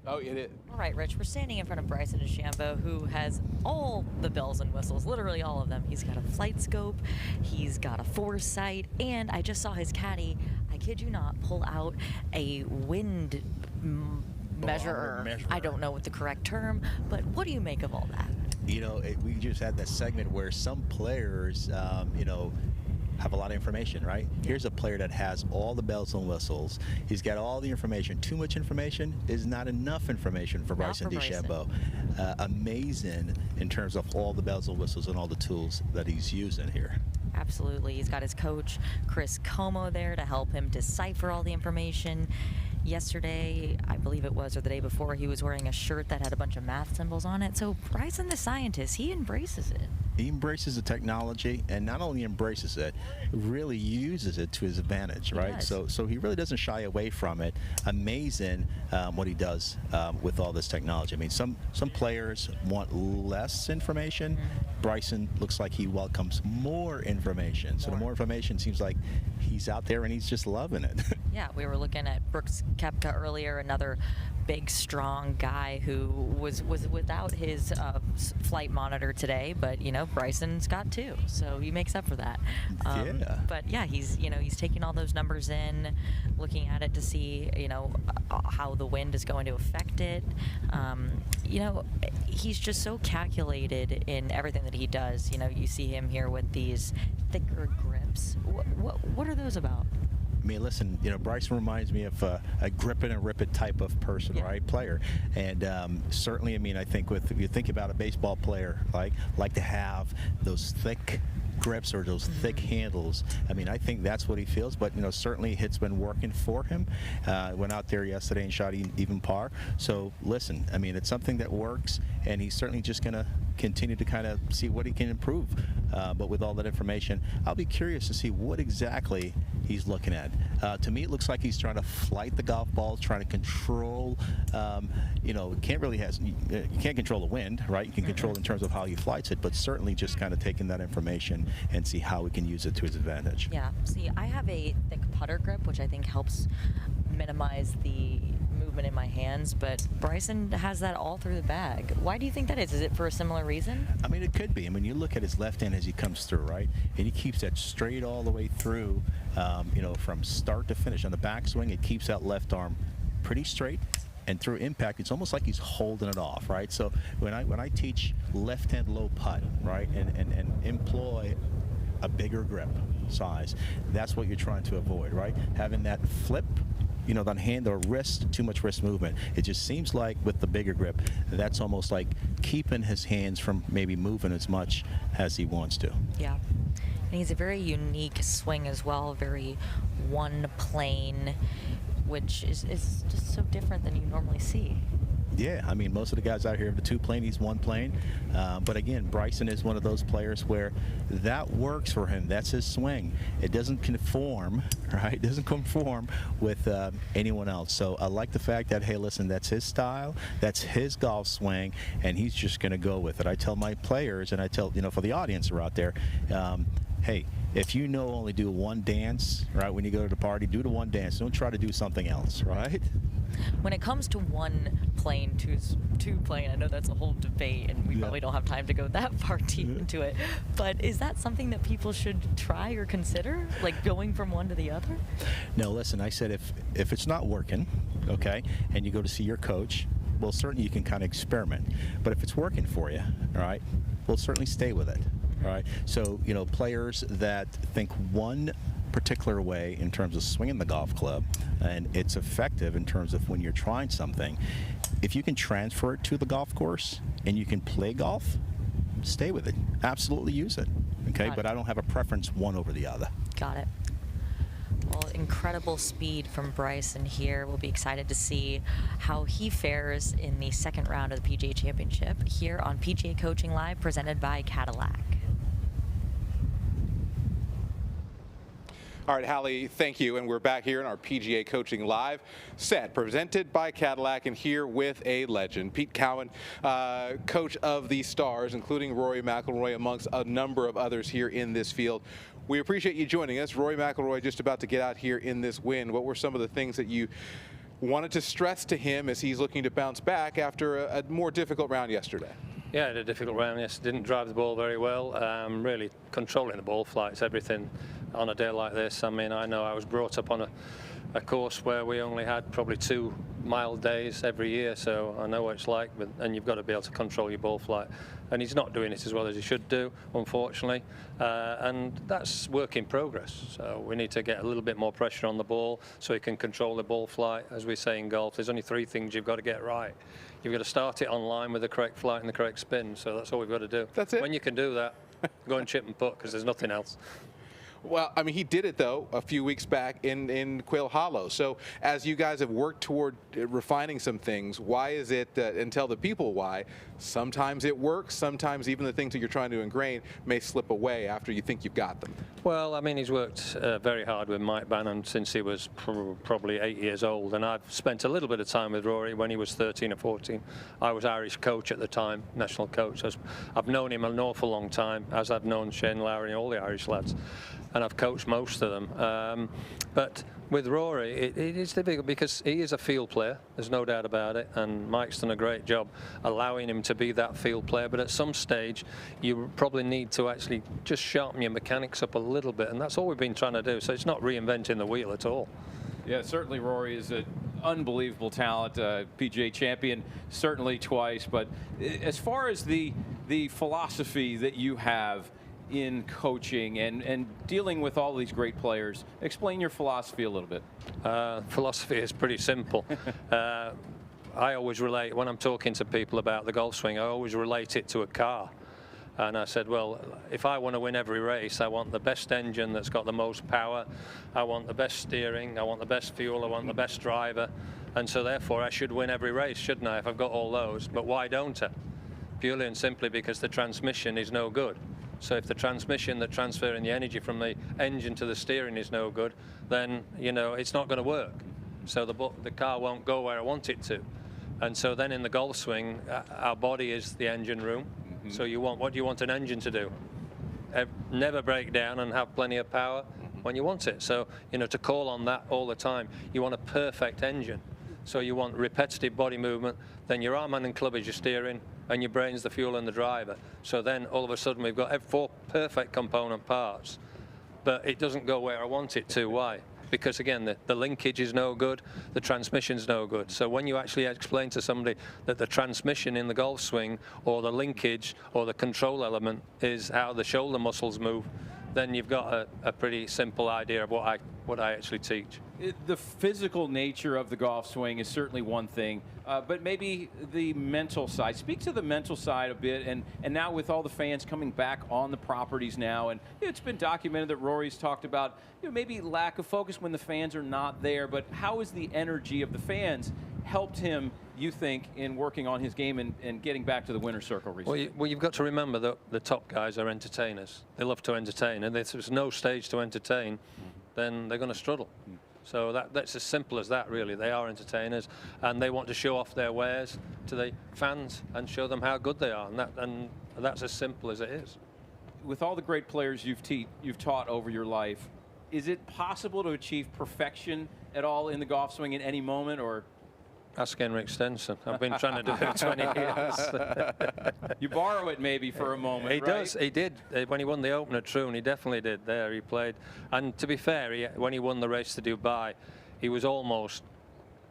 Oh, it is. All right, Rich, we're standing in front of Bryson DeChambeau, who has all the bells and whistles, literally all of them. He's got a flight scope, he's got a foresight, and I just saw his caddy, I kid you not, pull out a wind measurer. I don't know what the correct term, but what do you make of all that? You know, we just had that segment where some players, you know, have a lot of information, right? Here's a player that has all the bells and whistles. He's got all the information. Too much information is not enough information for Bryson DeChambeau. Amazing in terms of all the bells and whistles and all the tools that he's using here. Absolutely. He's got his coach, Chris Como, there to help him decipher all the information. Yesterday, I believe it was, or the day before, he was wearing a shirt that had a bunch of math symbols on it. So Bryson, the scientist, he embraces it. He embraces the technology, and not only embraces it, really uses it to his advantage, right? So he really doesn't shy away from it. Amazing what he does with all this technology. I mean, some players want less information. Bryson looks like he welcomes more information. So the more information seems like he's out there and he's just loving it. Yeah, we were looking at Brooks Koepka earlier, another big, strong guy who was without his flight monitor today, but you know, Bryson's got two, so he makes up for that. But yeah, he's taking all those numbers in, looking at it to see, you know, how the wind is going to affect it. You know, he's just so calculated in everything that he does. You know, you see him here with these thicker grips. What are those about? I mean, listen, you know, Bryson reminds me of a grip it and rip it type of person, right? Player. And certainly, I mean, I think if you think about a baseball player, like to have those thick grips or those thick handles. I mean, I think that's what he feels, but you know, certainly it's been working for him. Went out there yesterday and shot even par. So listen, I mean, it's something that works, and he's certainly just going to continue to kind of see what he can improve. But with all that information, I'll be curious to see what exactly he's looking at. To me, it looks like he's trying to flight the golf balls, trying to control. You know, you can't control the wind, right? You can control in terms of how he flights it, but certainly just kind of taking that information and see how we can use it to his advantage. Yeah. See, I have a thick putter grip, which I think helps minimize the movement in my hands, but Bryson has that all through the bag. Why do you think that is? Is it for a similar reason? I mean, it could be. I mean, you look at his left hand as he comes through, right? And he keeps that straight all the way through, you know, from start to finish. On the backswing, it keeps that left arm pretty straight. And through impact, it's almost like he's holding it off, right? So when I teach left-hand low putt, right, and employ a bigger grip size, that's what you're trying to avoid, right? Having that flip, you know, on hand or wrist, too much wrist movement. It just seems like with the bigger grip, that's almost like keeping his hands from maybe moving as much as he wants to. Yeah. And he's a very unique swing as well, very one plane, which is just so different than you normally see. Yeah, I mean, most of the guys out here have the two plane, he's one plane. But again, Bryson is one of those players where that works for him. That's his swing. It doesn't conform, right? It doesn't conform with anyone else. So I like the fact that, hey, listen, that's his style, that's his golf swing, and he's just going to go with it. I tell my players, and I tell, you know, for the audience who are out there, hey, if you know only do one dance, right, when you go to the party, do the one dance. Don't try to do something else, right? When it comes to one plane, two plane, I know that's a whole debate, and we probably don't have time to go that far deep into it, but is that something that people should try or consider, like going from one to the other? No, listen, I said if it's not working, okay, and you go to see your coach, well, certainly you can kind of experiment. But if it's working for you, all right, well, certainly stay with it. All right. So, you know, players that think one particular way in terms of swinging the golf club, and it's effective in terms of when you're trying something, if you can transfer it to the golf course and you can play golf, stay with it. Absolutely use it. Okay. But I don't have a preference one over the other. Got it. Well, incredible speed from Bryson here. We'll be excited to see how he fares in the second round of the PGA Championship here on PGA Coaching Live, presented by Cadillac. All right, Hallie, thank you. And we're back here in our PGA Coaching Live set, presented by Cadillac, and here with a legend, Pete Cowan, coach of the stars, including Rory McIlroy, amongst a number of others here in this field. We appreciate you joining us. Rory McIlroy just about to get out here in this win. What were some of the things that you wanted to stress to him as he's looking to bounce back after a more difficult round yesterday? Yeah, I had a difficult round. Yes, didn't drive the ball very well. Really controlling the ball flight's everything on a day like this. I mean, I know I was brought up on a course where we only had probably 2 mild days every year, so I know what it's like, and you've got to be able to control your ball flight. And he's not doing it as well as he should do, unfortunately, and that's work in progress. So we need to get a little bit more pressure on the ball so he can control the ball flight. As we say in golf, there's only 3 things you've got to get right. You've got to start it on line with the correct flight and the correct spin, so that's all we've got to do. That's it. When you can do that, go and chip and putt, because there's nothing else. Well, I mean, he did it, though, a few weeks back in Quail Hollow. So as you guys have worked toward refining some things, why is it that, and tell the people why, sometimes it works, sometimes even the things that you're trying to ingrain may slip away after you think you've got them? Well, I mean, he's worked very hard with Mike Bannon since he was probably 8 years old, and I've spent a little bit of time with Rory when he was 13 or 14. I was Irish coach at the time, national coach. So I've known him an awful long time, as I've known Shane Lowry and all the Irish lads, and I've coached most of them. But with Rory, it is difficult because he is a field player, there's no doubt about it, and Mike's done a great job allowing him to be that field player. But at some stage, you probably need to actually just sharpen your mechanics up a little bit, and that's all we've been trying to do. So it's not reinventing the wheel at all. Yeah, certainly Rory is an unbelievable talent, PGA champion, certainly twice. But as far as the philosophy that you have in coaching and dealing with all these great players, explain your philosophy a little bit. Philosophy is pretty simple. I always relate, when I'm talking to people about the golf swing, I always relate it to a car. And I said, well, if I want to win every race, I want the best engine that's got the most power. I want the best steering. I want the best fuel. I want the best driver. And so therefore, I should win every race, shouldn't I, if I've got all those? But why don't I? Purely and simply because the transmission is no good. So if the transmission that transferring the energy from the engine to the steering is no good, then, you know, it's not going to work. So the car won't go where I want it to. And so then in the golf swing, our body is the engine room. Mm-hmm. So what do you want an engine to do? Never break down and have plenty of power when you want it. So, you know, to call on that all the time, you want a perfect engine. So you want repetitive body movement, then your arm, hand and club is your steering, and your brain's the fuel and the driver. So then all of a sudden we've got 4 perfect component parts, but it doesn't go where I want it to. Why? Because again, the linkage is no good, the transmission's no good. So when you actually explain to somebody that the transmission in the golf swing or the linkage or the control element is how the shoulder muscles move, then you've got a pretty simple idea of what I actually teach. The physical nature of the golf swing is certainly one thing, but maybe the mental side. Speak to the mental side a bit, and now with all the fans coming back on the properties now, and it's been documented that Rory's talked about maybe lack of focus when the fans are not there, but how has the energy of the fans helped him, you think, in working on his game and getting back to the winner's circle recently? Well, you've got to remember that the top guys are entertainers. They love to entertain, and if there's no stage to entertain, then they're going to struggle. So that's as simple as that, really. They are entertainers, and they want to show off their wares to the fans and show them how good they are, and that's as simple as it is. With all the great players you've taught over your life, is it possible to achieve perfection at all in the golf swing at any moment, or? Ask Henrik Stenson. I've been trying to do it 20 years. You borrow it maybe for a moment, He right? does. He did. When he won the Open at Troon, he definitely did there. He played. And to be fair, when he won the race to Dubai, he was almost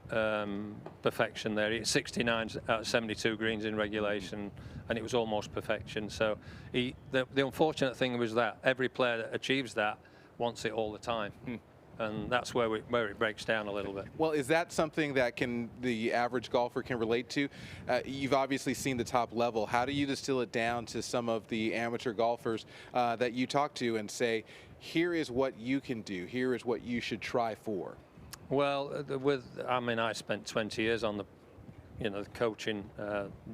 perfection there. He hit 69 out of 72 greens in regulation, and it was almost perfection. So the unfortunate thing was that every player that achieves that wants it all the time. And that's where it breaks down a little bit. Well, is that something that the average golfer can relate to? You've obviously seen the top level. How do you distill it down to some of the amateur golfers that you talk to and say, here is what you can do, here is what you should try for? Well, I spent 20 years on the coaching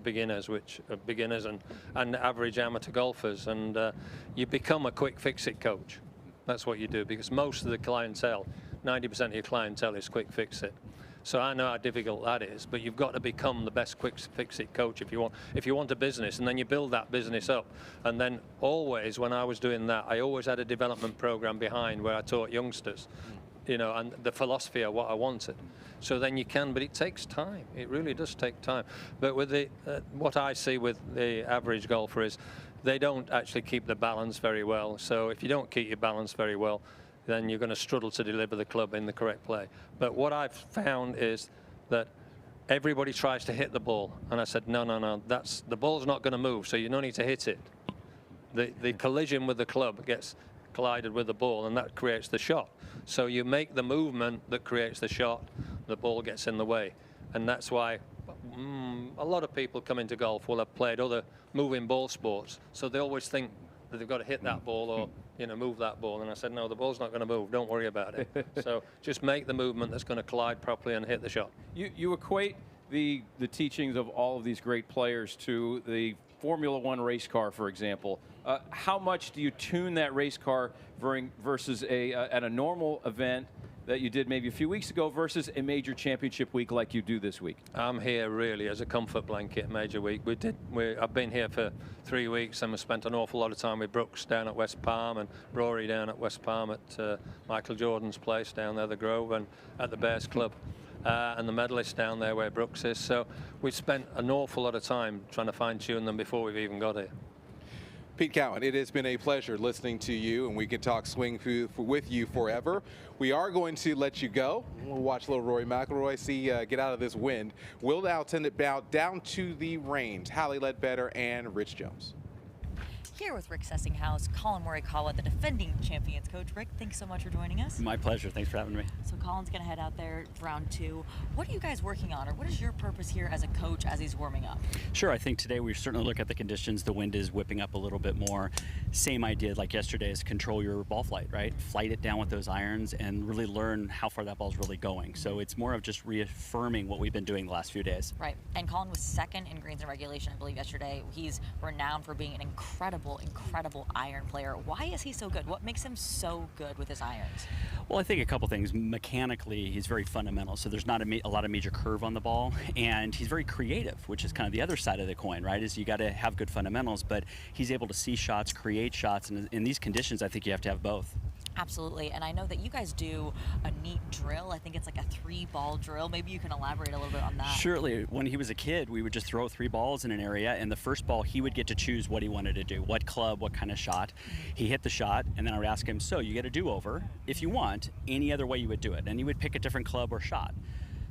beginners and average amateur golfers, and you become a quick fix-it coach. That's what you do, because most of the clientele, 90% of your clientele is quick fix-it. So I know how difficult that is, but you've got to become the best quick fix-it coach if you want a business, and then you build that business up. And then always, when I was doing that, I always had a development program behind where I taught youngsters, and the philosophy of what I wanted. So then you can, but it takes time. It really does take time. But with what I see with the average golfer is they don't actually keep the balance very well. So if you don't keep your balance very well, then you're going to struggle to deliver the club in the correct play. But what I've found is that everybody tries to hit the ball, and I said, no, the ball's not going to move, so you don't need to hit it. The collision with the club gets collided with the ball, and that creates the shot. So you make the movement that creates the shot, the ball gets in the way. And that's why a lot of people come into golf will have played other moving ball sports, so they always think that they've got to hit that ball or move that ball. And I said, no, the ball's not going to move. Don't worry about it. So just make the movement that's going to collide properly and hit the shot. You equate the teachings of all of these great players to the Formula One race car, for example. How much do you tune that race car versus at a normal event that you did maybe a few weeks ago versus a major championship week like you do this week? I'm here really as a comfort blanket major week. I've been here for 3 weeks, and we spent an awful lot of time with Brooks down at West Palm and Rory down at West Palm at Michael Jordan's place down there, the Grove, and at the Bears Club. And the medalist down there where Brooks is. So we've spent an awful lot of time trying to fine-tune them before we've even got here. Pete Cowan, it has been a pleasure listening to you, and we could talk swing with you forever. We are going to let you go. We'll watch little Rory McIlroy get out of this wind. We'll now send it down to the range. Hallie Ledbetter and Rich Jones. Here with Rick Sessinghouse, Colin Morikawa, the defending champions coach. Rick, thanks so much for joining us. My pleasure. Thanks for having me. So Colin's going to head out there for round 2. What are you guys working on, or what is your purpose here as a coach as he's warming up? Sure. I think today we certainly look at the conditions. The wind is whipping up a little bit more. Same idea like yesterday is control your ball flight, right? Flight it down with those irons and really learn how far that ball's really going. So it's more of just reaffirming what we've been doing the last few days. Right. And Colin was second in greens and regulation, I believe, yesterday. He's renowned for being an incredible iron player. Why is he so good? What makes him so good with his irons? Well, I think a couple things. Mechanically, he's very fundamental. So there's not a lot of major curve on the ball, and he's very creative, which is kind of the other side of the coin, right? Is you got to have good fundamentals, but he's able to see shots, create shots, and in these conditions, I think you have to have both. Absolutely, and I know that you guys do a neat drill. I think it's like a 3-ball drill. Maybe you can elaborate a little bit on that. Surely. When he was a kid, we would just throw 3 balls in an area, and the first ball, he would get to choose what he wanted to do, what club, what kind of shot. He hit the shot, and then I would ask him, so you get a do-over. If you want, any other way you would do it. And he would pick a different club or shot.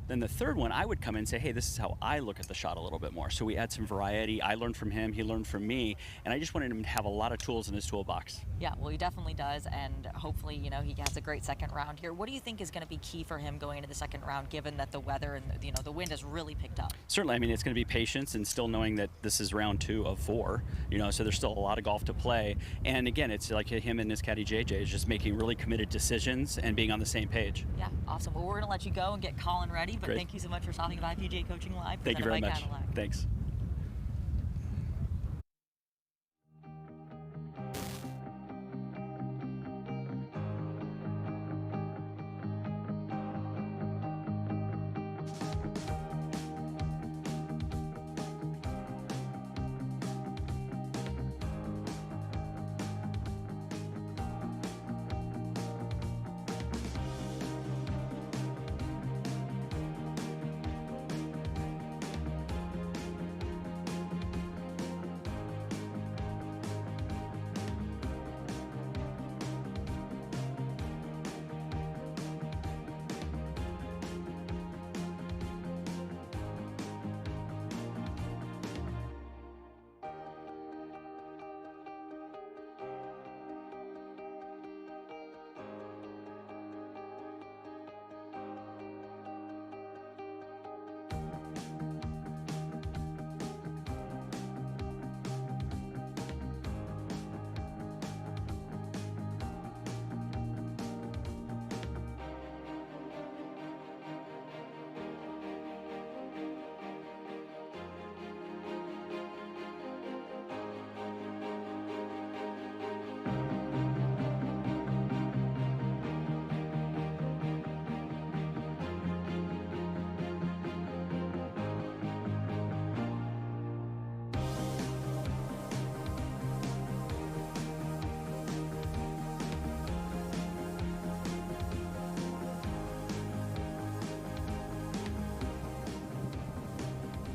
Then the third one, I would come in and say, hey, this is how I look at the shot a little bit more. So we add some variety. I learned from him, he learned from me, and I just wanted him to have a lot of tools in his toolbox. Yeah, well, he definitely does, and hopefully, he has a great second round here. What do you think is going to be key for him going into the second round, given that the weather and the wind has really picked up? Certainly, I mean, it's going to be patience and still knowing that this is round 2 of 4, so there's still a lot of golf to play. And again, it's like him and his caddy JJ is just making really committed decisions and being on the same page. Yeah, awesome. Well, we're going to let you go and get Colin ready, but Great. Thank you so much for stopping by PGA Coaching Live. Thank you very much. Cadillac. Thanks.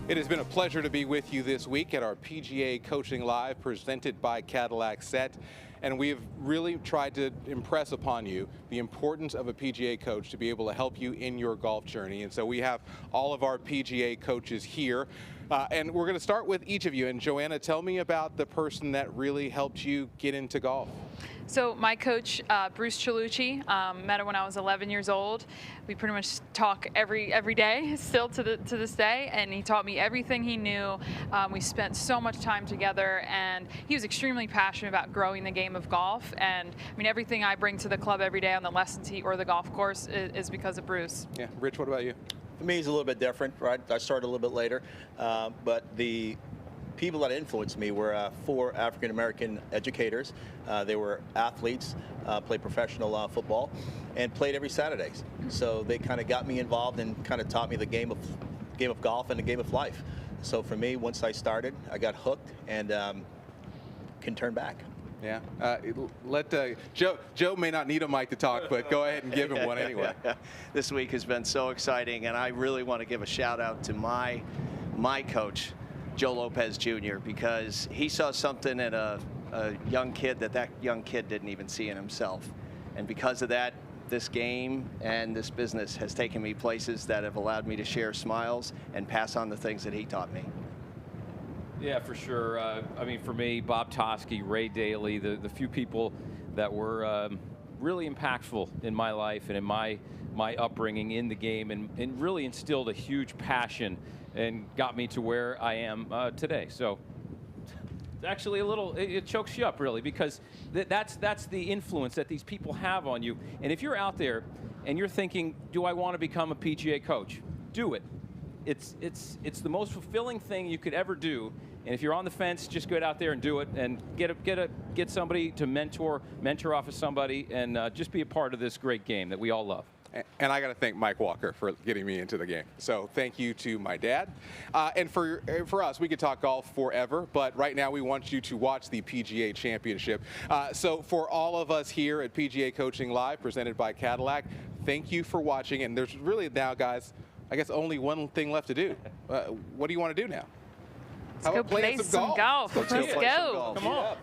It has been a pleasure to be with you this week at our PGA Coaching Live presented by Cadillac Set. and we have really tried to impress upon you the importance of a PGA coach to be able to help you in your golf journey. And so we have all of our PGA coaches here. And we're going to start with each of you. And Joanna, tell me about the person that really helped you get into golf. So my coach, Bruce Cialucci, met him when I was 11 years old. We pretty much talk every day, still to this day, and he taught me everything he knew. We spent so much time together, and he was extremely passionate about growing the game of golf. And I mean, everything I bring to the club every day on the lesson tee or the golf course is because of Bruce. Yeah, Rich, what about you? For me, it's a little bit different, right? I started a little bit later, but the people that influenced me were 4 African-American educators. They were athletes, played professional football, and played every Saturday. So they kind of got me involved and kind of taught me the game of golf and the game of life. So for me, once I started, I got hooked and couldn't turn back. Yeah. Joe may not need a mic to talk, but go ahead and give him one anyway. This week has been so exciting, and I really want to give a shout out to my coach, Joe Lopez Jr., because he saw something in a young kid that young kid didn't even see in himself. And because of that, this game and this business has taken me places that have allowed me to share smiles and pass on the things that he taught me. Yeah, for sure. I mean, for me, Bob Toski, Ray Daly, the few people that were really impactful in my life and in my upbringing in the game, and really instilled a huge passion and got me to where I am today. So it's actually it chokes you up, really, because that's the influence that these people have on you. And if you're out there and you're thinking, do I want to become a PGA coach? Do it. It's the most fulfilling thing you could ever do. And if you're on the fence, just get out there and do it, and get somebody to mentor off of somebody, and just be a part of this great game that we all love. And I got to thank Mike Walker for getting me into the game. So thank you to my dad. And for us, we could talk golf forever, but right now we want you to watch the PGA Championship. So for all of us here at PGA Coaching Live, presented by Cadillac, thank you for watching. And there's really now, guys, I guess only one thing left to do. What do you want to do now? Let's go play some golf. Let's go. Come on.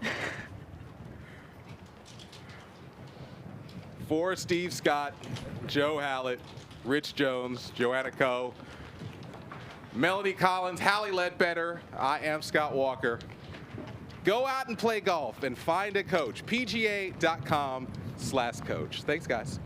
For Steve Scott, Joe Hallett, Rich Jones, Joanna Coe, Melody Collins, Hallie Ledbetter, I am Scott Walker. Go out and play golf and find a coach. PGA.com/coach. Thanks, guys.